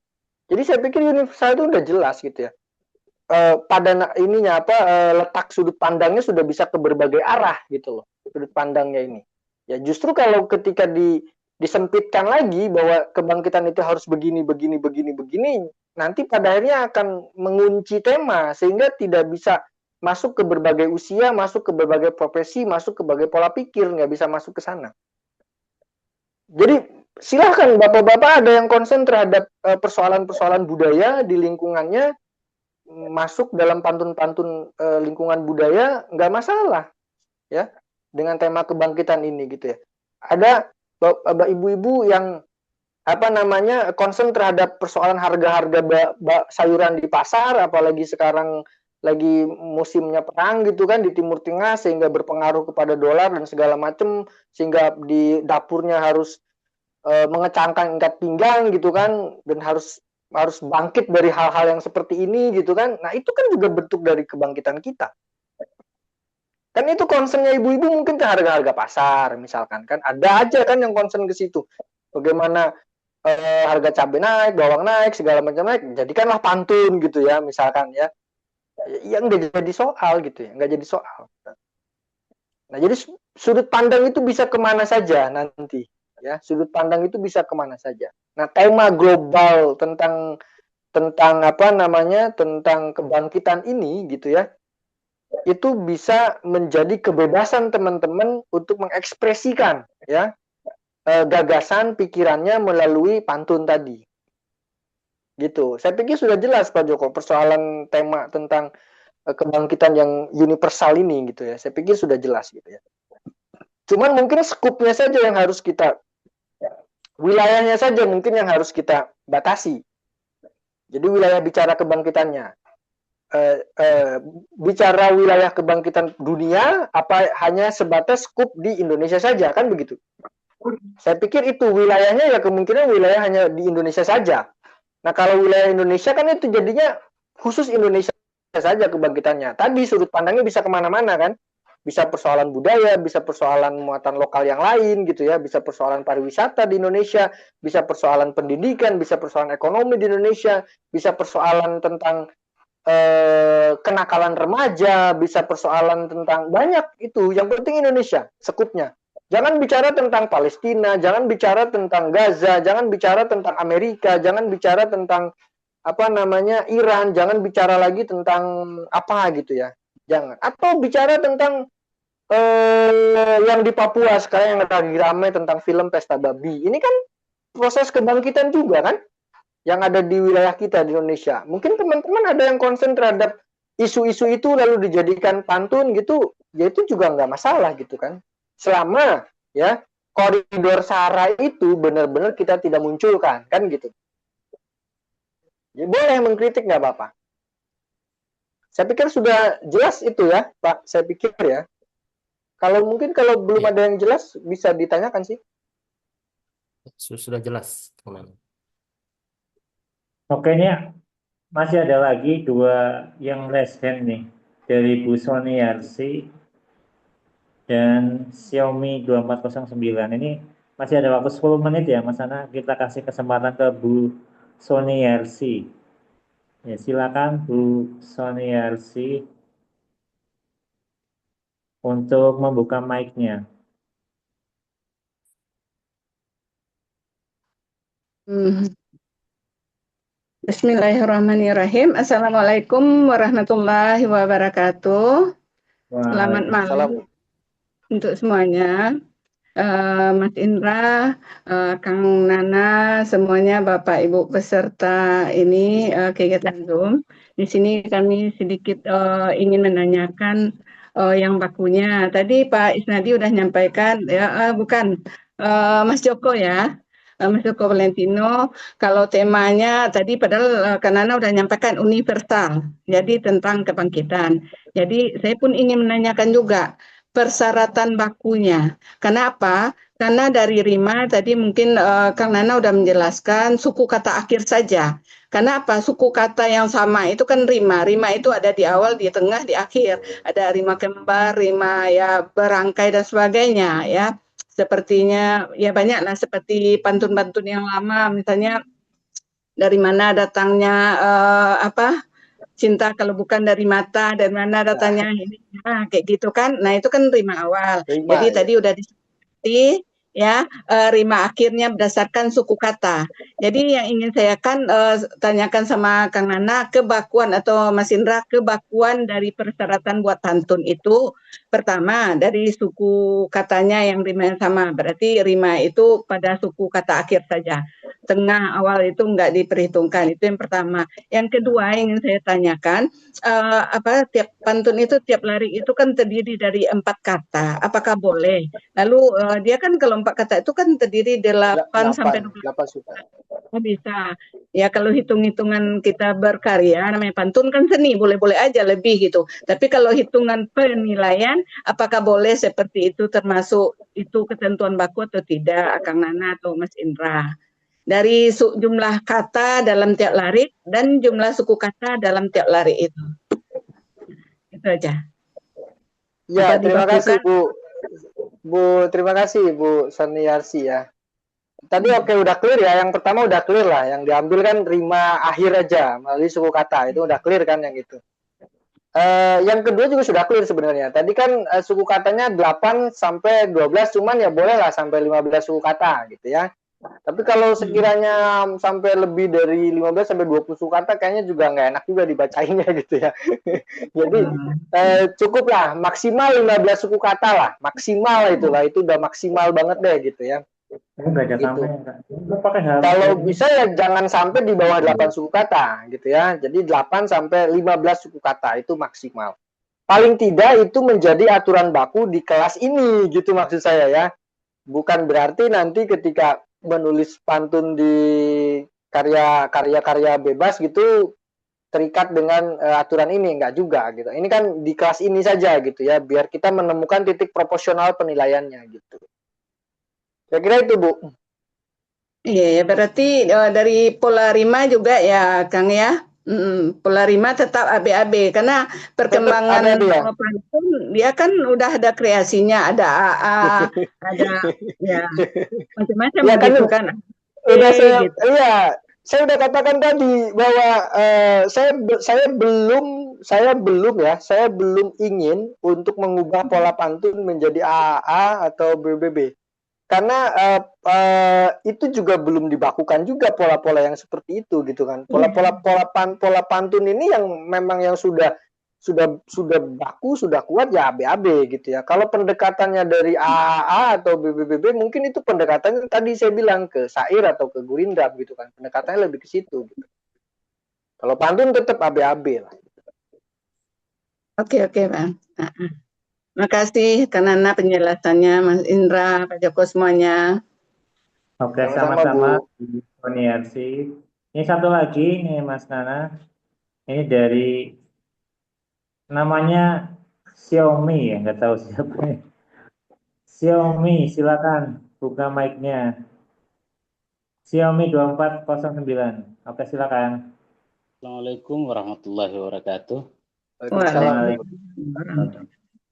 Jadi saya pikir universal itu udah jelas gitu ya. Pada letak sudut pandangnya sudah bisa ke berbagai arah gitu loh, sudut pandangnya ini. Ya justru kalau ketika disempitkan lagi bahwa kebangkitan itu harus begini, nanti pada akhirnya akan mengunci tema sehingga tidak bisa masuk ke berbagai usia, masuk ke berbagai profesi, masuk ke berbagai pola pikir, nggak bisa masuk ke sana. Jadi silahkan bapak-bapak ada yang konsen terhadap persoalan-persoalan budaya di lingkungannya, masuk dalam pantun-pantun lingkungan budaya, nggak masalah ya, dengan tema kebangkitan ini gitu ya. Ada ibu-ibu yang konsen terhadap persoalan harga-harga sayuran di pasar, apalagi sekarang lagi musimnya perang gitu kan di Timur Tengah, sehingga berpengaruh kepada dolar dan segala macam, sehingga di dapurnya harus mengecangkan ikat pinggang gitu kan, dan harus bangkit dari hal-hal yang seperti ini gitu kan. Nah itu kan juga bentuk dari kebangkitan kita. Kan itu concernnya ibu-ibu mungkin ke harga-harga pasar misalkan kan, ada aja kan yang concern ke situ. Bagaimana harga cabai naik, bawang naik, segala macam naik, jadikanlah pantun gitu ya misalkan ya. Ya nggak jadi soal gitu ya, nggak jadi soal. Nah jadi sudut pandang itu bisa kemana saja nanti ya, sudut pandang itu bisa kemana saja. Nah tema global tentang apa namanya, tentang kebangkitan ini gitu ya, itu bisa menjadi kebebasan teman-teman untuk mengekspresikan ya gagasan pikirannya melalui pantun tadi gitu. Saya pikir sudah jelas Pak Joko persoalan tema tentang kebangkitan yang universal ini gitu ya. Saya pikir sudah jelas gitu ya. Cuman mungkin skupnya saja yang harus kita, wilayahnya saja mungkin yang harus kita batasi. Jadi wilayah bicara kebangkitannya, bicara wilayah kebangkitan dunia apa hanya sebatas skup di Indonesia saja kan begitu. Saya pikir itu wilayahnya ya kemungkinan wilayah hanya di Indonesia saja. Nah kalau wilayah Indonesia kan itu jadinya khusus Indonesia saja kebangkitannya. Tadi sudut pandangnya bisa kemana-mana kan. Bisa persoalan budaya, bisa persoalan muatan lokal yang lain gitu ya, bisa persoalan pariwisata di Indonesia, bisa persoalan pendidikan, bisa persoalan ekonomi di Indonesia, bisa persoalan tentang kenakalan remaja, bisa persoalan tentang banyak itu. Yang penting Indonesia, sekupnya. Jangan bicara tentang Palestina, jangan bicara tentang Gaza, jangan bicara tentang Amerika, jangan bicara tentang apa namanya Iran, jangan bicara lagi tentang apa gitu ya. Jangan. Atau bicara tentang yang di Papua sekarang yang lagi ramai tentang film Pesta Babi. Ini kan proses kebangkitan juga kan, yang ada di wilayah kita di Indonesia. Mungkin teman-teman ada yang concern terhadap isu-isu itu lalu dijadikan pantun gitu, ya itu juga nggak masalah gitu kan. Selama ya koridor SARA itu benar-benar kita tidak munculkan kan gitu. Ya, boleh mengkritik nggak Bapak? Saya pikir sudah jelas itu ya Pak, saya pikir ya. Kalau mungkin kalau belum ada yang jelas bisa ditanyakan sih. Sudah jelas, teman. Oke, ini masih ada lagi dua yang raise hand nih dari Bu Sony Yarsi dan Xiaomi 2409. Ini masih ada waktu 10 menit ya Mas Ana, kita kasih kesempatan ke Bu Sony Yarsi. Ya, silakan Bu Sony Yarsi untuk membuka mic-nya. Bismillahirrahmanirrahim. Assalamualaikum warahmatullahi wabarakatuh. Selamat malam untuk semuanya. Mas Indra, Kang Nana, semuanya Bapak Ibu peserta ini kegiatan Zoom. Di sini kami sedikit ingin menanyakan yang bakunya. Tadi Pak Isnadi udah nyampaikan ya, bukan Mas Joko ya. Mas Joko Valentino, kalau temanya tadi padahal Kang Nana udah nyampaikan universal, jadi tentang kebangkitan. Jadi saya pun ingin menanyakan juga persyaratan bakunya. Kenapa? Karena dari Rima tadi mungkin Kang Nana udah menjelaskan suku kata akhir saja. Karena apa? Suku kata yang sama itu kan rima. Rima itu ada di awal, di tengah, di akhir. Ada rima kembar, rima ya berangkai dan sebagainya ya. Sepertinya ya banyak lah seperti pantun-pantun yang lama, misalnya dari mana datangnya cinta kalau bukan dari mata, dari mana datangnya ini, kayak gitu kan. Nah itu kan rima awal. Jadi tadi udah disebut ya rima akhirnya berdasarkan suku kata. Jadi yang ingin saya kan tanyakan sama Kang Nana, kebakuan atau Mas Indra, kebakuan dari persyaratan buat pantun itu pertama dari suku katanya yang rima yang sama, berarti rima itu pada suku kata akhir saja. Tengah awal itu enggak diperhitungkan, itu yang pertama. Yang kedua yang ingin saya tanyakan, tiap pantun itu tiap lari itu kan terdiri dari 4 kata, apakah boleh? Lalu dia kan kalau 24 kata itu kan terdiri 8 sampai 12. 8 suku. Oh, bisa. Ya kalau hitung-hitungan kita berkarya, namanya pantun kan seni, boleh-boleh aja lebih gitu. Tapi kalau hitungan penilaian, apakah boleh seperti itu termasuk itu ketentuan baku atau tidak, Kang Nana atau Mas Indra? Dari jumlah kata dalam tiap larik dan jumlah suku kata dalam tiap larik itu. Itu aja. Ya, Apa terima kasih dibakukan? terima kasih Bu Saniarsi ya. Tadi oke udah clear ya. Yang pertama udah clear lah. Yang diambil kan rima akhir aja melalui suku kata. Itu udah clear kan yang itu. Yang kedua juga sudah clear sebenarnya. Tadi kan suku katanya 8 sampai 12, cuman ya boleh lah sampai 15 suku kata gitu ya. Tapi kalau sekiranya sampai lebih dari 15 sampai 20 suku kata kayaknya juga nggak enak juga dibacainnya gitu ya. Jadi cukup lah maksimal 15 suku kata lah. Maksimal itulah, itu udah maksimal banget deh gitu ya. Gitu. Kalau bisa ya jangan sampai di bawah 8 suku kata gitu ya. Jadi 8 sampai 15 suku kata itu maksimal. Paling tidak itu menjadi aturan baku di kelas ini gitu maksud saya ya. Bukan berarti nanti ketika menulis pantun di karya-karya bebas gitu terikat dengan aturan ini, enggak juga gitu. Ini kan di kelas ini saja gitu ya, biar kita menemukan titik proporsional penilaiannya gitu. Saya kira itu Bu. Iya, berarti dari pola rima juga ya, Kang ya. Pola rima tetap ABAB karena perkembangan pantun dia kan udah ada kreasinya, ada AA, ada ya macam-macam ya, gitu kan. Udah saya udah katakan tadi bahwa saya belum ingin untuk mengubah pola pantun menjadi AA atau BBB. Karena itu juga belum dibakukan juga pola-pola yang seperti itu gitu kan. Pola pantun ini yang memang yang sudah baku, sudah kuat ya ABAB gitu ya. Kalau pendekatannya dari AA atau BBB mungkin itu pendekatannya tadi saya bilang ke syair atau ke gurindam gitu kan. Pendekatannya lebih ke situ gitu. Kalau pantun tetap ABAB lah. Oke, Bang. Makasih Kak Nana penjelasannya, Mas Indra, Pak Joko semuanya. Oke, sama-sama Bu Soniarsi. Ini satu lagi nih Mas Nana. Ini dari namanya Xiaomi ya, nggak tahu siapa ya. Xiaomi, silakan buka mic-nya. Xiaomi 2409. Oke, silakan. Assalamualaikum warahmatullahi wabarakatuh. Waalaikumsalam.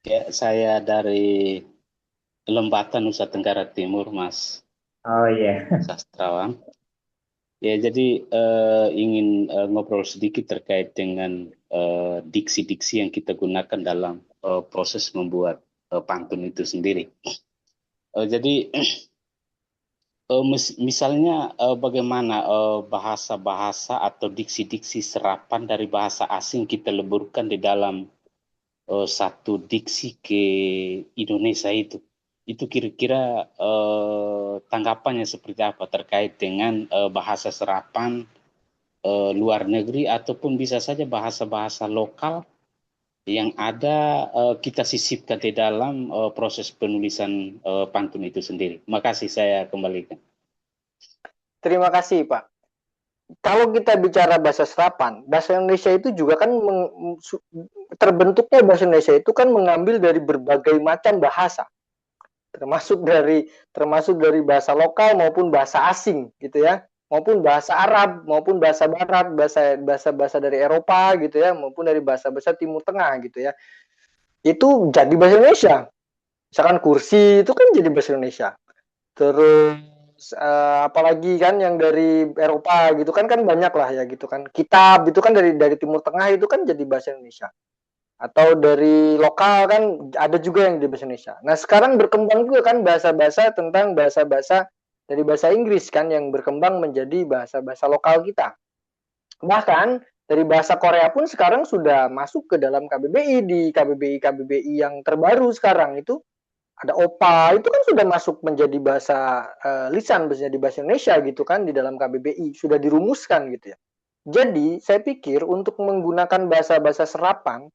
Ya, saya dari Lembatan Nusa Tenggara Timur, Mas. Oh iya. Sastrawan. Ya, jadi ingin ngobrol sedikit terkait dengan diksi-diksi yang kita gunakan dalam proses membuat pantun itu sendiri. Jadi misalnya bagaimana bahasa-bahasa atau diksi-diksi serapan dari bahasa asing kita leburkan di dalam satu diksi ke Indonesia itu kira-kira tanggapannya seperti apa terkait dengan bahasa serapan luar negeri ataupun bisa saja bahasa-bahasa lokal yang ada kita sisipkan di dalam proses penulisan pantun itu sendiri. Makasih, saya kembalikan. Terima kasih Pak. Kalau kita bicara bahasa serapan, bahasa Indonesia itu juga kan terbentuknya bahasa Indonesia itu kan mengambil dari berbagai macam bahasa, termasuk dari bahasa lokal maupun bahasa asing gitu ya, maupun bahasa Arab maupun bahasa Barat, bahasa dari Eropa gitu ya, maupun dari bahasa Timur Tengah gitu ya. Itu jadi bahasa Indonesia. Misalkan kursi itu kan jadi bahasa Indonesia. Terus apalagi kan yang dari Eropa gitu kan banyak lah ya gitu kan. Kitab itu kan dari Timur Tengah itu kan jadi bahasa Indonesia. Atau dari lokal kan ada juga yang di bahasa Indonesia. Nah, sekarang berkembang juga kan bahasa-bahasa tentang bahasa-bahasa dari bahasa Inggris kan yang berkembang menjadi bahasa-bahasa lokal kita. Bahkan dari bahasa Korea pun sekarang sudah masuk ke dalam KBBI, di KBBI yang terbaru sekarang itu ada OPA, itu kan sudah masuk menjadi bahasa lisan, menjadi bahasa Indonesia gitu kan di dalam KBBI, sudah dirumuskan gitu ya. Jadi saya pikir untuk menggunakan bahasa-bahasa serapan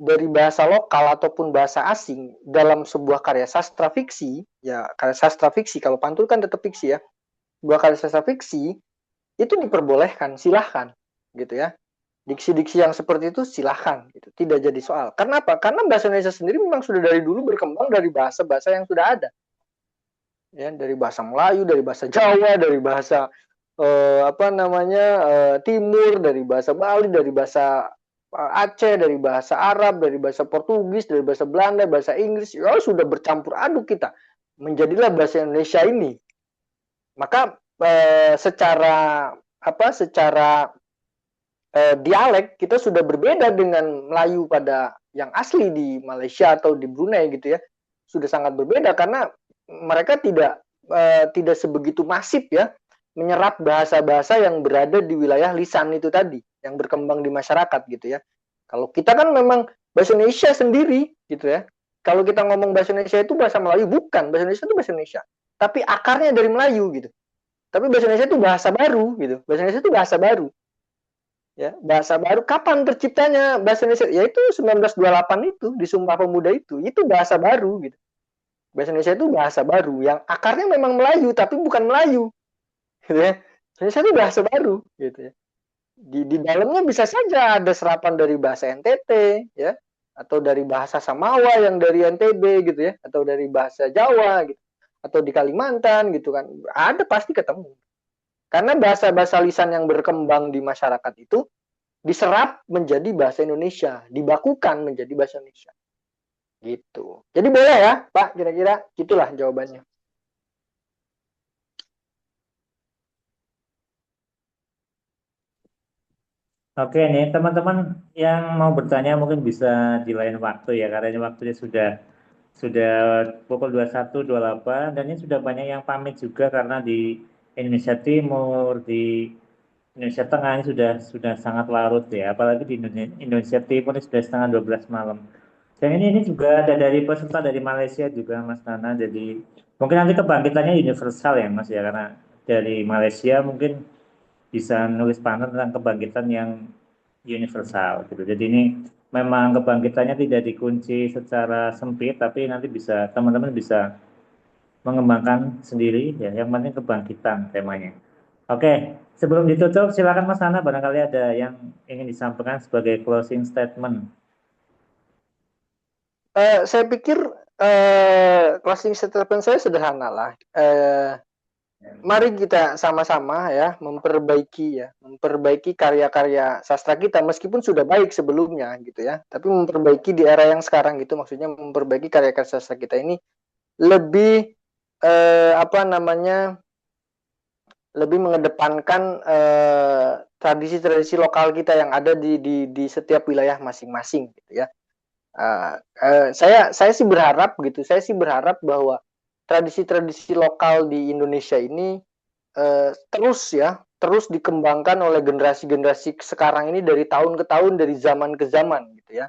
dari bahasa lokal ataupun bahasa asing dalam sebuah karya sastra fiksi, ya karya sastra fiksi, kalau pantun kan tetap fiksi ya, sebuah karya sastra fiksi itu diperbolehkan, silahkan gitu ya. Diksi-diksi yang seperti itu silahkan, gitu. Tidak jadi soal. Karena apa? Karena bahasa Indonesia sendiri memang sudah dari dulu berkembang dari bahasa-bahasa yang sudah ada. Ya, dari bahasa Melayu, dari bahasa Jawa, dari bahasa Timur, dari bahasa Bali, dari bahasa Aceh, dari bahasa Arab, dari bahasa Portugis, dari bahasa Belanda, bahasa Inggris, ya sudah bercampur aduk kita. Menjadilah bahasa Indonesia ini. Maka secara dialek kita sudah berbeda dengan Melayu pada yang asli di Malaysia atau di Brunei gitu ya, sudah sangat berbeda karena mereka tidak sebegitu masif ya menyerap bahasa-bahasa yang berada di wilayah lisan itu tadi yang berkembang di masyarakat gitu ya. Kalau kita kan memang bahasa Indonesia sendiri gitu ya. Kalau kita ngomong bahasa Indonesia itu bahasa Melayu, bukan, bahasa Indonesia itu bahasa Indonesia, tapi akarnya dari Melayu gitu. Tapi bahasa Indonesia itu bahasa baru gitu. Bahasa Indonesia itu bahasa baru. Ya, bahasa baru kapan terciptanya bahasa Indonesia? Yaitu 1928 itu di Sumpah Pemuda itu bahasa baru gitu. Bahasa Indonesia itu bahasa baru yang akarnya memang Melayu tapi bukan Melayu. Gitu ya. Indonesia itu bahasa baru gitu ya. Di dalamnya bisa saja ada serapan dari bahasa NTT ya, atau dari bahasa Samawa yang dari NTB gitu ya, atau dari bahasa Jawa gitu, atau di Kalimantan gitu kan. Ada pasti ketemu. Karena bahasa-bahasa lisan yang berkembang di masyarakat itu diserap menjadi bahasa Indonesia, dibakukan menjadi bahasa Indonesia. Gitu. Jadi boleh ya, Pak, kira-kira gitulah jawabannya. Oke nih, teman-teman yang mau bertanya mungkin bisa di lain waktu ya, karena ini waktunya sudah pukul 21.28 dan ini sudah banyak yang pamit juga karena di Indonesia Timur, di Indonesia Tengah ini sudah sangat larut ya, apalagi di Indonesia Timur ini sudah setengah 12 malam. Dan ini juga ada dari peserta dari Malaysia juga Mas Nana, jadi mungkin nanti kebangkitannya universal ya Mas ya, karena dari Malaysia mungkin bisa nulis pantun tentang kebangkitan yang universal gitu. Jadi ini memang kebangkitannya tidak dikunci secara sempit, tapi nanti bisa teman-teman bisa mengembangkan sendiri ya. Yang penting kebangkitan temanya. Oke, sebelum ditutup silakan Mas Nana, barangkali ada yang ingin disampaikan sebagai closing statement. Saya pikir closing statement saya sederhana lah. Mari kita sama-sama ya memperbaiki karya-karya sastra kita meskipun sudah baik sebelumnya gitu ya, tapi memperbaiki di era yang sekarang gitu, maksudnya memperbaiki karya-karya sastra kita ini lebih lebih mengedepankan tradisi-tradisi lokal kita yang ada di setiap wilayah masing-masing gitu ya. Saya sih berharap gitu, bahwa tradisi-tradisi lokal di Indonesia ini terus dikembangkan oleh generasi-generasi sekarang ini dari tahun ke tahun, dari zaman ke zaman gitu ya.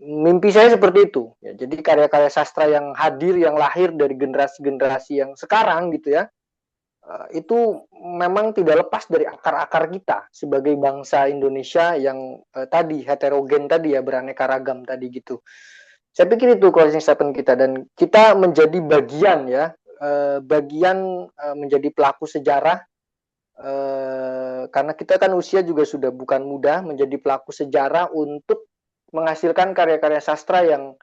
Mimpi saya seperti itu ya. Jadi karya-karya sastra yang hadir, yang lahir dari generasi-generasi yang sekarang gitu ya, itu memang tidak lepas dari akar-akar kita sebagai bangsa Indonesia yang tadi heterogen tadi ya, beraneka ragam tadi gitu. Saya pikir itu closing statement kita, dan kita menjadi bagian ya, menjadi pelaku sejarah, karena kita kan usia juga sudah bukan muda, menjadi pelaku sejarah untuk menghasilkan karya-karya sastra yang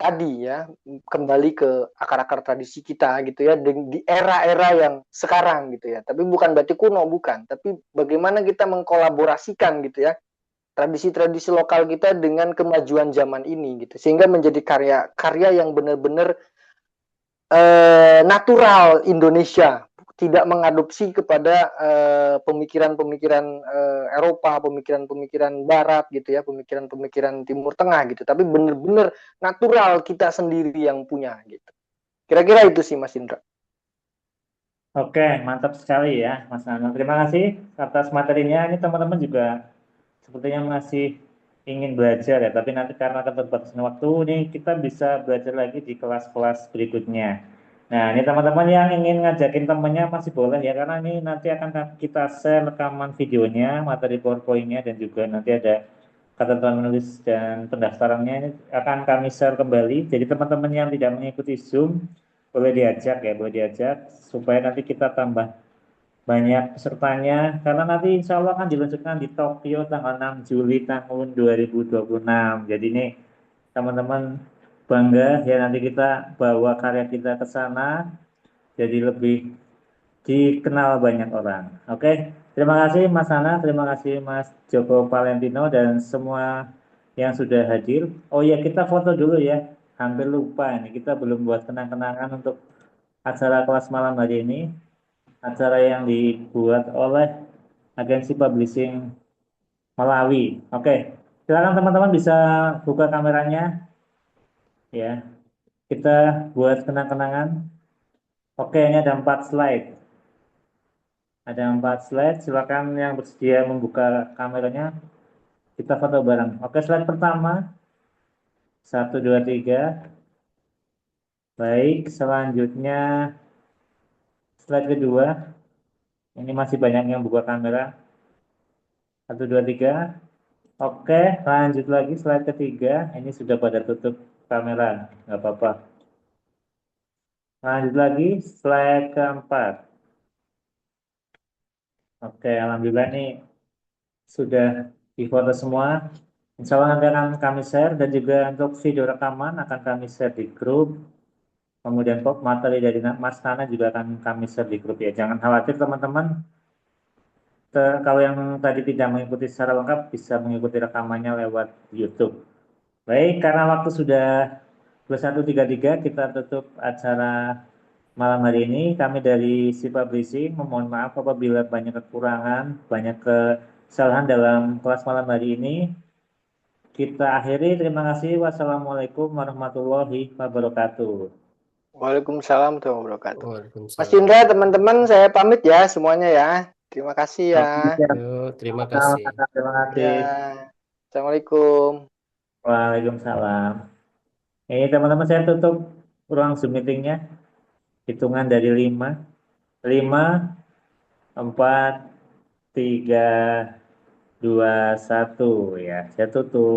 tadi ya, kembali ke akar-akar tradisi kita gitu ya, di era-era yang sekarang gitu ya. Tapi bukan berarti kuno, bukan, tapi bagaimana kita mengkolaborasikan gitu ya tradisi-tradisi lokal kita dengan kemajuan zaman ini gitu, sehingga menjadi karya-karya yang benar-benar natural Indonesia, tidak mengadopsi kepada pemikiran-pemikiran Eropa, pemikiran-pemikiran Barat gitu ya, pemikiran-pemikiran Timur Tengah gitu, tapi benar-benar natural kita sendiri yang punya gitu. Kira-kira itu sih Mas Indra. Oke, mantap sekali ya Mas Nana. Terima kasih atas materinya. Ini teman-teman juga sepertinya masih ingin belajar ya, tapi nanti karena keterbatasan waktu ini kita bisa belajar lagi di kelas-kelas berikutnya. Nah, ini teman-teman yang ingin ngajakin temannya masih boleh ya, karena ini nanti akan kita share rekaman videonya, materi PowerPoint-nya, dan juga nanti ada ketentuan menulis dan pendaftarannya ini akan kami share kembali. Jadi teman-teman yang tidak mengikuti Zoom boleh diajak ya, boleh diajak supaya nanti kita tambah banyak pesertanya karena nanti insya Allah akan diluncurkan di Tokyo tanggal 6 Juli tahun 2026. Jadi ini teman-teman bangga ya nanti kita bawa karya kita ke sana jadi lebih dikenal banyak orang. Oke, terima kasih Mas Hana, terima kasih Mas Joko Valentino dan semua yang sudah hadir. Oh ya, kita foto dulu ya. Hampir lupa ini, kita belum buat kenang-kenangan untuk acara kelas malam hari ini. Acara yang dibuat oleh Agensi Publishing Malawi. Oke, silakan teman-teman bisa buka kameranya ya. Kita buat kenang-kenangan. Oke, ini ada 4 slide. Ada 4 slide, silakan yang bersedia membuka kameranya, kita foto bareng. Oke, slide pertama, 1, 2, 3. Baik, selanjutnya slide kedua, ini masih banyak yang buka kamera. 1, 2, 3. Oke, lanjut lagi slide ketiga, ini sudah pada tutup kamera, nggak apa-apa. Lanjut lagi, slide keempat. Oke, alhamdulillah ini sudah difoto semua. Insya Allah nanti akan kami share dan juga untuk video rekaman akan kami share di grup. Kemudian materi dari Mas Nana juga akan kami share di grup ya. Jangan khawatir teman-teman. Kalau yang tadi tidak mengikuti secara lengkap bisa mengikuti rekamannya lewat YouTube. Baik, karena waktu sudah 21.33 kita tutup acara malam hari ini. Kami dari Si Publishing memohon maaf apabila banyak kekurangan, banyak kesalahan dalam kelas malam hari ini. Kita akhiri, terima kasih. Wassalamualaikum warahmatullahi wabarakatuh. Waalaikumsalam warahmatullahi wabarakatuh. Waalaikumsalam. Mas Indra, teman-teman, saya pamit ya semuanya ya. Terima kasih ya. Yuk, terima kasih. Terima kasih. Ya. Assalamualaikum. Waalaikumsalam. Ini teman-teman saya tutup ruang Zoom meetingnya. Hitungan dari 5, 4, 3, 2, 1 ya. Saya tutup.